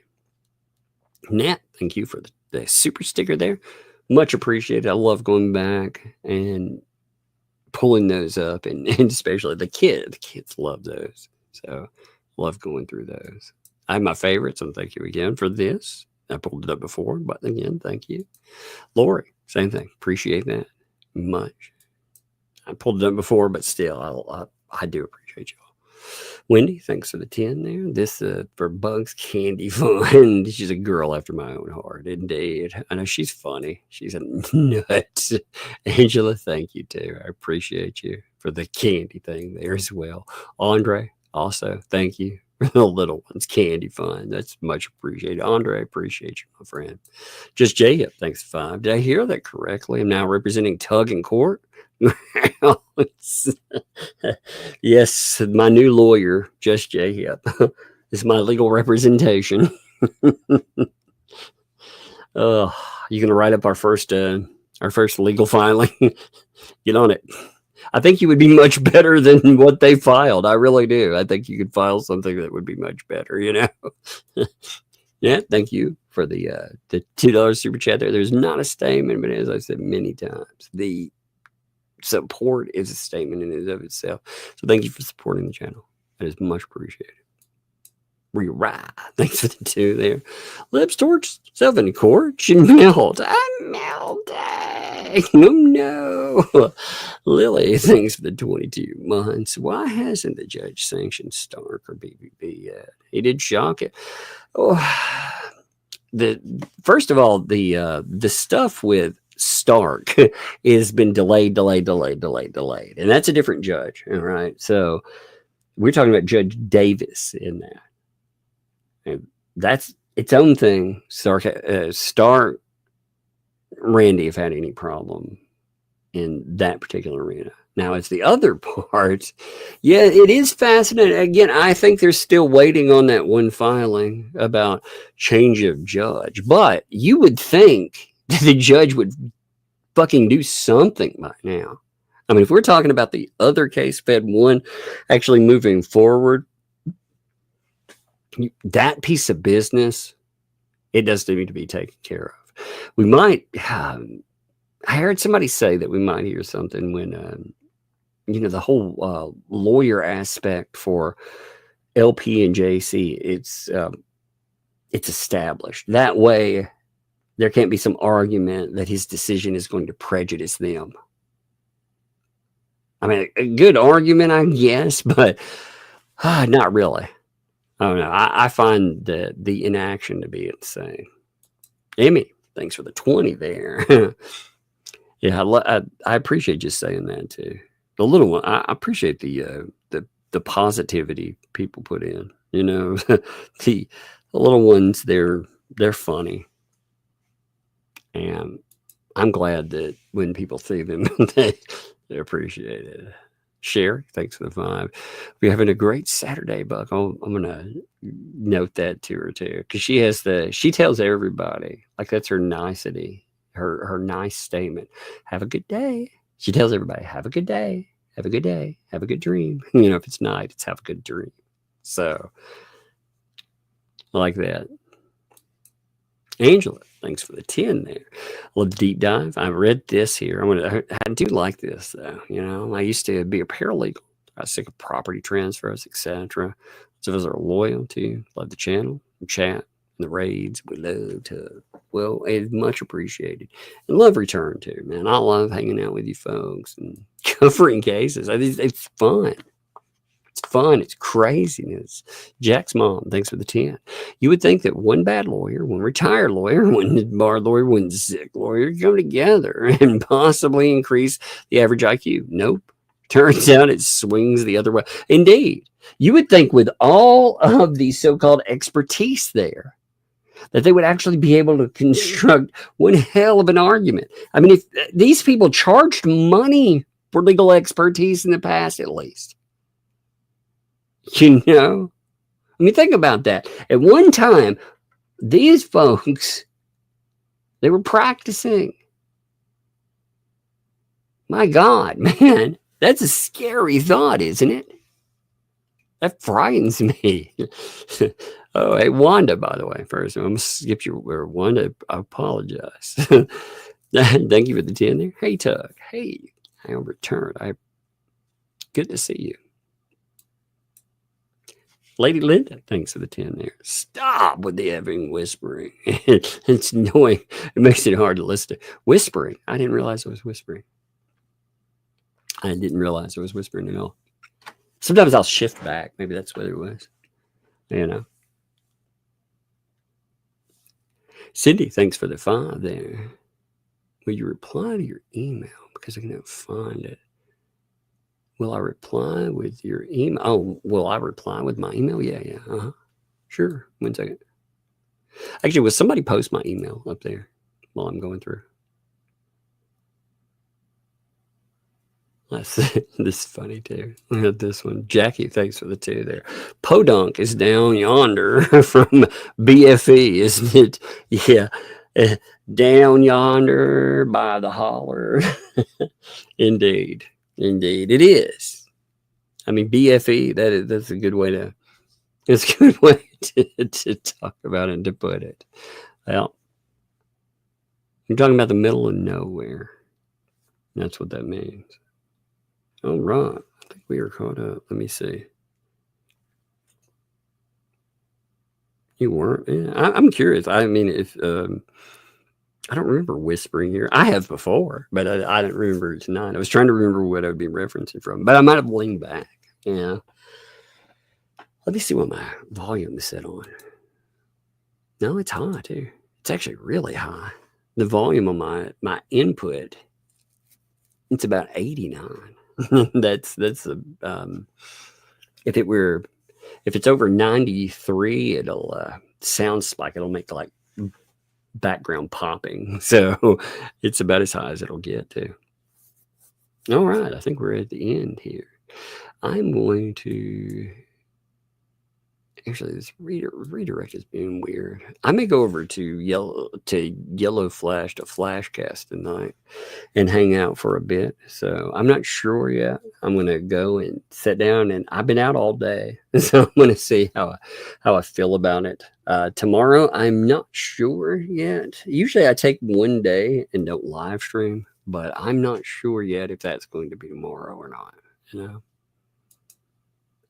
Nat, thank you for the super sticker there. Much appreciated. I love going back and pulling those up, and especially the kids love those. So love going through those. I have my favorites, and thank you again for this. I pulled it up before, but again, thank you. Lori, same thing. Appreciate that much. I pulled it up before, but still, I do appreciate you all. Wendy, thanks for the 10 there. This for Bugs Candy Fun. She's a girl after my own heart, indeed. I know she's funny. She's a nut. Angela, thank you too. I appreciate you for the candy thing there as well. Andre, also, thank you. The little ones, Candy Fun. That's much appreciated. Andre, I appreciate you, my friend. Just Jacob, thanks 5. Did I hear that correctly? I'm now representing Tug in court. Yes, my new lawyer, Just Jacob, is my legal representation. You gonna write up our first legal filing? Get on it. I think you would be much better than what they filed. I really do. I think you could file something that would be much better, you know? Yeah, thank you for the $2 super chat there. There's not a statement, but as I said many times, the support is a statement in and of itself. So thank you for supporting the channel. That is much appreciated. Right. Thanks for the 2 there. Lips torch, 7 court, and melt. I'm melting. No. Lily, thanks for the 22 months. Why hasn't the judge sanctioned Stark or BBB yet? He did shock it. Oh, first of all, the stuff with Stark has been delayed. And that's a different judge. All right. So we're talking about Judge Davis in that. And that's its own thing. Stark, Randy have had any problem in that particular arena. Now, it's the other part. Yeah, it is fascinating. Again, I think they're still waiting on that one filing about change of judge. But you would think that the judge would fucking do something by now. I mean, if we're talking about the other case, Fed 1 actually moving forward, that piece of business, it does need to be taken care of. We might, I heard somebody say that we might hear something when, the whole lawyer aspect for LP and JC, it's established. That way, there can't be some argument that his decision is going to prejudice them. I mean, a good argument, I guess, but not really. I don't know. I find the inaction to be insane. Amy, thanks for the 20 there. Yeah, I appreciate just saying that too. The little one, I appreciate the positivity people put in. The little ones, they're funny, and I'm glad that when people see them, they appreciate it. Sherry, thanks for the 5. We're having a great Saturday, Buck. I'm gonna note that to her too, because she tells everybody, like, that's her nicety, her nice statement. Have a good day. She tells everybody, have a good day, have a good day, have a good dream. If it's night, it's have a good dream. So I like that. Angela, thanks for the 10 there. I love the deep dive. I read this here. I do like this though. I used to be a paralegal. I was sick of property transfers, etc. So those are loyal to. Love the channel, the chat, and the raids. We love to. Well, it's much appreciated. And love return too, man. I love hanging out with you folks and covering cases. It's fun. It's fun. It's craziness. Jack's mom, thanks for the 10. You would think that one bad lawyer, one retired lawyer, one bar lawyer, one sick lawyer come together and possibly increase the average IQ. Nope. Turns out it swings the other way. Indeed. You would think with all of the so-called expertise there, that they would actually be able to construct one hell of an argument. I mean, if these people charged money for legal expertise in the past, at least. I mean, think about that. At one time, these folks, they were practicing. My God, man, that's a scary thought, isn't it? That frightens me. Oh, hey, Wanda, by the way, first, I'm going to skip you. Wanda, I apologize. Thank you for the 10 there. Hey, Tug. Hey, I returned. Good to see you. Lady Linda, thanks for the 10 there. Stop with the effing whispering. It's annoying. It makes it hard to listen to. Whispering. I didn't realize I was whispering. I didn't realize I was whispering at all. Sometimes I'll shift back. Maybe that's what it was. Cindy, thanks for the 5 there. Will you reply to your email? Because I can't find it. Will I reply with your email? Oh, will I reply with my email? Yeah. Sure. 1 second. Actually, will somebody post my email up there while I'm going through? This is funny too. Look at this one. Jackie, thanks for the 2 there. Podunk is down yonder from BFE, isn't it? Yeah. Down yonder by the holler. Indeed it is. I mean, BFE, that's a good way to talk about it and to put it. Well, you're talking about the middle of nowhere. That's what that means. All right. I think we are caught up. Let me see. You weren't? Yeah. I'm curious. I mean, if I don't remember whispering here. I have before, but I don't remember tonight. I was trying to remember what I would be referencing from, but I might have leaned back. Yeah. Let me see what my volume is set on. No, it's high too. It's actually really high. The volume on my input, it's about 89. that's if it's over 93, it'll sound spike. It'll make like background popping. So it's about as high as it'll get to. All right, I think we're at the end here. I'm going to actually, this redirect is being weird. I may go over to Yellow Flash to Flashcast tonight and hang out for a bit. So I'm not sure yet. I'm going to go and sit down, and I've been out all day. So I'm going to see how I feel about it. Tomorrow, I'm not sure yet. Usually I take one day and don't live stream, but I'm not sure yet if that's going to be tomorrow or not, you know.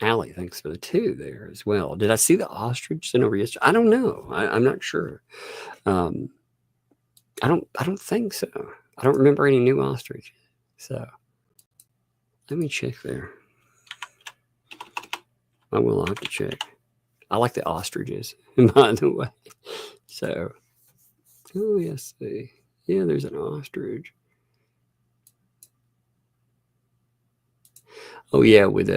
Allie, thanks for the 2 there as well. Did I see the ostrich sent over yesterday? I don't know. I'm not sure. I don't think so. I don't remember any new ostrich. So let me check there. I will have to check. I like the ostriches, by the way. So, oh yes, yeah, there's an ostrich. Oh yeah, with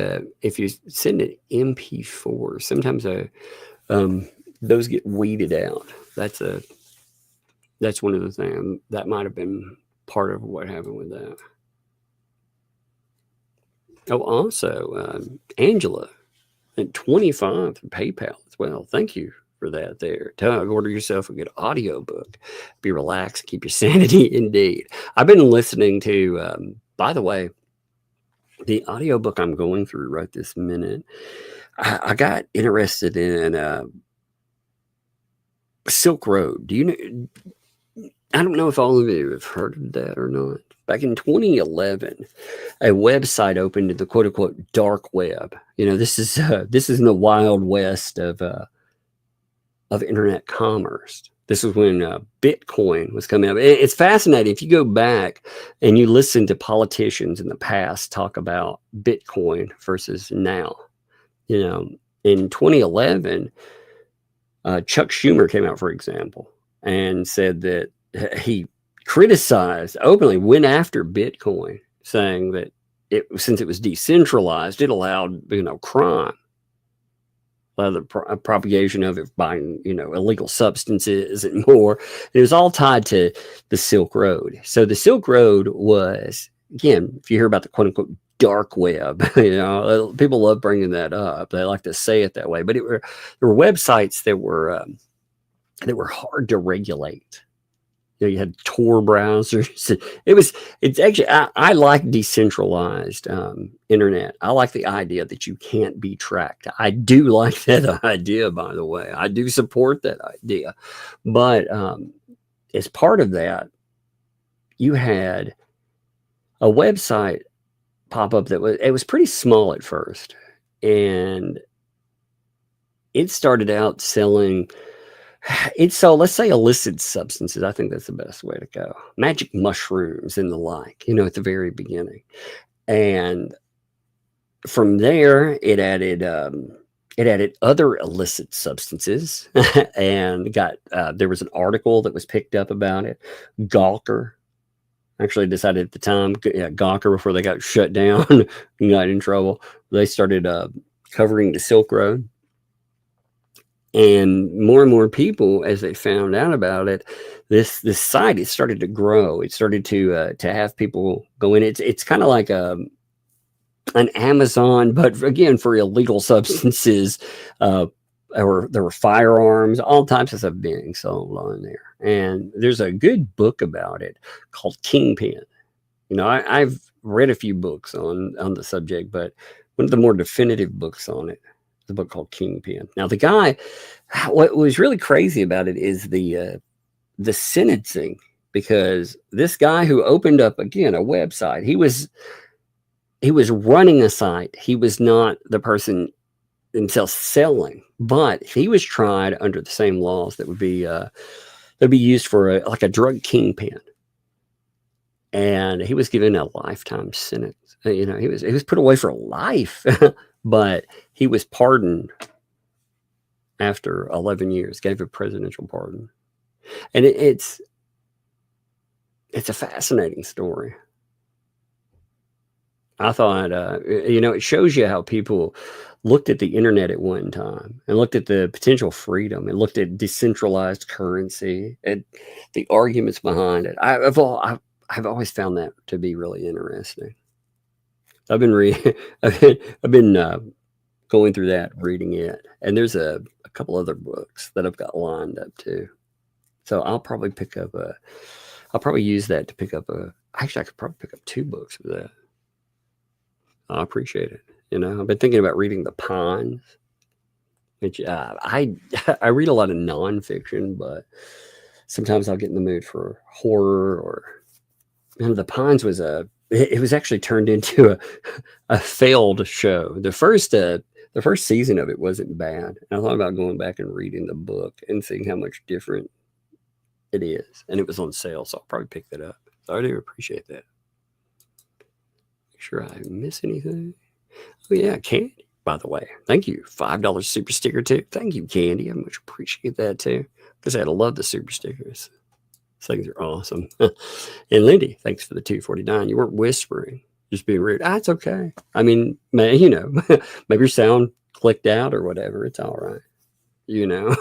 if you send an MP4, sometimes those get weeded out. That's one of the things that might have been part of what happened with that. Oh, also Angela at 25 from PayPal as well. Thank you for that there. Tug, order yourself a good audiobook. Be relaxed, keep your sanity. Indeed. I've been listening to, by the way, the audiobook I'm going through right this minute. I got interested in Silk Road. Do you know? I don't know if all of you have heard of that or not. Back in 2011, a website opened in the quote unquote dark web. You know, this is in the wild west of internet commerce. This was when Bitcoin was coming up. It's fascinating. If you go back and you listen to politicians in the past talk about Bitcoin versus now, you know, in 2011, Chuck Schumer came out, for example, and said that he criticized, openly went after Bitcoin, saying that since it was decentralized, it allowed, you know, crime. The propagation of it by, you know, illegal substances and more. It was all tied to the Silk Road. So the Silk Road was, again, if you hear about the quote unquote dark web, you know, people love bringing that up. They like to say it that way, but there were websites that were hard to regulate. You know, you had Tor browsers. It's actually, I like decentralized internet. I like the idea that you can't be tracked. I do like that idea, by the way. I do support that idea. But as part of that, you had a website pop up that was pretty small at first. And it started out selling, so let's say illicit substances. I think that's the best way to go. Magic mushrooms and the like, you know, at the very beginning. And from there, it added other illicit substances and there was an article that was picked up about it. Gawker actually decided at the time, Gawker, before they got shut down and got in trouble, they started covering the Silk Road. And more people, as they found out about it, this site, it started to grow. It started to have people go in. It's kind of like an Amazon, but again for illegal substances. There were firearms, all types of stuff being sold on there. And there's a good book about it called Kingpin. You know, I've read a few books on the subject, but one of the more definitive books on it, the book called Kingpin. Now, the guy, what was really crazy about it is the sentencing, because this guy who opened up, again, a website, he was running a site. He was not the person himself selling, but he was tried under the same laws that would be used for like a drug kingpin. And he was given a lifetime sentence. You know, he was put away for life, but he was pardoned after 11 years, gave a presidential pardon. And it's a fascinating story. I thought, you know, it shows you how people looked at the internet at one time and looked at the potential freedom and looked at decentralized currency and the arguments behind it. I've always found that to be really interesting. I've been going through that, reading it, and there's a couple other books that I've got lined up too. So I'll probably use that to pick up actually I could probably pick up 2 books of that. I appreciate it. You know, I've been thinking about reading The Pines, which I read a lot of nonfiction, but sometimes I'll get in the mood for horror. Or, you know, The Pines was it was actually turned into a failed show. The first season of it wasn't bad. And I thought about going back and reading the book and seeing how much different it is. And it was on sale, so I'll probably pick that up. So I do appreciate that. Make sure I miss anything. Oh yeah, Candy, by the way. Thank you. $5 super sticker too. Thank you, Candy. I much appreciate that too. Because I love the super stickers. These things are awesome. And Lindy, thanks for the $2.49. You weren't whispering, just being rude. It's okay. I mean, you know, maybe your sound clicked out or whatever. It's all right. You know.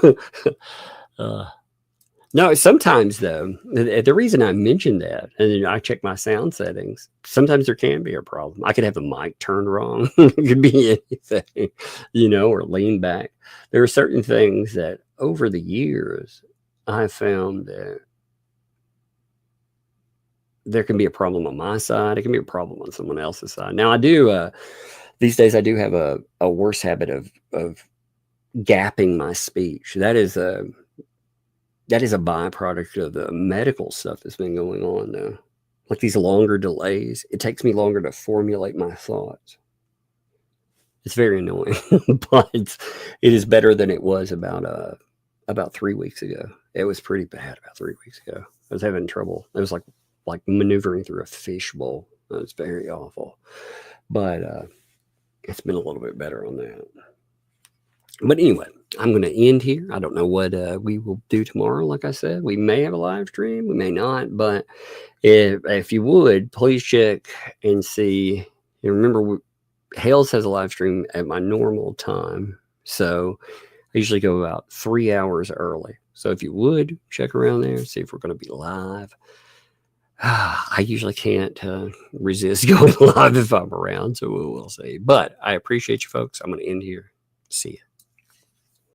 No, sometimes though, the reason I mentioned that, and I check my sound settings, sometimes there can be a problem. I could have the mic turned wrong. It could be anything, you know, or lean back. There are certain things that over the years I found that there can be a problem on my side. It can be a problem on someone else's side. Now I do, these days I do have a worse habit of gapping my speech. That is a byproduct of the medical stuff that's been going on now. Like these longer delays, it takes me longer to formulate my thoughts. It's very annoying, but it is better than it was about 3 weeks ago. It was pretty bad about 3 weeks ago. I was having trouble. It was like maneuvering through a fishbowl. It was very awful, but it's been a little bit better on that. But anyway, I'm going to end here. I don't know what we will do tomorrow. Like I said, we may have a live stream. We may not. But if you would, please check and see. And remember, Hales has a live stream at my normal time. So I usually go about 3 hours early. So if you would, check around there, see if we're going to be live. I usually can't resist going live if I'm around. So we'll see. But I appreciate you folks. I'm going to end here. See you.